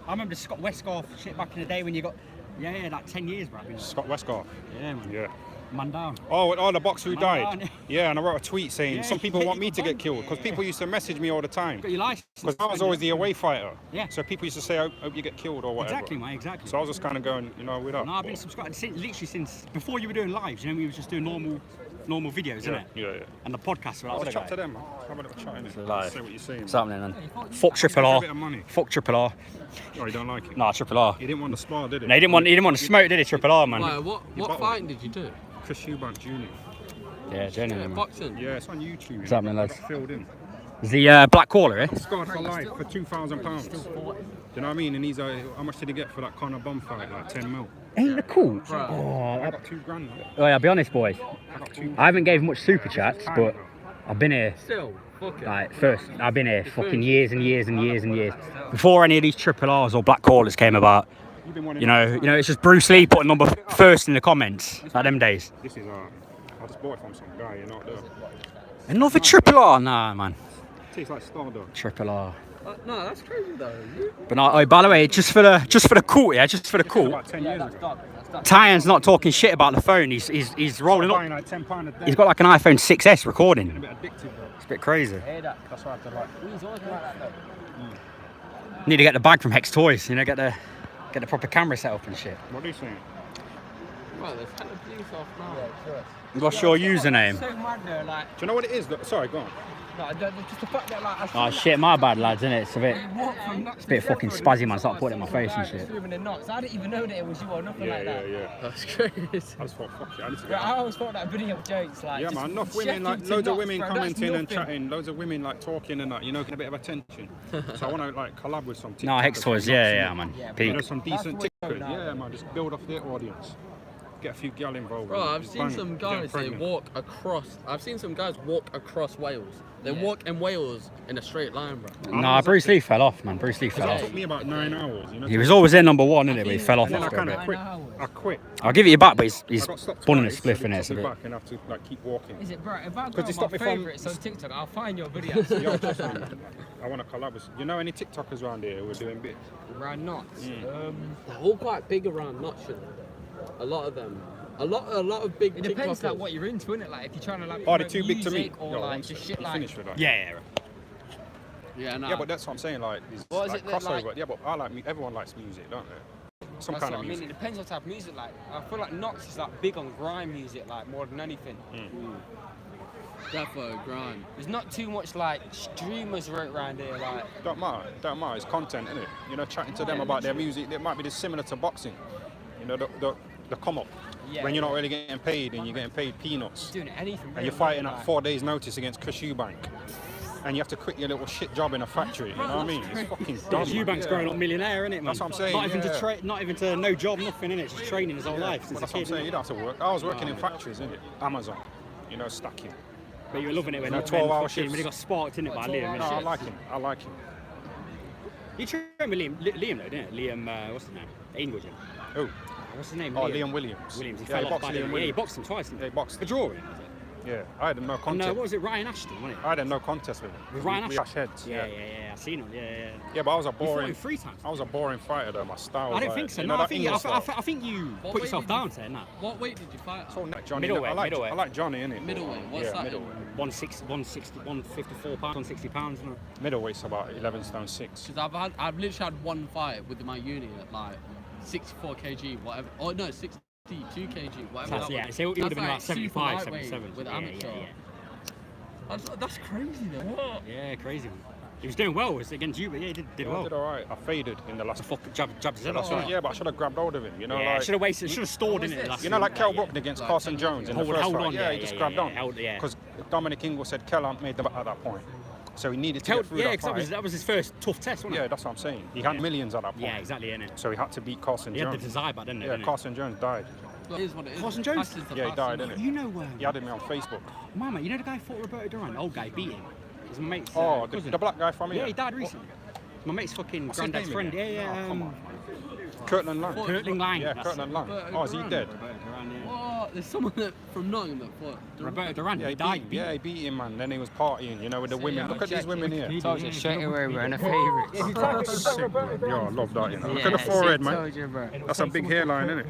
[SPEAKER 7] I remember the Scott Westgarth shit back in the day when you got, like 10 years, bro.
[SPEAKER 2] Scott Westgarth.
[SPEAKER 7] Yeah, man.
[SPEAKER 2] Yeah.
[SPEAKER 7] Man down.
[SPEAKER 2] Oh, the boxer who
[SPEAKER 7] Man
[SPEAKER 2] died.
[SPEAKER 7] down.
[SPEAKER 2] Yeah, and I wrote a tweet saying
[SPEAKER 7] Yeah,
[SPEAKER 2] some people want me
[SPEAKER 7] you
[SPEAKER 2] to
[SPEAKER 7] got
[SPEAKER 2] get
[SPEAKER 7] banned.
[SPEAKER 2] killed because people used to message me all the time.
[SPEAKER 7] Got your license.
[SPEAKER 2] Because I was always the away fighter.
[SPEAKER 7] Yeah.
[SPEAKER 2] So people used to say, I hope you get killed or whatever.
[SPEAKER 7] Exactly, man, exactly.
[SPEAKER 2] So I was just kind of going, with that.
[SPEAKER 7] No, I've been subscribed literally since before you were doing lives. You know, we were just doing normal videos, innit?
[SPEAKER 2] Yeah.
[SPEAKER 7] And the podcast.
[SPEAKER 2] I'll chat to them, man. Have a little chat, innit?
[SPEAKER 7] Live.
[SPEAKER 2] See what you're saying.
[SPEAKER 7] What's happening, man? Fuck Triple
[SPEAKER 2] A
[SPEAKER 7] R.
[SPEAKER 2] bit of money.
[SPEAKER 7] Fuck Triple R.
[SPEAKER 2] Oh, you don't like it?
[SPEAKER 7] Nah, Triple R.
[SPEAKER 2] He didn't want to spar, did he?
[SPEAKER 7] No, he didn't want to smoke, did he? Triple R, man.
[SPEAKER 4] Why, what fighting did you do?
[SPEAKER 2] Chris Eubank Jr.
[SPEAKER 7] Yeah, genuinely, man.
[SPEAKER 4] Boxing?
[SPEAKER 2] Yeah, it's on YouTube.
[SPEAKER 7] What's happening, lads?
[SPEAKER 2] I got filled in.
[SPEAKER 7] Is the black caller, eh?
[SPEAKER 2] Scarred for life for £2,000. Do you know what I mean? And he's how much did he get for that Conor Bum fight? Like 10 mil.
[SPEAKER 7] Ain't the cool?
[SPEAKER 2] I got $2 grand. Man.
[SPEAKER 7] Oh, yeah, I'll be honest, boys.
[SPEAKER 2] I got two.
[SPEAKER 7] I haven't gave much super chats, but I've been here.
[SPEAKER 4] Still, fuck it.
[SPEAKER 7] Like, I've been here fucking years and years and years and years. Before any of these Triple R's or black callers came about,
[SPEAKER 2] You've been wanting
[SPEAKER 7] you know, it's just Bruce Lee putting number first in the comments, like them days.
[SPEAKER 2] This is I just bought it from some guy,
[SPEAKER 7] Another Triple R? Nah, man.
[SPEAKER 2] Tastes like Stardust.
[SPEAKER 7] Triple R.
[SPEAKER 4] No, that's crazy though.
[SPEAKER 7] But no, oh, by the way, just for the cool, yeah, just for the cool.
[SPEAKER 2] About 10 years ago.
[SPEAKER 7] Tyan's not talking shit about the phone. He's rolling
[SPEAKER 2] Buying
[SPEAKER 7] up.
[SPEAKER 2] like £10 a day.
[SPEAKER 7] He's got like an iPhone 6S recording.
[SPEAKER 2] a bit addictive, bro.
[SPEAKER 7] It's a bit crazy.
[SPEAKER 2] That's why I have to like.
[SPEAKER 7] Need to get the bag from Hex Toys. You know, get the proper camera set up and shit.
[SPEAKER 2] What are you saying?
[SPEAKER 4] Well, there's hella police off now.
[SPEAKER 7] What's your username?
[SPEAKER 3] So mad though, like,
[SPEAKER 2] Do you know what it is? Sorry, go on.
[SPEAKER 3] just the fact that like I feel
[SPEAKER 7] Oh
[SPEAKER 3] like
[SPEAKER 7] shit, my bad, lads, innit? It's a bit.
[SPEAKER 3] walk from nuts
[SPEAKER 7] It's a bit
[SPEAKER 3] to
[SPEAKER 7] fucking
[SPEAKER 3] death
[SPEAKER 7] spazzy,
[SPEAKER 3] row,
[SPEAKER 7] man. Stop
[SPEAKER 3] just
[SPEAKER 7] putting it in my
[SPEAKER 3] some
[SPEAKER 7] face and
[SPEAKER 3] guy
[SPEAKER 7] shit.
[SPEAKER 3] swimming in knots. I didn't even know that it was you or nothing like that.
[SPEAKER 2] Yeah.
[SPEAKER 4] That's crazy.
[SPEAKER 2] I just thought, fuck it, I need to
[SPEAKER 3] But
[SPEAKER 2] get
[SPEAKER 3] I always thought that video of jokes like.
[SPEAKER 2] Yeah,
[SPEAKER 3] just
[SPEAKER 2] man, enough women,
[SPEAKER 3] checking
[SPEAKER 2] like
[SPEAKER 3] to
[SPEAKER 2] loads of
[SPEAKER 3] nuts,
[SPEAKER 2] women
[SPEAKER 3] bro, that's
[SPEAKER 2] commenting and
[SPEAKER 3] nothing.
[SPEAKER 2] chatting, loads of women like talking and that, getting a bit of attention. So I want to like collab with some TikTokers.
[SPEAKER 7] No, Hex Toys, yeah, man. Peak.
[SPEAKER 2] Some decent
[SPEAKER 3] That's what
[SPEAKER 2] TikTokers.
[SPEAKER 3] it's going
[SPEAKER 2] Yeah, man, just build off their audience. Get a few gal involved.
[SPEAKER 4] Bro,
[SPEAKER 2] and
[SPEAKER 4] I've
[SPEAKER 2] just
[SPEAKER 4] seen
[SPEAKER 2] bang
[SPEAKER 4] some
[SPEAKER 2] it, get
[SPEAKER 4] guys
[SPEAKER 2] pregnant.
[SPEAKER 4] I've seen some guys walk across Wales. They walk in Wales in a straight line, bro.
[SPEAKER 7] Nah, Bruce Lee fell off, man. Bruce Lee fell
[SPEAKER 2] It
[SPEAKER 7] off.
[SPEAKER 2] took me about 9 hours,
[SPEAKER 7] He was always in number one, innit? But he fell off
[SPEAKER 2] And then I
[SPEAKER 7] after a
[SPEAKER 2] kind of
[SPEAKER 7] bit.
[SPEAKER 2] quit. I quit.
[SPEAKER 7] I'll give it you back, but he's
[SPEAKER 2] I got stopped
[SPEAKER 7] bunning a
[SPEAKER 2] twice,
[SPEAKER 7] spliff
[SPEAKER 2] so
[SPEAKER 7] in
[SPEAKER 2] they
[SPEAKER 7] it. It's a
[SPEAKER 2] took me
[SPEAKER 7] bit.
[SPEAKER 2] back and have to like keep walking.
[SPEAKER 3] Is it, bro? If I
[SPEAKER 2] Because
[SPEAKER 3] go
[SPEAKER 2] they
[SPEAKER 3] on
[SPEAKER 2] stopped
[SPEAKER 3] my
[SPEAKER 2] me from-
[SPEAKER 3] favourites on TikTok, I'll find your videos.
[SPEAKER 2] Yo, trust me, man. I want to collab with. You know any TikTokers around here who are doing bits?
[SPEAKER 3] Around knots.
[SPEAKER 4] They're all quite big around Notts, you know. A lot of them. A lot of big
[SPEAKER 3] It depends
[SPEAKER 4] TikTokers.
[SPEAKER 3] like what you're into, innit? Like if you're trying to like
[SPEAKER 2] Oh, they're
[SPEAKER 3] promote
[SPEAKER 2] too big to me.
[SPEAKER 3] music or
[SPEAKER 2] Yo,
[SPEAKER 3] like
[SPEAKER 2] one
[SPEAKER 3] just
[SPEAKER 2] sec.
[SPEAKER 3] shit
[SPEAKER 2] You
[SPEAKER 3] like.
[SPEAKER 2] finished with that?
[SPEAKER 7] Yeah.
[SPEAKER 4] Yeah, no.
[SPEAKER 2] Yeah, but that's what I'm saying. Like, these,
[SPEAKER 3] What is
[SPEAKER 2] like
[SPEAKER 3] it that,
[SPEAKER 2] crossover.
[SPEAKER 3] like-
[SPEAKER 2] Yeah, but I like. Everyone likes music, don't they? Some
[SPEAKER 3] That's
[SPEAKER 2] kind
[SPEAKER 3] what
[SPEAKER 2] of
[SPEAKER 3] I mean.
[SPEAKER 2] music.
[SPEAKER 3] It depends what type of music. Like I feel like Knox is like big on grime music, like more than anything.
[SPEAKER 4] Defo, grind.
[SPEAKER 3] There's not too much like streamers around here. Like
[SPEAKER 2] Don't matter. It's content, innit? Chatting to them about their music. It might be just similar to boxing. The come up.
[SPEAKER 3] Yeah,
[SPEAKER 2] when you're not really getting paid and you're getting paid peanuts.
[SPEAKER 3] doing anything.
[SPEAKER 2] And
[SPEAKER 3] really,
[SPEAKER 2] you're fighting
[SPEAKER 3] like,
[SPEAKER 2] at 4 days' notice against Chris Eubank. And you have to quit your little shit job in a factory. You know what I mean? It's fucking dumb.
[SPEAKER 7] Eubank's
[SPEAKER 2] man.
[SPEAKER 7] growing up millionaire, innit, man?
[SPEAKER 2] That's what I'm saying,
[SPEAKER 7] Not even
[SPEAKER 2] yeah.
[SPEAKER 7] to not even to no job, nothing, innit? Just training his whole life since
[SPEAKER 2] But
[SPEAKER 7] a
[SPEAKER 2] that's what I'm
[SPEAKER 7] kid.
[SPEAKER 2] saying. You
[SPEAKER 7] innit?
[SPEAKER 2] don't have to work. I was working in factories, innit? Amazon. Stacking.
[SPEAKER 7] But you were loving it when
[SPEAKER 2] No,
[SPEAKER 7] when
[SPEAKER 2] 12-hour
[SPEAKER 7] fucking- when
[SPEAKER 2] shifts.
[SPEAKER 7] he got sparked, innit, by Liam.
[SPEAKER 2] No,
[SPEAKER 7] innit?
[SPEAKER 2] I like him.
[SPEAKER 7] You trained with Liam, though, didn't you? Liam, what's his name? Ainwood.
[SPEAKER 2] Oh,
[SPEAKER 7] What's his name?
[SPEAKER 2] Liam Williams.
[SPEAKER 7] Williams. He
[SPEAKER 2] Yeah,
[SPEAKER 7] fell
[SPEAKER 2] he
[SPEAKER 7] off
[SPEAKER 2] boxed
[SPEAKER 7] by
[SPEAKER 2] Liam
[SPEAKER 7] the- Yeah, he
[SPEAKER 2] Williams.
[SPEAKER 7] boxed him twice, didn't
[SPEAKER 2] Yeah, he boxed
[SPEAKER 7] A
[SPEAKER 2] him.
[SPEAKER 7] drawing, was it?
[SPEAKER 2] Yeah, I had no
[SPEAKER 7] And
[SPEAKER 2] contest.
[SPEAKER 7] what was it? Ryan Ashton, wasn't it?
[SPEAKER 2] I had no contest with him.
[SPEAKER 7] With Ryan
[SPEAKER 2] We
[SPEAKER 7] Ashton?
[SPEAKER 2] clash heads.
[SPEAKER 7] Yeah, I seen him. Yeah.
[SPEAKER 2] Yeah, but I was a
[SPEAKER 7] You fought
[SPEAKER 2] boring.
[SPEAKER 7] him 3 times.
[SPEAKER 2] I was a boring fighter though. My style.
[SPEAKER 7] I
[SPEAKER 2] was
[SPEAKER 7] don't
[SPEAKER 2] like,
[SPEAKER 7] think so.
[SPEAKER 2] you
[SPEAKER 7] No,
[SPEAKER 2] know
[SPEAKER 7] I
[SPEAKER 2] that
[SPEAKER 7] think
[SPEAKER 2] English style?
[SPEAKER 7] I think you
[SPEAKER 4] What
[SPEAKER 7] put
[SPEAKER 4] weight
[SPEAKER 7] yourself
[SPEAKER 4] did you-
[SPEAKER 7] down saying that.
[SPEAKER 4] What weight did you fight at?
[SPEAKER 2] So Johnny.
[SPEAKER 7] Middleweight,
[SPEAKER 2] I like
[SPEAKER 7] middleweight.
[SPEAKER 2] Johnny, innit?
[SPEAKER 4] Middleweight, what's
[SPEAKER 2] yeah,
[SPEAKER 4] that in?
[SPEAKER 2] middleweight.
[SPEAKER 7] 160, 154 pounds, 160 pounds. Isn't it?
[SPEAKER 2] Middleweight's about 11 stone 6.
[SPEAKER 4] Because I've literally had one fight with my uni at like 64 kg, whatever. Oh no, 62 kg, whatever.
[SPEAKER 7] That's,
[SPEAKER 4] that
[SPEAKER 7] yeah,
[SPEAKER 4] was.
[SPEAKER 7] so it would have
[SPEAKER 4] That's
[SPEAKER 7] been
[SPEAKER 4] like
[SPEAKER 7] about 75,
[SPEAKER 4] super lightweight
[SPEAKER 7] 77.
[SPEAKER 4] with
[SPEAKER 7] Yeah.
[SPEAKER 4] amateur. That's crazy though. What?
[SPEAKER 7] Yeah, crazy. Man. He was doing well. It was against you, but yeah, he did
[SPEAKER 2] I
[SPEAKER 7] well.
[SPEAKER 2] did alright. I faded in the last.
[SPEAKER 7] Fuck, jabbed his head off.
[SPEAKER 2] Yeah, but I should have grabbed hold of him.
[SPEAKER 7] Yeah,
[SPEAKER 2] like,
[SPEAKER 7] should have waited. Should have stalled in it.
[SPEAKER 2] like Kell Brook against Carson Jones in the first
[SPEAKER 7] Hold
[SPEAKER 2] fight.
[SPEAKER 7] on,
[SPEAKER 2] Yeah, he just grabbed on.
[SPEAKER 7] yeah.
[SPEAKER 2] Because Dominic Ingle said Kell ain't made the at that point. So he needed to get through
[SPEAKER 7] Yeah,
[SPEAKER 2] that
[SPEAKER 7] because
[SPEAKER 2] fight.
[SPEAKER 7] that was his first tough test, wasn't
[SPEAKER 2] Yeah,
[SPEAKER 7] it?
[SPEAKER 2] that's what I'm saying. He had millions at that point.
[SPEAKER 7] Yeah, exactly, innit?
[SPEAKER 2] So he had to beat Carson
[SPEAKER 7] He had the
[SPEAKER 2] Jones.
[SPEAKER 7] desire back then,
[SPEAKER 2] Yeah,
[SPEAKER 7] didn't he?
[SPEAKER 2] Carson Jones died.
[SPEAKER 4] It is what it is.
[SPEAKER 7] Carson Jones?
[SPEAKER 4] Passion's the
[SPEAKER 2] Yeah, he
[SPEAKER 4] passion.
[SPEAKER 2] died, innit?
[SPEAKER 7] You know,
[SPEAKER 2] He added me on Facebook.
[SPEAKER 7] Mama, you know the guy who fought Roberto Duran? Old guy beat him. He's my mate's
[SPEAKER 2] Oh,
[SPEAKER 7] cousin.
[SPEAKER 2] the black guy from here?
[SPEAKER 7] Yeah, he died recently. My mate's fucking
[SPEAKER 2] What's his
[SPEAKER 7] granddad's
[SPEAKER 2] name
[SPEAKER 7] friend.
[SPEAKER 2] again?
[SPEAKER 7] Yeah,
[SPEAKER 2] Oh, come on. Kirtland Lang.
[SPEAKER 7] Kirtling Lang.
[SPEAKER 2] Yeah,
[SPEAKER 7] that's
[SPEAKER 2] Kirtland
[SPEAKER 7] it.
[SPEAKER 2] Lang. Oh, is he dead?
[SPEAKER 7] Roberto Duran, yeah.
[SPEAKER 4] What? There's someone from Nottingham that fought.
[SPEAKER 7] Roberto Duran,
[SPEAKER 2] Yeah,
[SPEAKER 7] he died.
[SPEAKER 2] he beat him, man. Then he was partying, you know, with the women. Look at these women here.
[SPEAKER 8] Told you straight away we're in a favourite.
[SPEAKER 2] Sick, man. Yo, I love that, you know. Look at the forehead, man.
[SPEAKER 8] Told you, bro.
[SPEAKER 2] That's a big hairline, isn't it?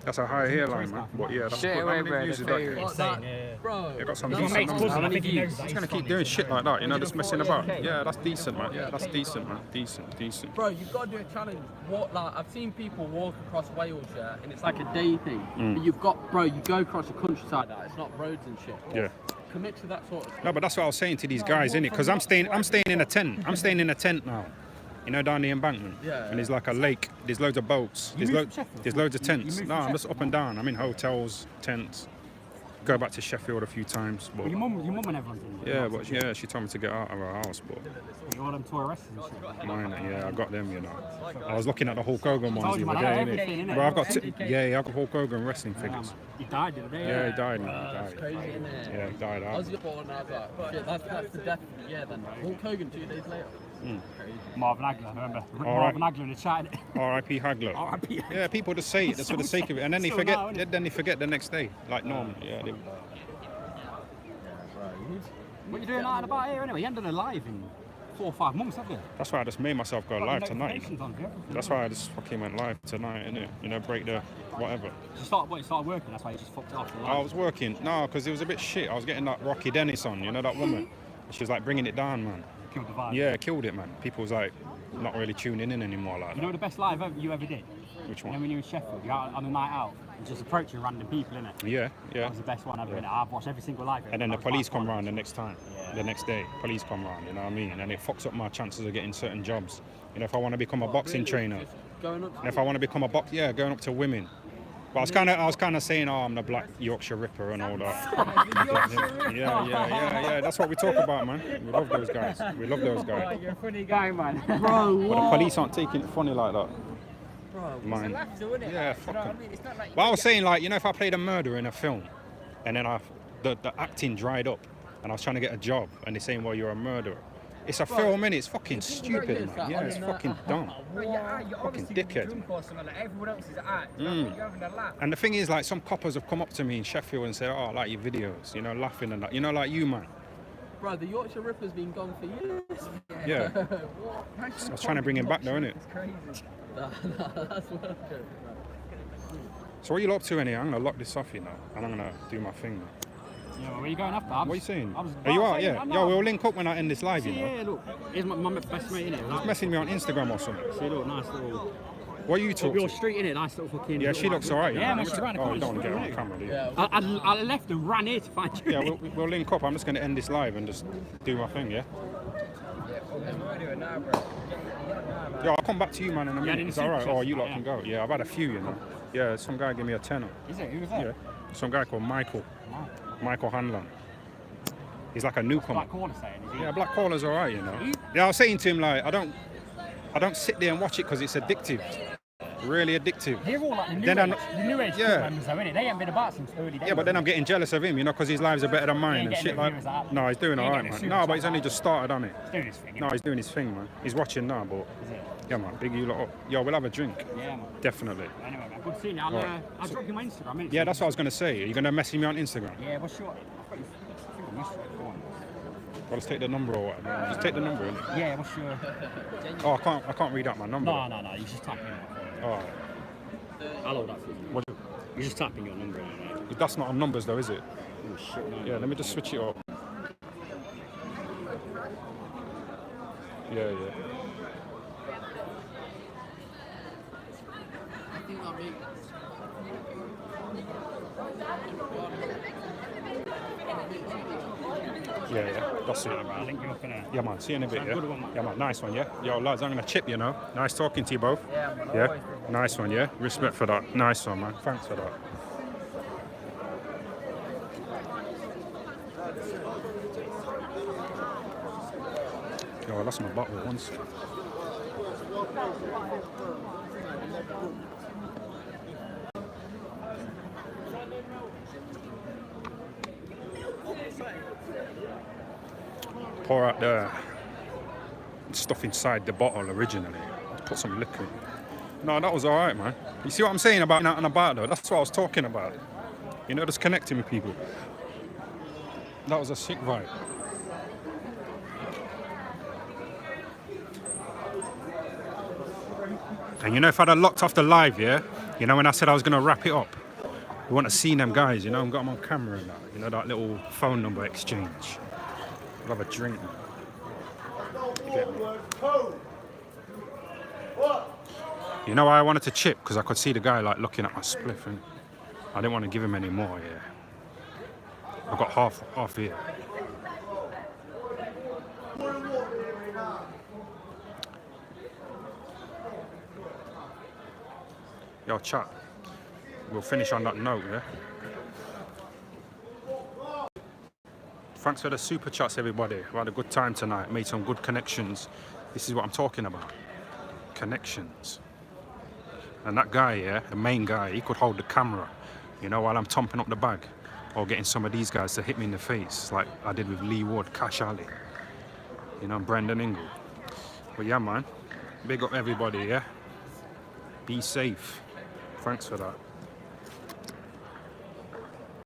[SPEAKER 2] That's a high hairline, man. But yeah, that's
[SPEAKER 8] Straight
[SPEAKER 2] good.
[SPEAKER 8] away,
[SPEAKER 2] How many
[SPEAKER 8] bro,
[SPEAKER 2] views
[SPEAKER 8] the
[SPEAKER 2] is that?
[SPEAKER 8] favourite.
[SPEAKER 4] What, that, bro.
[SPEAKER 2] Yeah, got some
[SPEAKER 4] that's
[SPEAKER 2] decent
[SPEAKER 4] what
[SPEAKER 2] numbers.
[SPEAKER 4] How many views?
[SPEAKER 2] He's gonna keep doing shit like that, you know, just messing about. Yeah, that's decent, man. Yeah, that's decent, man. Decent.
[SPEAKER 4] Bro, you've got to do a challenge. What, like, I've seen people walk across Wales, yeah, and it's like a day thing. But you've got, bro, you go across the countryside, it's not roads and shit.
[SPEAKER 2] Yeah.
[SPEAKER 4] Commit to that sort of stuff.
[SPEAKER 2] No, but that's what I was saying to these guys, innit? Because I'm staying in a tent. I'm staying in a tent now. You know, down the embankment.
[SPEAKER 4] Yeah.
[SPEAKER 2] And there's like a lake. There's loads of boats. There's loads of tents. No, I'm just up and down. I'm in hotels, tents. Go back to Sheffield a few times. But
[SPEAKER 7] Your mum and everyone's in.
[SPEAKER 2] yeah, but yeah, she told me to get out of her house. But
[SPEAKER 7] You all them tourists and shit.
[SPEAKER 2] mine, yeah, I got them. You know, I was looking at the Hulk Hogan ones
[SPEAKER 7] Told
[SPEAKER 2] the
[SPEAKER 7] you,
[SPEAKER 2] other
[SPEAKER 7] man, I
[SPEAKER 2] day.
[SPEAKER 7] know everything,
[SPEAKER 2] innit?
[SPEAKER 7] innit?
[SPEAKER 2] But I've got, I got Hulk Hogan wrestling figures.
[SPEAKER 7] He died the other day.
[SPEAKER 2] Yeah, he died, man. He
[SPEAKER 4] That's
[SPEAKER 2] died.
[SPEAKER 4] crazy, isn't it?
[SPEAKER 2] Yeah, he died
[SPEAKER 4] I
[SPEAKER 2] out.
[SPEAKER 4] was born and I was like, shit, that's the death. Yeah, then Hulk Hogan 2 days later. Crazy.
[SPEAKER 7] Marvin Hagler, remember?
[SPEAKER 2] All right.
[SPEAKER 7] Marvin Hagler in the chat.
[SPEAKER 2] R.I.P. Hagler.
[SPEAKER 7] R.I.P.
[SPEAKER 2] Yeah, people just say it just for the sake of it, and then they
[SPEAKER 7] So
[SPEAKER 2] forget.
[SPEAKER 7] now, innit?
[SPEAKER 2] Then they forget the next day, like normal. Yeah.
[SPEAKER 7] What you doing out and about here anyway? You haven't done a live in 4 or 5 months, have you?
[SPEAKER 2] That's why I just made myself go live tonight.
[SPEAKER 7] Notifications on, yeah?
[SPEAKER 2] That's why I just fucking went live tonight, innit? You know, break the whatever.
[SPEAKER 7] You started working, that's why you just fucked it off the
[SPEAKER 2] I
[SPEAKER 7] live.
[SPEAKER 2] was working, no, because it was a bit shit. I was getting that Rocky Dennis on, you know, that woman. She was like bringing it down, man.
[SPEAKER 7] Killed the vibe.
[SPEAKER 2] Yeah, killed it, man. People was like not really tuning in anymore, like
[SPEAKER 7] You know
[SPEAKER 2] that.
[SPEAKER 7] the best live you ever did?
[SPEAKER 2] Which
[SPEAKER 7] You know
[SPEAKER 2] one?
[SPEAKER 7] when you were in Sheffield, you're out on a night out, and just approaching random people, innit?
[SPEAKER 2] Yeah,
[SPEAKER 7] That
[SPEAKER 2] yeah.
[SPEAKER 7] was the best one ever, innit? I've watched every single live.
[SPEAKER 2] And then the
[SPEAKER 7] That was
[SPEAKER 2] police
[SPEAKER 7] like
[SPEAKER 2] come
[SPEAKER 7] one.
[SPEAKER 2] round the next time, the next day. Police come round, you know what I mean? And it fucks up my chances of getting certain jobs. You know, if I want to become a boxing trainer,
[SPEAKER 4] Just going up.
[SPEAKER 2] and if I want to become a going up to women. But I was kind of saying, oh, I'm the Black Yorkshire Ripper and all that. Yeah. That's what we talk about, man. We love those guys. We love those guys.
[SPEAKER 7] You're a funny guy, man.
[SPEAKER 4] Bro,
[SPEAKER 2] But
[SPEAKER 4] what?
[SPEAKER 2] the police aren't taking it funny like that.
[SPEAKER 4] Bro,
[SPEAKER 2] Mine. Yeah, fuck
[SPEAKER 8] You know what I
[SPEAKER 2] 'em.
[SPEAKER 8] mean? It's not like
[SPEAKER 2] But I was saying, like, you know, if I played a murderer in a film, and then the acting dried up, and I was trying to get a job, and they're saying, well, you're a murderer. It's a film, innit? It's fucking stupid, man. Yeah, it's fucking dumb.
[SPEAKER 8] Bro, you're obviously
[SPEAKER 2] dickhead.
[SPEAKER 8] drunk or something, like everyone else is at. You're having a laugh.
[SPEAKER 2] And the thing is, like, some coppers have come up to me in Sheffield and said, oh, I like your videos, you know, laughing and that. You know, like you, man.
[SPEAKER 4] Bro, the Yorkshire Ripper's been gone for years.
[SPEAKER 2] Yeah.
[SPEAKER 8] What?
[SPEAKER 2] I was trying to bring him back, though, innit?
[SPEAKER 8] It's crazy.
[SPEAKER 4] Nah, that's what I'm doing,
[SPEAKER 2] So what are you up to, anyway? I'm going to lock this off, you know, and I'm going to do my thing now.
[SPEAKER 7] Yeah, well, where are you going after?
[SPEAKER 2] What are you saying?
[SPEAKER 7] I was-
[SPEAKER 2] Are you
[SPEAKER 7] I was
[SPEAKER 2] out?
[SPEAKER 7] saying,
[SPEAKER 2] Yeah.
[SPEAKER 7] I'm
[SPEAKER 2] Yo,
[SPEAKER 7] out.
[SPEAKER 2] we'll link up when I end this live, you know.
[SPEAKER 7] Yeah, look. Here's my best mate, innit?
[SPEAKER 2] Just messaging me on Instagram or something.
[SPEAKER 7] See, look, nice little...
[SPEAKER 2] What are you
[SPEAKER 7] Up
[SPEAKER 2] talking
[SPEAKER 7] your
[SPEAKER 2] to?
[SPEAKER 7] street, innit? Nice little fucking...
[SPEAKER 2] Yeah, she looks alright.
[SPEAKER 7] Yeah, man, she's around the
[SPEAKER 2] Oh,
[SPEAKER 7] corner.
[SPEAKER 2] you don't want to get her on
[SPEAKER 7] She's
[SPEAKER 2] camera, do you?
[SPEAKER 4] Yeah.
[SPEAKER 7] I left and ran here to find you.
[SPEAKER 2] Yeah, we'll link up. I'm just going to end this live and just do my thing, yeah?
[SPEAKER 8] We're doing now, bro.
[SPEAKER 2] Yo, I'll come back to you, man, in a minute.
[SPEAKER 7] didn't
[SPEAKER 2] It's
[SPEAKER 7] see
[SPEAKER 2] alright.
[SPEAKER 7] the
[SPEAKER 2] Oh,
[SPEAKER 7] shots,
[SPEAKER 2] you lot
[SPEAKER 7] yeah.
[SPEAKER 2] can go. Yeah, I've had a few, you know. Yeah, some guy gave me a tenner.
[SPEAKER 7] Is it? Who was that?
[SPEAKER 2] Yeah. Some guy called Michael. Michael Hanlon. He's like a newcomer.
[SPEAKER 7] Black Corner saying, is he?
[SPEAKER 2] Yeah, Black Caller's alright, you know. Yeah, I was saying to him, like, I don't sit there and watch it because it's addictive. Really addictive.
[SPEAKER 7] They're all like the
[SPEAKER 2] Then I'm-
[SPEAKER 7] new age
[SPEAKER 2] yeah.
[SPEAKER 7] members, though, innit? They haven't been about since early days.
[SPEAKER 2] Yeah, but then I'm getting jealous of him, you know, because his lives are better than mine
[SPEAKER 7] ain't
[SPEAKER 2] and
[SPEAKER 7] getting
[SPEAKER 2] shit
[SPEAKER 7] no
[SPEAKER 2] like.
[SPEAKER 7] viewers out.
[SPEAKER 2] No, he's doing
[SPEAKER 7] He ain't
[SPEAKER 2] alright,
[SPEAKER 7] getting
[SPEAKER 2] man.
[SPEAKER 7] super
[SPEAKER 2] No, but he's
[SPEAKER 7] chat
[SPEAKER 2] only
[SPEAKER 7] out.
[SPEAKER 2] just started on it.
[SPEAKER 7] He's doing his thing.
[SPEAKER 2] No,
[SPEAKER 7] innit?
[SPEAKER 2] he's doing his thing, man. He's watching now, but
[SPEAKER 7] Is it?
[SPEAKER 2] yeah, man, big you lot up. Yo, we'll have a drink.
[SPEAKER 7] Yeah, man.
[SPEAKER 2] Definitely.
[SPEAKER 7] Anyway, man, good seeing you. I'll drop you my Instagram, innit?
[SPEAKER 2] Yeah, that's what I was gonna say. Are you gonna message me on Instagram?
[SPEAKER 7] Yeah, what's your... I've got your... I think I missed it. Go on.
[SPEAKER 2] Well, let's take the number or whatever. Just take the number, innit?
[SPEAKER 7] Yeah, what's your...
[SPEAKER 2] Oh, I can't read out my number.
[SPEAKER 7] No, you just type in.
[SPEAKER 2] Oh,
[SPEAKER 7] I'll hold that for you.
[SPEAKER 2] what?
[SPEAKER 7] You just type in your number in, right?
[SPEAKER 2] That's not on numbers though, is it?
[SPEAKER 7] Oh, shit, no.
[SPEAKER 2] Yeah, let me just switch it up. Yeah.
[SPEAKER 4] I think that makes...
[SPEAKER 2] Yeah, that's it.
[SPEAKER 7] I'll link you up in a...
[SPEAKER 2] Yeah, man, see you in a bit,
[SPEAKER 7] Sound
[SPEAKER 2] yeah?
[SPEAKER 7] good one, man.
[SPEAKER 2] Yeah, man, nice one, yeah? Yo, lads, I'm gonna chip, you know? Nice talking to you both.
[SPEAKER 8] Yeah, man.
[SPEAKER 2] Yeah?
[SPEAKER 8] Always, bro.
[SPEAKER 2] Nice one, yeah? Respect for that. Nice one, man. Thanks for that. Oh, that's my bottle. One sec. Pour out the stuff inside the bottle originally. Put some liquor in. No, that was alright, man. You see what I'm saying about out and about though? That's what I was talking about. You know, just connecting with people. That was a sick vibe. And you know, if I'd have locked off the live, yeah, you know, when I said I was gonna wrap it up, you want to see them guys, you know, I've got them on camera and that, you know, that little phone number exchange. I'll have a drink. You get me? You know why I wanted to chip? Because I could see the guy like looking at my spliff and I didn't want to give him any more, yeah. I've got half here. Yo, chat. We'll finish on that note, yeah? Thanks for the super chats, everybody. We had a good time tonight, made some good connections. This is what I'm talking about. Connections. And that guy, yeah, the main guy, he could hold the camera, you know, while I'm tomping up the bag. Or getting some of these guys to hit me in the face, like I did with Lee Wood, Cash Ali, you know, and Brendan Ingle. But yeah, man, big up everybody, yeah? Be safe. Thanks for that.